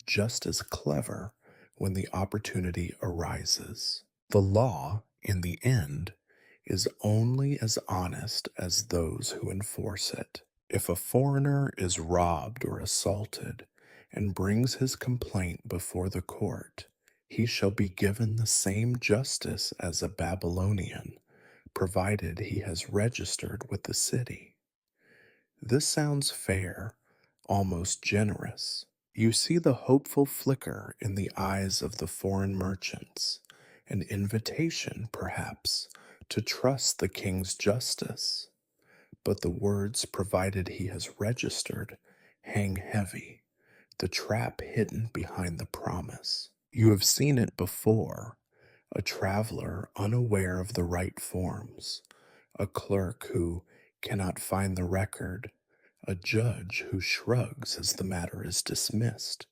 just as clever when the opportunity arises. The law, in the end, is only as honest as those who enforce it. If a foreigner is robbed or assaulted and brings his complaint before the court, he shall be given the same justice as a Babylonian, provided he has registered with the city. This sounds fair, almost generous. You see the hopeful flicker in the eyes of the foreign merchants, an invitation, perhaps, to trust the king's justice. But the words, provided he has registered, hang heavy, the trap hidden behind the promise. You have seen it before, a traveler unaware of the right forms, a clerk who cannot find the record, a judge who shrugs as the matter is dismissed.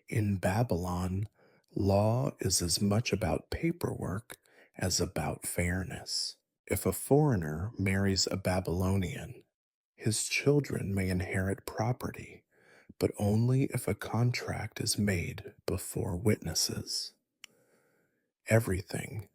In Babylon, law is as much about paperwork as about fairness. If a foreigner marries a Babylonian, his children may inherit property, but only if a contract is made before witnesses. Everything,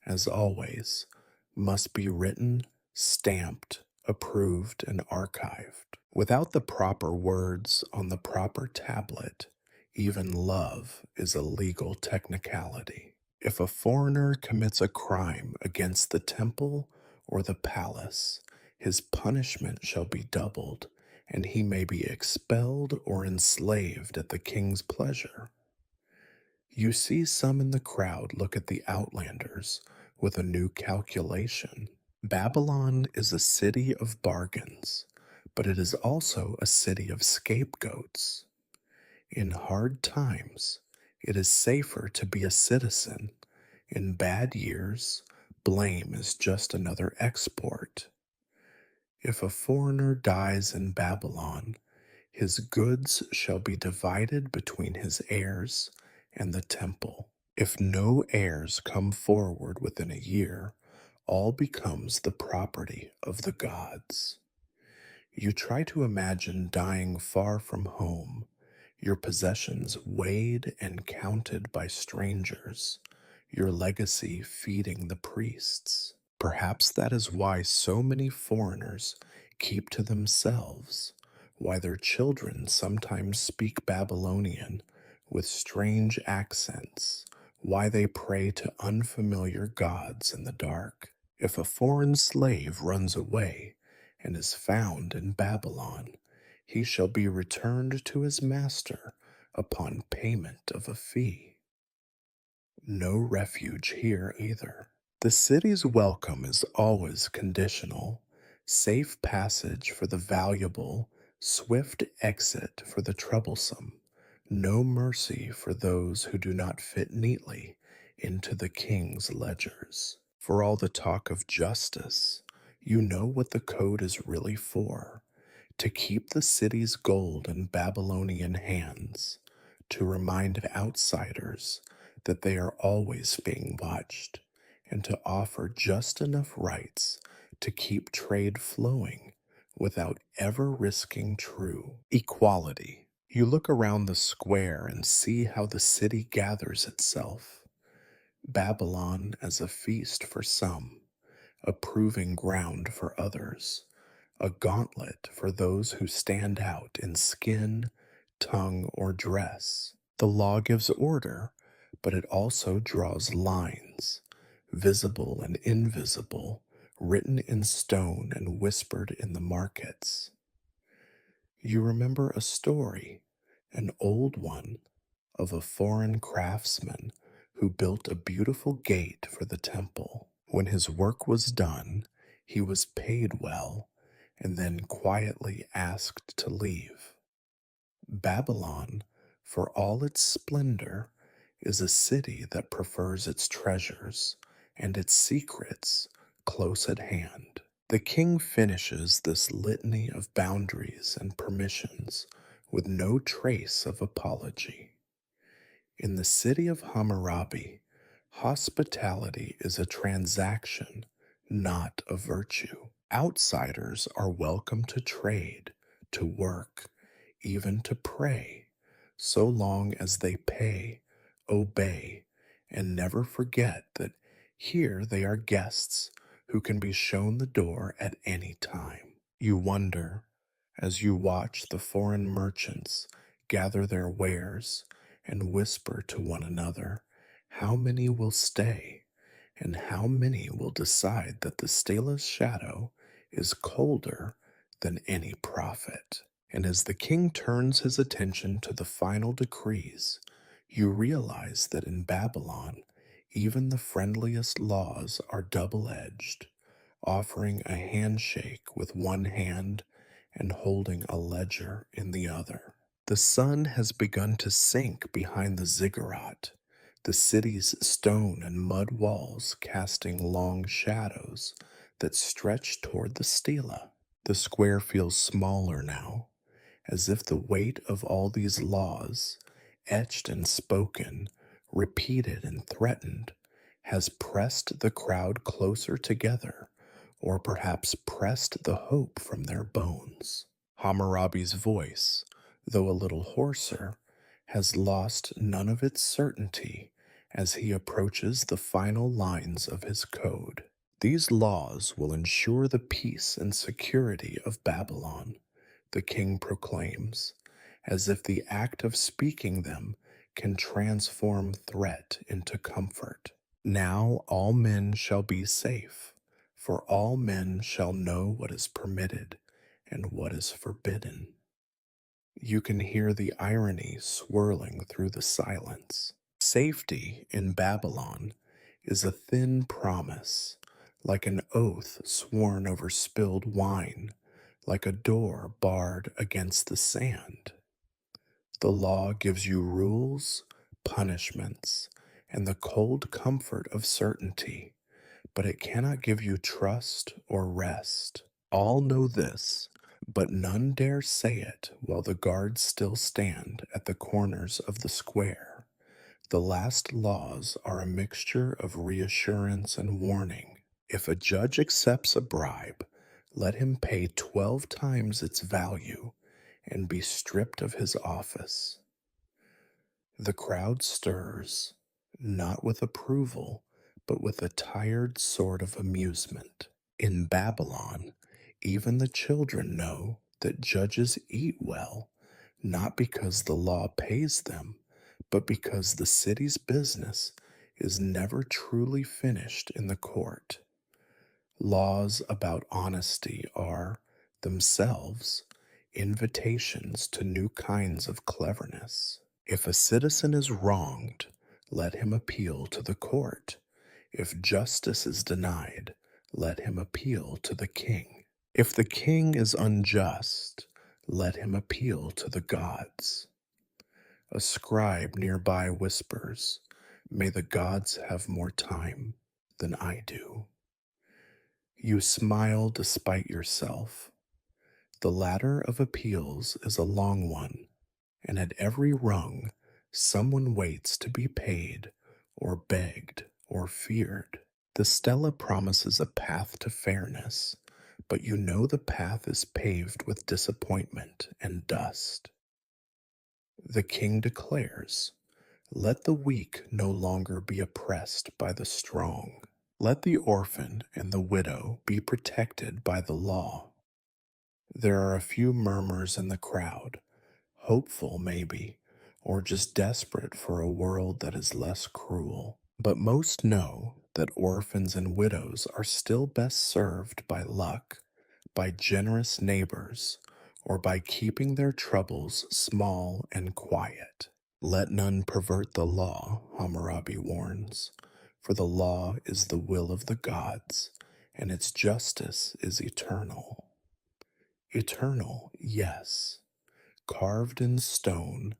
as always, must be written, stamped, approved, and archived. Without the proper words on the proper tablet, even love is a legal technicality. If a foreigner commits a crime against the temple or the palace, his punishment shall be doubled, and he may be expelled or enslaved at the king's pleasure. You see some in the crowd look at the outlanders with a new calculation. Babylon is a city of bargains, but it is also a city of scapegoats. In hard times, it is safer to be a citizen. In bad years, blame is just another export. If a foreigner dies in Babylon, his goods shall be divided between his heirs and the temple. If no heirs come forward within a year, all becomes the property of the gods. You try to imagine dying far from home, your possessions weighed and counted by strangers, your legacy feeding the priests. Perhaps that is why so many foreigners keep to themselves, why their children sometimes speak Babylonian with strange accents, why they pray to unfamiliar gods in the dark. If a foreign slave runs away and is found in Babylon, he shall be returned to his master upon payment of a fee. No refuge here either. The city's welcome is always conditional, safe passage for the valuable, swift exit for the troublesome, no mercy for those who do not fit neatly into the king's ledgers. For all the talk of justice, you know what the code is really for: to keep the city's gold in Babylonian hands, to remind outsiders that they are always being watched, and to offer just enough rights to keep trade flowing without ever risking true equality. You look around the square and see how the city gathers itself. Babylon as a feast for some, a proving ground for others, a gauntlet for those who stand out in skin, tongue, or dress. The law gives order, but it also draws lines, visible and invisible, written in stone and whispered in the markets. You remember a story, an old one, of a foreign craftsman who built a beautiful gate for the temple. When his work was done, he was paid well and then quietly asked to leave. Babylon, for all its splendor, is a city that prefers its treasures and its secrets close at hand. The king finishes this litany of boundaries and permissions with no trace of apology. In the city of Hammurabi, hospitality is a transaction, not a virtue. Outsiders are welcome to trade, to work, even to pray, so long as they pay, obey, and never forget that here they are guests who can be shown the door at any time. You wonder, as you watch the foreign merchants gather their wares and whisper to one another, how many will stay, and how many will decide that the stela's shadow is colder than any prophet. And as the king turns his attention to the final decrees, you realize that in Babylon, even the friendliest laws are double edged, offering a handshake with one hand and holding a ledger in the other. The sun has begun to sink behind the ziggurat, the city's stone and mud walls casting long shadows that stretch toward the stela. The square feels smaller now, as if the weight of all these laws, etched and spoken, repeated and threatened, has pressed the crowd closer together, or perhaps pressed the hope from their bones. Hammurabi's voice, though a little hoarser, has lost none of its certainty as he approaches the final lines of his code. These laws will ensure the peace and security of Babylon, the king proclaims, as if the act of speaking them can transform threat into comfort. Now all men shall be safe, for all men shall know what is permitted and what is forbidden. You can hear the irony swirling through the silence. Safety in Babylon is a thin promise, like an oath sworn over spilled wine, like a door barred against the sand. The law gives you rules, punishments, and the cold comfort of certainty, but it cannot give you trust or rest. All know this, but none dare say it while the guards still stand at the corners of the square. The last laws are a mixture of reassurance and warning. If a judge accepts a bribe, let him pay 12 times its value and be stripped of his office. The crowd stirs, not with approval, but with a tired sort of amusement. In Babylon, even the children know that judges eat well, not because the law pays them, but because the city's business is never truly finished in the court. Laws about honesty are, themselves, invitations to new kinds of cleverness. If a citizen is wronged, let him appeal to the court. If justice is denied, let him appeal to the king. If the king is unjust, let him appeal to the gods. A scribe nearby whispers, "May the gods have more time than I do." You smile despite yourself. The ladder of appeals is a long one, and at every rung, someone waits to be paid, or begged, or feared. The stela promises a path to fairness, but you know the path is paved with disappointment and dust. The king declares, "Let the weak no longer be oppressed by the strong. Let the orphan and the widow be protected by the law." There are a few murmurs in the crowd, hopeful maybe, or just desperate for a world that is less cruel. But most know that orphans and widows are still best served by luck, by generous neighbors, or by keeping their troubles small and quiet. Let none pervert the law, Hammurabi warns, for the law is the will of the gods, and its justice is eternal. Eternal, yes, carved in stone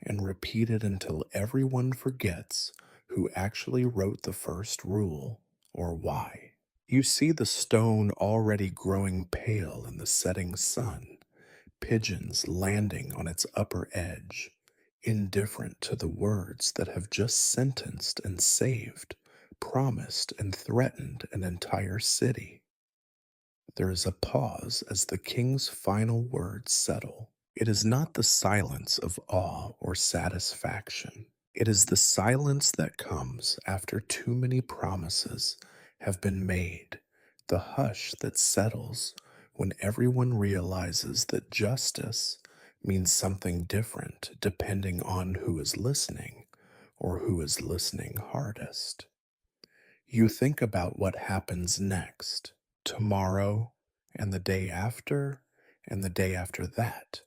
and repeated until everyone forgets who actually wrote the first rule or why. You see the stone already growing pale in the setting sun, pigeons landing on its upper edge, indifferent to the words that have just sentenced and saved, promised and threatened an entire city. There is a pause as the king's final words settle. It is not the silence of awe or satisfaction. It is the silence that comes after too many promises have been made, the hush that settles when everyone realizes that justice means something different depending on who is listening or who is listening hardest. You think about what happens next, tomorrow, and the day after, and the day after that.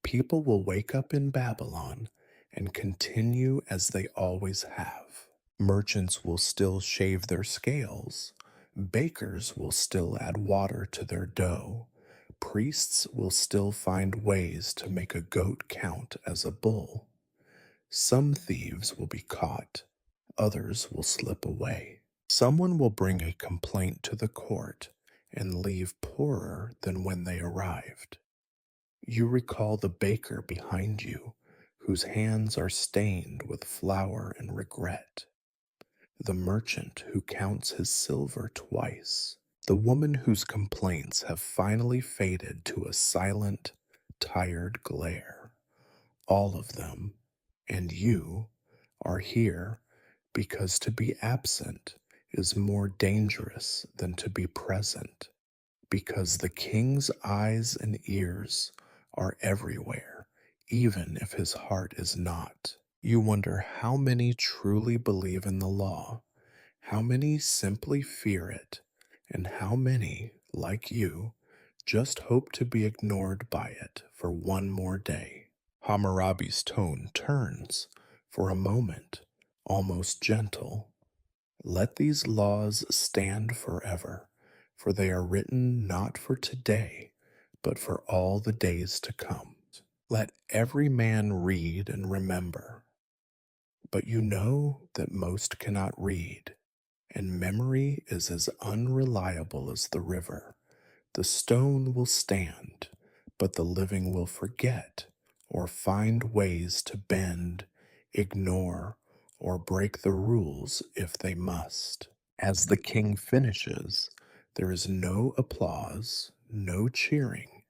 People will wake up in Babylon and continue as they always have. Merchants will still shave their scales. Bakers will still add water to their dough. Priests will still find ways to make a goat count as a bull. Some thieves will be caught, others will slip away. Someone will bring a complaint to the court and leave poorer than when they arrived. You recall the baker behind you, whose hands are stained with flour and regret, the merchant who counts his silver twice, the woman whose complaints have finally faded to a silent, tired glare. All of them, and you, are here because to be absent is more dangerous than to be present, because the king's eyes and ears are everywhere, even if his heart is not. You wonder how many truly believe in the law, how many simply fear it, and how many, like you, just hope to be ignored by it for one more day. Hammurabi's tone turns, for a moment, almost gentle. Let these laws stand forever, for they are written not for today, but for all the days to come. Let every man read and remember. But you know that most cannot read, and memory is as unreliable as the river. The stone will stand, but the living will forget, or find ways to bend, ignore, or break the rules if they must. As the king finishes, there is no applause, no cheering.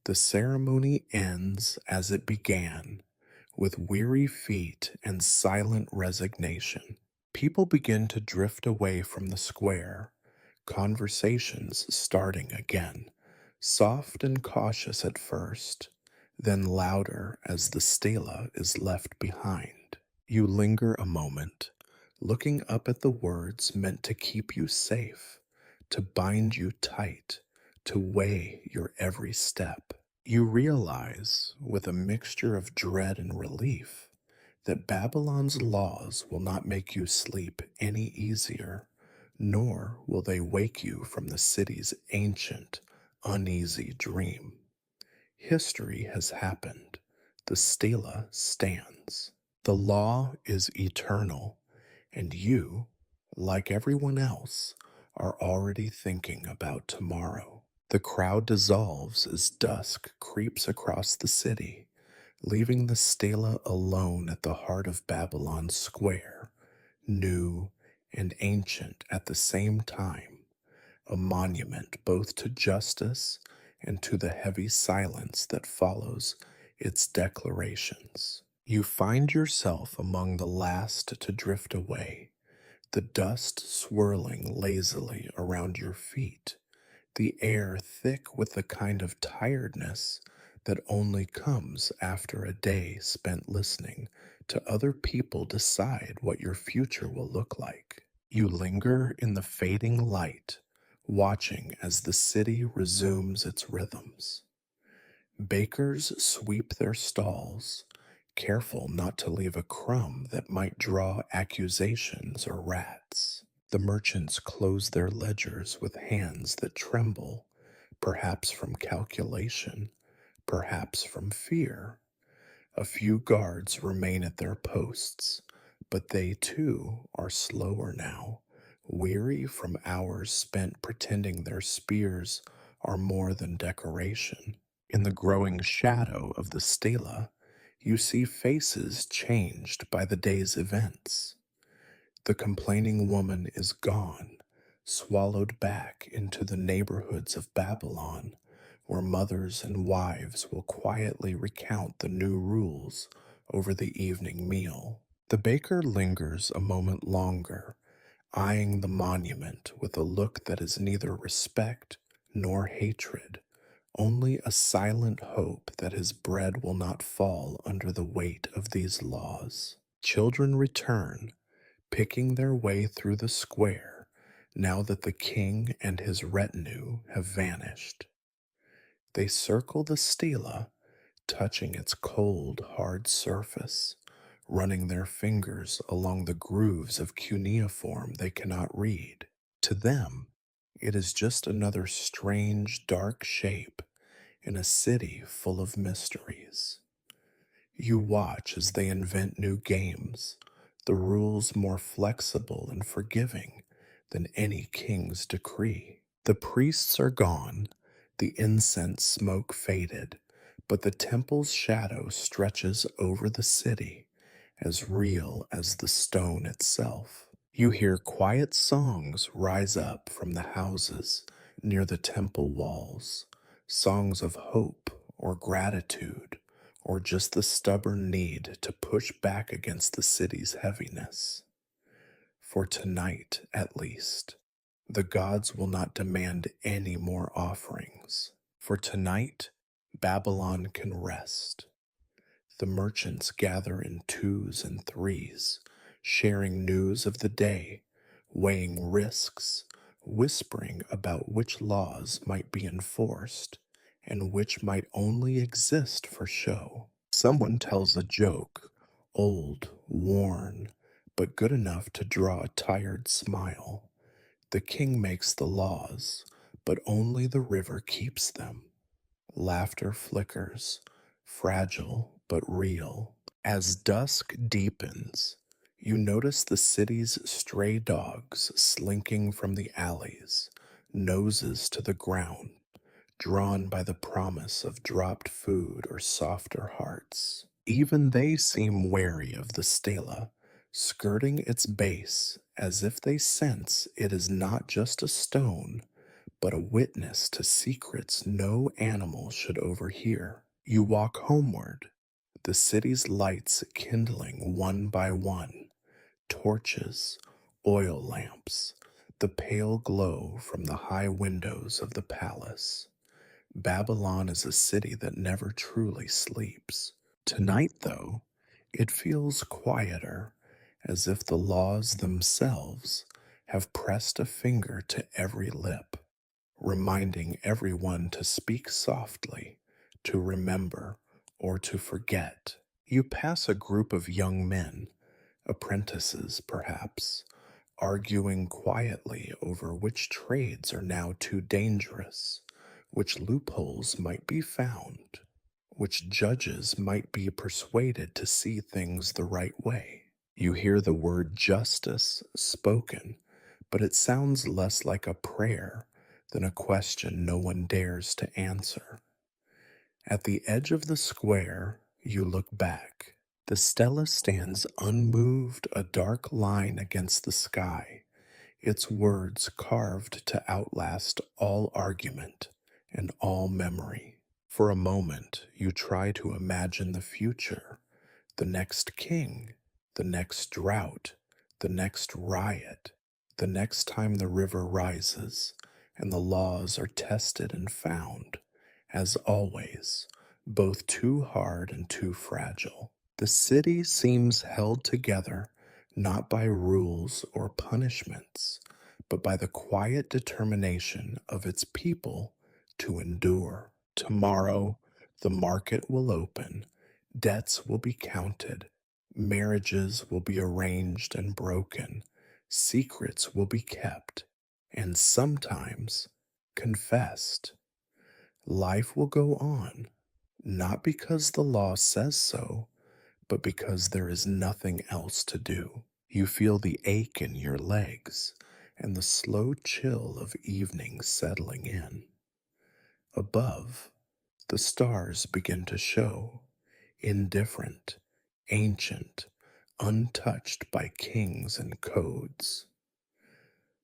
The ceremony ends as it began, with weary feet and silent resignation. People begin to drift away from the square, conversations starting again, soft and cautious at first, then louder as the stela is left behind. You linger a moment, looking up at the words meant to keep you safe, to bind you tight, to weigh your every step. You realize, with a mixture of dread and relief, that Babylon's laws will not make you sleep any easier, nor will they wake you from the city's ancient, uneasy dream. History has happened. The stela stands. The law is eternal, and you, like everyone else, are already thinking about tomorrow. The crowd dissolves as dusk creeps across the city, leaving the stela alone at the heart of Babylon's square, new and ancient at the same time, a monument both to justice and to the heavy silence that follows its declarations. You find yourself among the last to drift away, the dust swirling lazily around your feet, the air thick with the kind of tiredness that only comes after a day spent listening to other people decide what your future will look like. You linger in the fading light, watching as the city resumes its rhythms. Bakers sweep their stalls, careful not to leave a crumb that might draw accusations or rats. The merchants close their ledgers with hands that tremble, perhaps from calculation, perhaps from fear. A few guards remain at their posts, but they too are slower now, weary from hours spent pretending their spears are more than decoration. In the growing shadow of the stela, you see faces changed by the day's events. The complaining woman is gone, swallowed back into the neighborhoods of Babylon, where mothers and wives will quietly recount the new rules over the evening meal. The baker lingers a moment longer, eyeing the monument with a look that is neither respect nor hatred, only a silent hope that his bread will not fall under the weight of these laws. Children return, picking their way through the square now that the king and his retinue have vanished. They circle the stela, touching its cold, hard surface, running their fingers along the grooves of cuneiform they cannot read. To them, it is just another strange, dark shape in a city full of mysteries. You watch as they invent new games, the rules more flexible and forgiving than any king's decree. The priests are gone, the incense smoke faded, but the temple's shadow stretches over the city, as real as the stone itself. You hear quiet songs rise up from the houses near the temple walls, songs of hope or gratitude, or just the stubborn need to push back against the city's heaviness. For tonight, at least, the gods will not demand any more offerings. For tonight, Babylon can rest. The merchants gather in twos and threes, sharing news of the day, weighing risks, whispering about which laws might be enforced and which might only exist for show. Someone tells a joke, old, worn, but good enough to draw a tired smile. The king makes the laws, but only the river keeps them. Laughter flickers, fragile but real. As dusk deepens, you notice the city's stray dogs slinking from the alleys, noses to the ground, drawn by the promise of dropped food or softer hearts. Even they seem wary of the stela, skirting its base as if they sense it is not just a stone, but a witness to secrets no animal should overhear. You walk homeward, the city's lights kindling one by one, torches, oil lamps, the pale glow from the high windows of the palace. Babylon is a city that never truly sleeps. Tonight, though, it feels quieter, as if the laws themselves have pressed a finger to every lip, reminding everyone to speak softly, to remember, or to forget. You pass a group of young men, apprentices perhaps, arguing quietly over which trades are now too dangerous, which loopholes might be found, which judges might be persuaded to see things the right way. You hear the word justice spoken, but it sounds less like a prayer than a question no one dares to answer. At the edge of the square, you look back. The stela stands unmoved, a dark line against the sky, its words carved to outlast all argument and all memory. For a moment, you try to imagine the future, the next king, the next drought, the next riot, the next time the river rises and the laws are tested and found, as always, both too hard and too fragile. The city seems held together not by rules or punishments, but by the quiet determination of its people to endure. Tomorrow, the market will open, debts will be counted, marriages will be arranged and broken, secrets will be kept, and sometimes confessed. Life will go on, not because the law says so, but because there is nothing else to do. You feel the ache in your legs and the slow chill of evening settling in. Above, the stars begin to show, indifferent, ancient, untouched by kings and codes.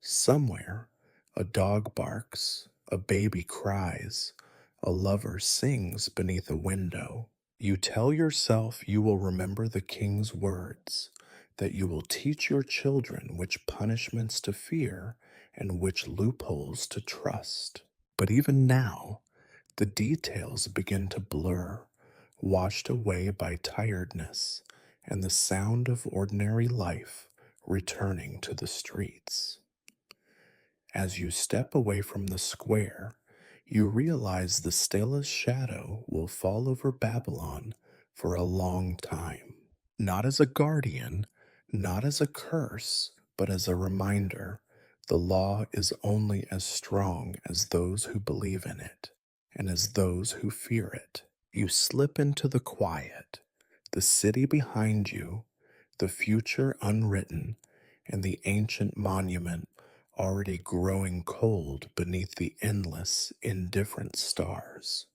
Somewhere, a dog barks, a baby cries, a lover sings beneath a window. You tell yourself you will remember the king's words, that you will teach your children which punishments to fear and which loopholes to trust. But even now, the details begin to blur, washed away by tiredness and the sound of ordinary life returning to the streets. As you step away from the square, you realize the stela's shadow will fall over Babylon for a long time. Not as a guardian, not as a curse, but as a reminder the law is only as strong as those who believe in it and as those who fear it. You slip into the quiet, the city behind you, the future unwritten, and the ancient monument already growing cold beneath the endless, indifferent stars.